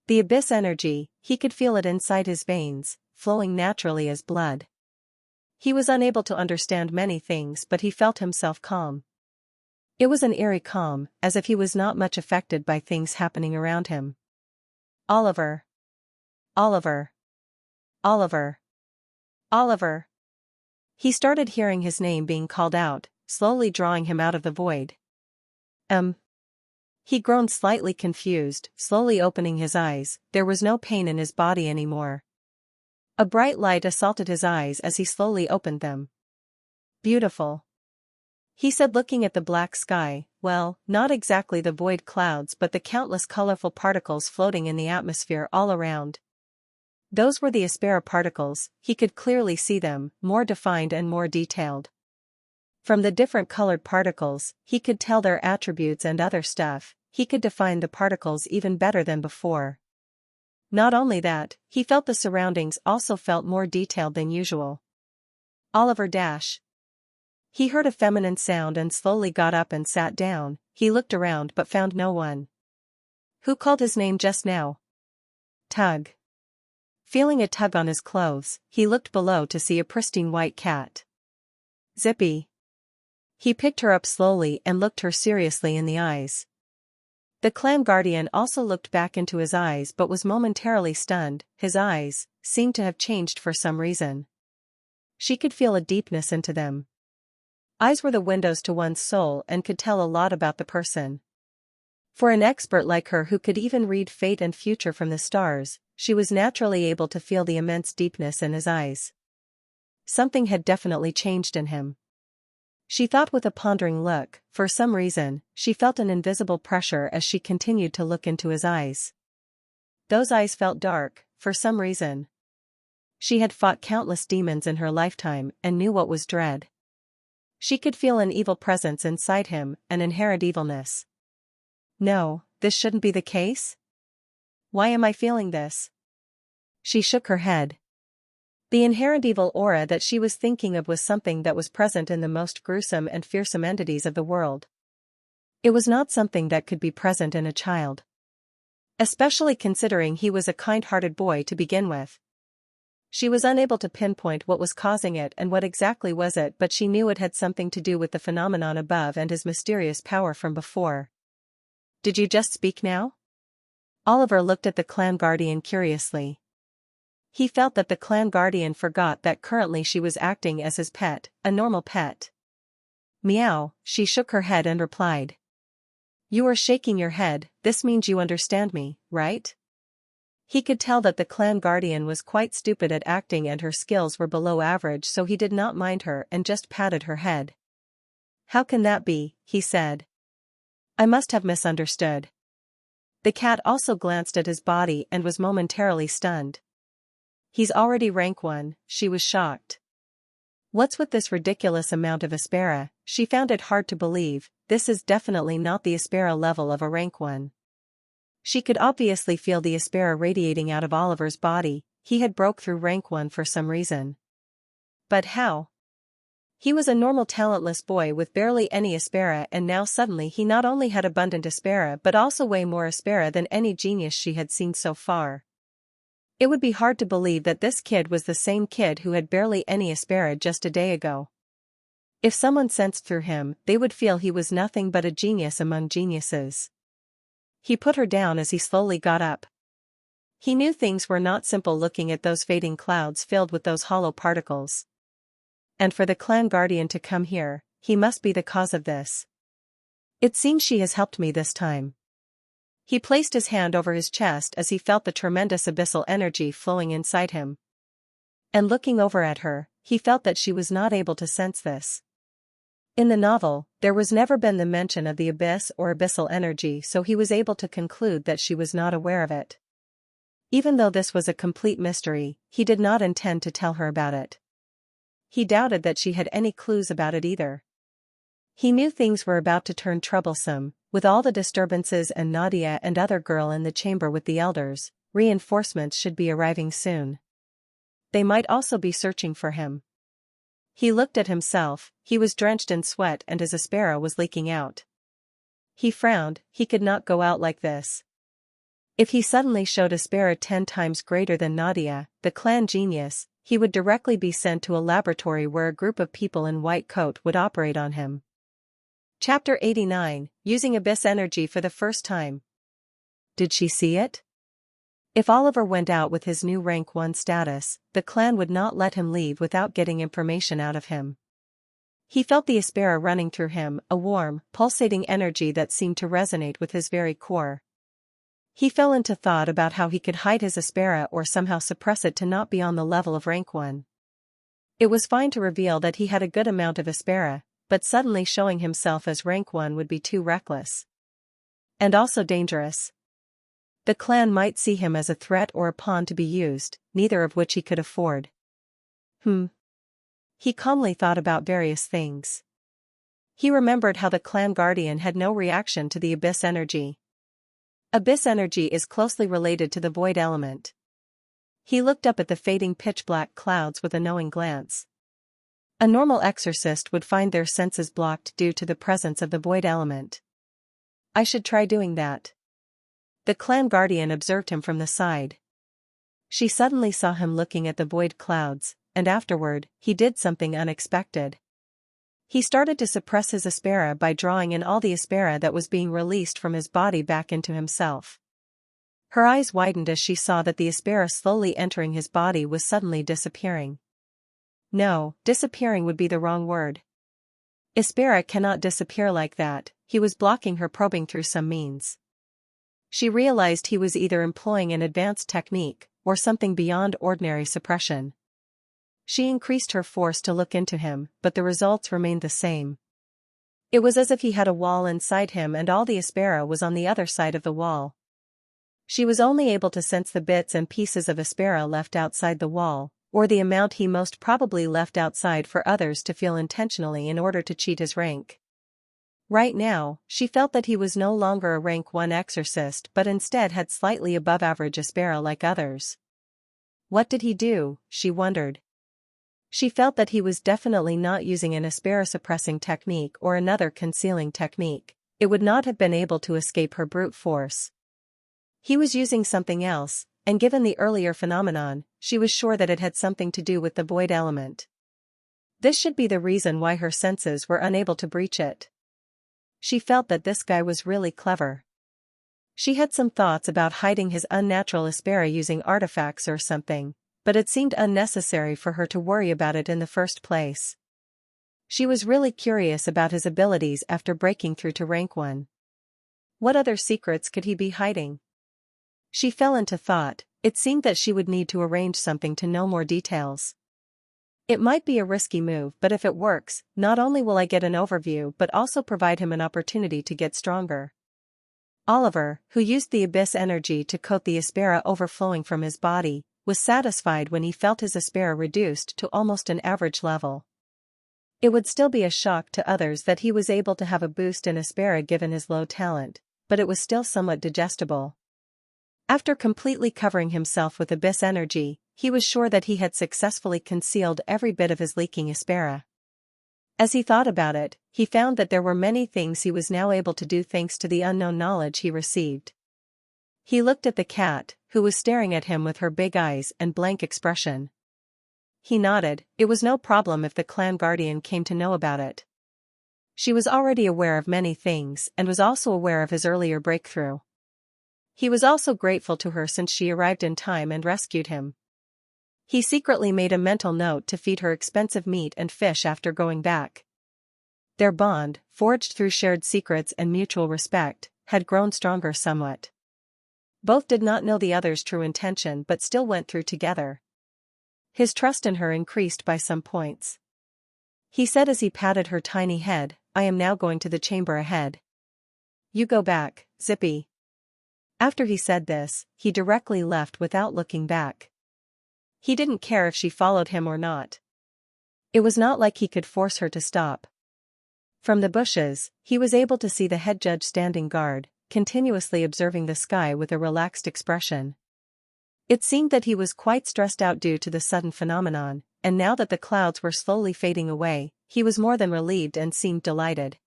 The abyss energy, he could feel it inside his veins, flowing naturally as blood. He was unable to understand many things but he felt himself calm. It was an eerie calm, as if he was not much affected by things happening around him. Oliver. Oliver. Oliver. Oliver. He started hearing his name being called out, slowly drawing him out of the void. He groaned, slightly confused, slowly opening his eyes. There was no pain in his body anymore. A bright light assaulted his eyes as he slowly opened them. Beautiful, he said, looking at the black sky. Well, not exactly the void clouds, but the countless colorful particles floating in the atmosphere all around. Those were the Aspera particles. He could clearly see them, more defined and more detailed. From the different colored particles, he could tell their attributes and other stuff. He could define the particles even better than before. Not only that, he felt the surroundings also felt more detailed than usual. Oliver dash. He heard a feminine sound and slowly got up and sat down. He looked around but found no one. Who called his name just now? Tug. Feeling a tug on his clothes, he looked below to see a pristine white cat. Zippy. He picked her up slowly and looked her seriously in the eyes. The clan guardian also looked back into his eyes but was momentarily stunned. His eyes seemed to have changed for some reason. She could feel a deepness into them. Eyes were the windows to one's soul and could tell a lot about the person. For an expert like her who could even read fate and future from the stars, she was naturally able to feel the immense deepness in his eyes. Something had definitely changed in him. She thought with a pondering look. For some reason, she felt an invisible pressure as she continued to look into his eyes. Those eyes felt dark, for some reason. She had fought countless demons in her lifetime and knew what was dread. She could feel an evil presence inside him, an inherent evilness. No, this shouldn't be the case? Why am I feeling this? She shook her head. The inherent evil aura that she was thinking of was something that was present in the most gruesome and fearsome entities of the world. It was not something that could be present in a child. Especially considering he was a kind-hearted boy to begin with. She was unable to pinpoint what was causing it and what exactly was it, but she knew it had something to do with the phenomenon above and his mysterious power from before. Did you just speak now? Oliver looked at the clan guardian curiously. He felt that the clan guardian forgot that currently she was acting as his pet, a normal pet. Meow, she shook her head and replied. You are shaking your head, this means you understand me, right? He could tell that the clan guardian was quite stupid at acting and her skills were below average, so he did not mind her and just patted her head. How can that be? He said. I must have misunderstood. The cat also glanced at his body and was momentarily stunned. He's already rank 1, she was shocked. What's with this ridiculous amount of Aspera? She found it hard to believe. This is definitely not the Aspera level of a rank 1. She could obviously feel the Aspera radiating out of Oliver's body. He had broke through rank 1 for some reason. But how? He was a normal talentless boy with barely any Aspera, and now suddenly he not only had abundant Aspera but also way more Aspera than any genius she had seen so far. It would be hard to believe that this kid was the same kid who had barely any Aspera just a day ago. If someone sensed through him, they would feel he was nothing but a genius among geniuses. He put her down as he slowly got up. He knew things were not simple looking at those fading clouds filled with those hollow particles. And for the clan guardian to come here, he must be the cause of this. It seems she has helped me this time. He placed his hand over his chest as he felt the tremendous abyssal energy flowing inside him. And looking over at her, he felt that she was not able to sense this. In the novel, there was never been the mention of the abyss or abyssal energy, so he was able to conclude that she was not aware of it. Even though this was a complete mystery, he did not intend to tell her about it. He doubted that she had any clues about it either. He knew things were about to turn troublesome. With all the disturbances and Nadia and other girl in the chamber with the elders, reinforcements should be arriving soon. They might also be searching for him. He looked at himself. He was drenched in sweat and his Aspera was leaking out. He frowned. He could not go out like this. If he suddenly showed Aspera 10 times greater than Nadia, the clan genius, he would directly be sent to a laboratory where a group of people in white coat would operate on him. Chapter 89, Using Abyss Energy for the First Time. Did she see it? If Oliver went out with his new rank 1 status, the clan would not let him leave without getting information out of him. He felt the Aspera running through him, a warm, pulsating energy that seemed to resonate with his very core. He fell into thought about how he could hide his Aspera or somehow suppress it to not be on the level of rank 1. It was fine to reveal that he had a good amount of Aspera, but suddenly showing himself as rank 1 would be too reckless. And also dangerous. The clan might see him as a threat or a pawn to be used, neither of which he could afford. He calmly thought about various things. He remembered how the clan guardian had no reaction to the abyss energy. Abyss energy is closely related to the void element. He looked up at the fading pitch-black clouds with a knowing glance. A normal exorcist would find their senses blocked due to the presence of the void element. I should try doing that. The clan guardian observed him from the side. She suddenly saw him looking at the void clouds, and afterward, he did something unexpected. He started to suppress his Aspera by drawing in all the Aspera that was being released from his body back into himself. Her eyes widened as she saw that the Aspera slowly entering his body was suddenly disappearing. No, disappearing would be the wrong word. Aspera cannot disappear like that. He was blocking her probing through some means. She realized he was either employing an advanced technique, or something beyond ordinary suppression. She increased her force to look into him, but the results remained the same. It was as if he had a wall inside him and all the Aspera was on the other side of the wall. She was only able to sense the bits and pieces of Aspera left outside the wall, or the amount he most probably left outside for others to feel intentionally in order to cheat his rank. Right now, she felt that he was no longer a rank 1 exorcist but instead had slightly above average Aspera like others. What did he do, she wondered. She felt that he was definitely not using an Aspera suppressing technique or another concealing technique. It would not have been able to escape her brute force. He was using something else, and given the earlier phenomenon, she was sure that it had something to do with the void element. This should be the reason why her senses were unable to breach it. She felt that this guy was really clever. She had some thoughts about hiding his unnatural Aspera using artifacts or something, but it seemed unnecessary for her to worry about it in the first place. She was really curious about his abilities after breaking through to rank 1. What other secrets could he be hiding? She fell into thought. It seemed that she would need to arrange something to know more details. It might be a risky move, but if it works, not only will I get an overview but also provide him an opportunity to get stronger. Oliver, who used the abyss energy to coat the Aspera overflowing from his body, was satisfied when he felt his Aspera reduced to almost an average level. It would still be a shock to others that he was able to have a boost in Aspera given his low talent, but it was still somewhat digestible. After completely covering himself with abyss energy, he was sure that he had successfully concealed every bit of his leaking Aspera. As he thought about it, he found that there were many things he was now able to do thanks to the unknown knowledge he received. He looked at the cat, who was staring at him with her big eyes and blank expression. He nodded. It was no problem if the clan guardian came to know about it. She was already aware of many things and was also aware of his earlier breakthrough. He was also grateful to her since she arrived in time and rescued him. He secretly made a mental note to feed her expensive meat and fish after going back. Their bond, forged through shared secrets and mutual respect, had grown stronger somewhat. Both did not know the other's true intention but still went through together. His trust in her increased by some points. He said as he patted her tiny head, "I am now going to the chamber ahead. You go back, Zippy." After he said this, he directly left without looking back. He didn't care if she followed him or not. It was not like he could force her to stop. From the bushes, he was able to see the head judge standing guard, continuously observing the sky with a relaxed expression. It seemed that he was quite stressed out due to the sudden phenomenon, and now that the clouds were slowly fading away, he was more than relieved and seemed delighted.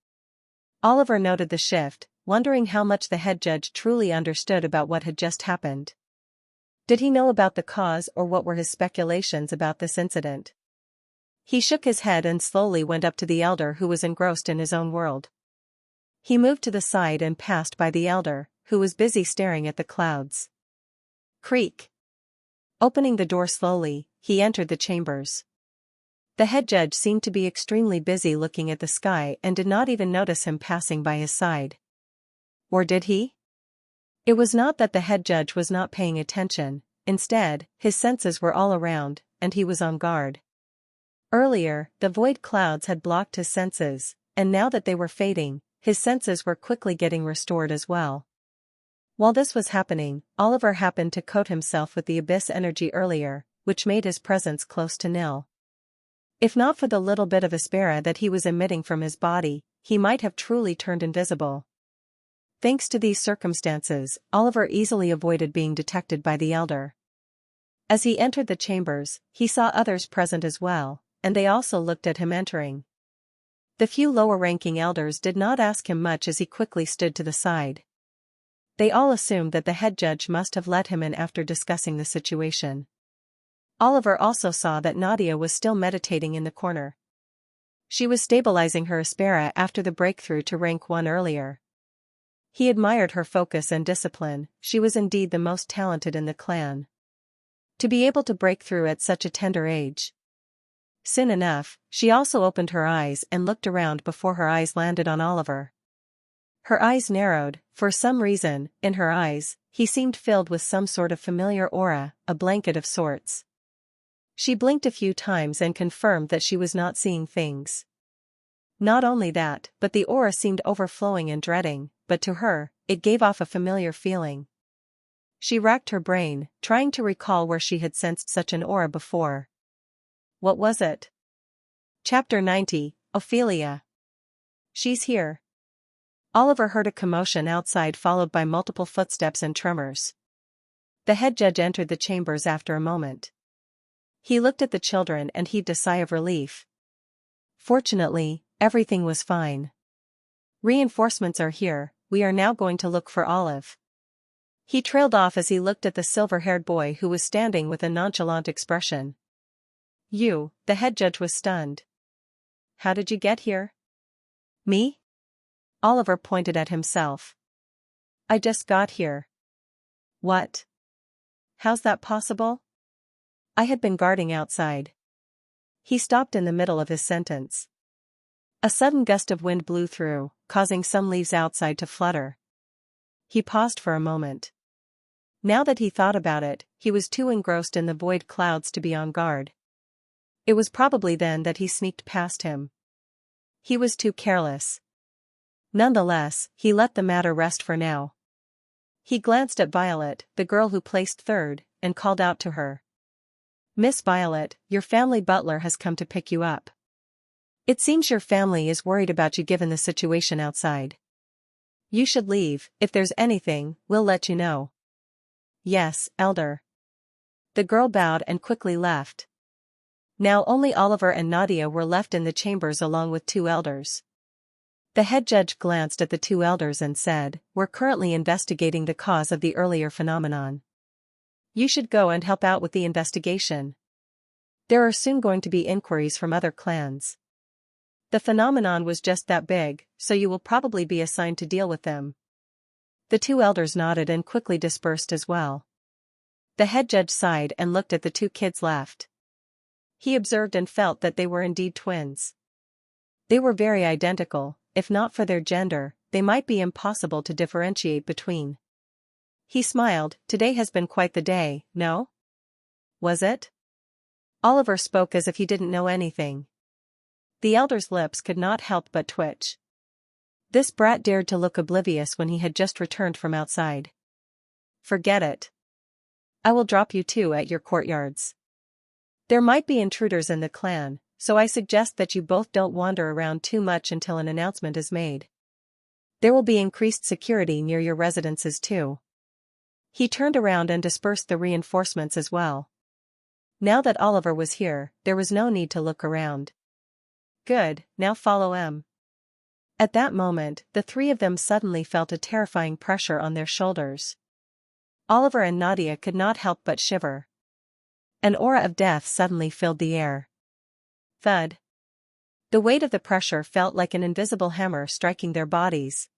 Oliver noted the shift, wondering how much the head judge truly understood about what had just happened. Did he know about the cause or what were his speculations about this incident? He shook his head and slowly went up to the elder who was engrossed in his own world. He moved to the side and passed by the elder, who was busy staring at the clouds. Creak. Opening the door slowly, he entered the chambers. The head judge seemed to be extremely busy looking at the sky and did not even notice him passing by his side. Or did he? It was not that the head judge was not paying attention, instead, his senses were all around, and he was on guard. Earlier, the void clouds had blocked his senses, and now that they were fading, his senses were quickly getting restored as well. While this was happening, Oliver happened to coat himself with the abyss energy earlier, which made his presence close to nil. If not for the little bit of aspera that he was emitting from his body, he might have truly turned invisible. Thanks to these circumstances, Oliver easily avoided being detected by the elder. As he entered the chambers, he saw others present as well, and they also looked at him entering. The few lower-ranking elders did not ask him much as he quickly stood to the side. They all assumed that the head judge must have let him in after discussing the situation. Oliver also saw that Nadia was still meditating in the corner. She was stabilizing her aspera after the breakthrough to rank 1 earlier. He admired her focus and discipline. She was indeed the most talented in the clan. To be able to break through at such a tender age. Soon enough, she also opened her eyes and looked around before her eyes landed on Oliver. Her eyes narrowed. For some reason, in her eyes, he seemed filled with some sort of familiar aura, a blanket of sorts. She blinked a few times and confirmed that she was not seeing things. Not only that, but the aura seemed overflowing and dreading, but to her, it gave off a familiar feeling. She racked her brain, trying to recall where she had sensed such an aura before. What was it? Chapter 90, Ophelia. She's here. Oliver heard a commotion outside followed by multiple footsteps and tremors. The head judge entered the chambers after a moment. He looked at the children and heaved a sigh of relief. Fortunately, everything was fine. Reinforcements are here, we are now going to look for Olive. He trailed off as he looked at the silver-haired boy who was standing with a nonchalant expression. You, the head judge was stunned. How did you get here? Me? Oliver pointed at himself. I just got here. What? How's that possible? I had been guarding outside. He stopped in the middle of his sentence. A sudden gust of wind blew through, causing some leaves outside to flutter. He paused for a moment. Now that he thought about it, he was too engrossed in the void clouds to be on guard. It was probably then that he sneaked past him. He was too careless. Nonetheless, he let the matter rest for now. He glanced at Violet, the girl who placed third, and called out to her. Miss Violet, your family butler has come to pick you up. It seems your family is worried about you given the situation outside. You should leave. If there's anything, we'll let you know. Yes, Elder. The girl bowed and quickly left. Now only Oliver and Nadia were left in the chambers along with 2 elders. The head judge glanced at the 2 elders and said, We're currently investigating the cause of the earlier phenomenon. You should go and help out with the investigation. There are soon going to be inquiries from other clans. The phenomenon was just that big, so you will probably be assigned to deal with them. The 2 elders nodded and quickly dispersed as well. The head judge sighed and looked at the 2 kids left. He observed and felt that they were indeed twins. They were very identical. If not for their gender, they might be impossible to differentiate between. He smiled. Today has been quite the day, no? Was it? Oliver spoke as if he didn't know anything. The elder's lips could not help but twitch. This brat dared to look oblivious when he had just returned from outside. Forget it. I will drop you 2 at your courtyards. There might be intruders in the clan, so I suggest that you both don't wander around too much until an announcement is made. There will be increased security near your residences too. He turned around and dispersed the reinforcements as well. Now that Oliver was here, there was no need to look around. Good, now follow him. At that moment, the 3 of them suddenly felt a terrifying pressure on their shoulders. Oliver and Nadia could not help but shiver. An aura of death suddenly filled the air. Thud. The weight of the pressure felt like an invisible hammer striking their bodies,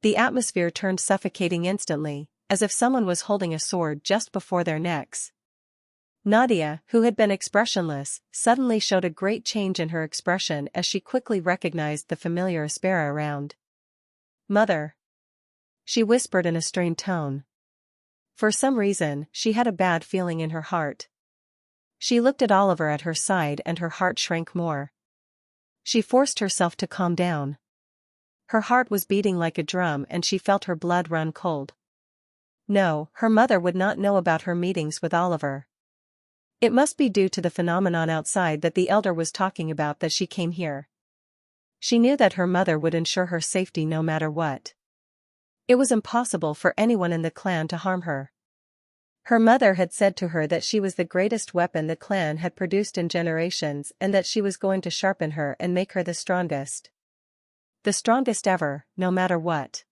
The atmosphere turned suffocating instantly, as if someone was holding a sword just before their necks. Nadia, who had been expressionless, suddenly showed a great change in her expression as she quickly recognized the familiar Aspera around. "Mother," she whispered in a strained tone. For some reason, she had a bad feeling in her heart. She looked at Oliver at her side and her heart shrank more. She forced herself to calm down. Her heart was beating like a drum and she felt her blood run cold. No, her mother would not know about her meetings with Oliver. It must be due to the phenomenon outside that the elder was talking about that she came here. She knew that her mother would ensure her safety no matter what. It was impossible for anyone in the clan to harm her. Her mother had said to her that she was the greatest weapon the clan had produced in generations and that she was going to sharpen her and make her the strongest. The strongest ever, no matter what.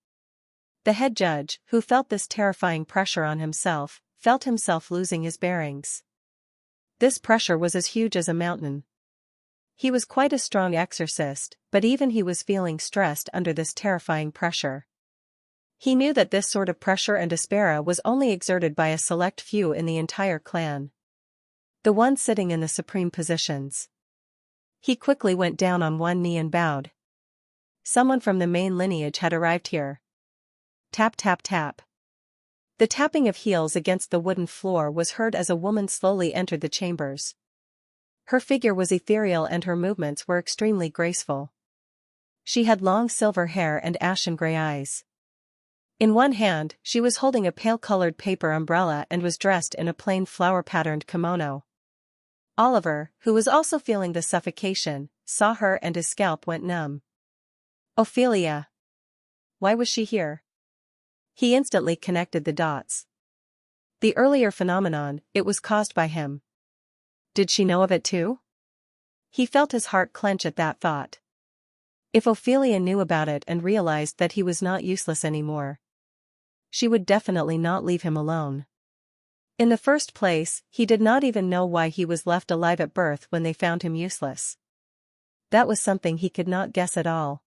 The head judge, who felt this terrifying pressure on himself, felt himself losing his bearings. This pressure was as huge as a mountain. He was quite a strong exorcist, but even he was feeling stressed under this terrifying pressure. He knew that this sort of pressure and Aspera was only exerted by a select few in the entire clan. The ones sitting in the supreme positions. He quickly went down on one knee and bowed. Someone from the main lineage had arrived here. Tap tap tap. The tapping of heels against the wooden floor was heard as a woman slowly entered the chambers. Her figure was ethereal and her movements were extremely graceful. She had long silver hair and ashen gray eyes. In one hand, she was holding a pale-colored paper umbrella and was dressed in a plain flower-patterned kimono. Oliver, who was also feeling the suffocation, saw her and his scalp went numb. Ophelia. Why was she here? He instantly connected the dots. The earlier phenomenon, it was caused by him. Did she know of it too? He felt his heart clench at that thought. If Ophelia knew about it and realized that he was not useless anymore, she would definitely not leave him alone. In the first place, he did not even know why he was left alive at birth when they found him useless. That was something he could not guess at all.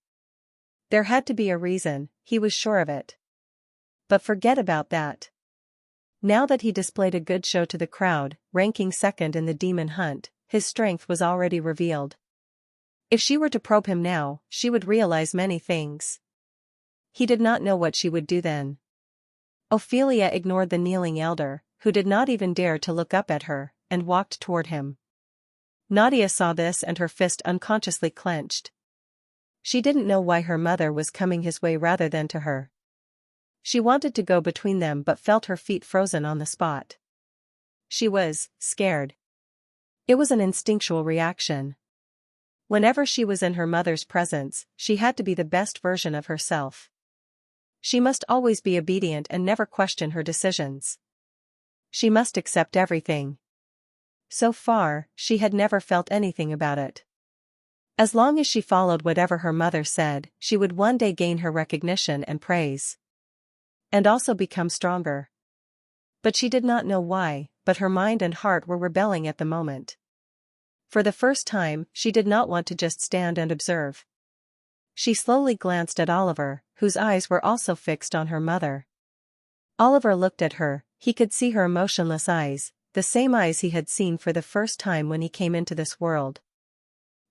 There had to be a reason, he was sure of it. But forget about that. Now that he displayed a good show to the crowd, ranking second in the demon hunt, his strength was already revealed. If she were to probe him now, she would realize many things. He did not know what she would do then. Ophelia ignored the kneeling elder, who did not even dare to look up at her, and walked toward him. Nadia saw this and her fist unconsciously clenched. She didn't know why her mother was coming his way rather than to her. She wanted to go between them but felt her feet frozen on the spot. She was scared. It was an instinctual reaction. Whenever she was in her mother's presence, she had to be the best version of herself. She must always be obedient and never question her decisions. She must accept everything. So far, she had never felt anything about it. As long as she followed whatever her mother said, she would one day gain her recognition and praise. And also become stronger. But she did not know why, but her mind and heart were rebelling at the moment. For the first time, she did not want to just stand and observe. She slowly glanced at Oliver, whose eyes were also fixed on her mother. Oliver looked at her, he could see her emotionless eyes, the same eyes he had seen for the first time when he came into this world.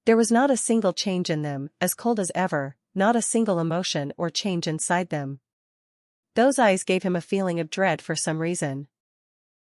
There was not a single change in them, as cold as ever, not a single emotion or change inside them. Those eyes gave him a feeling of dread for some reason.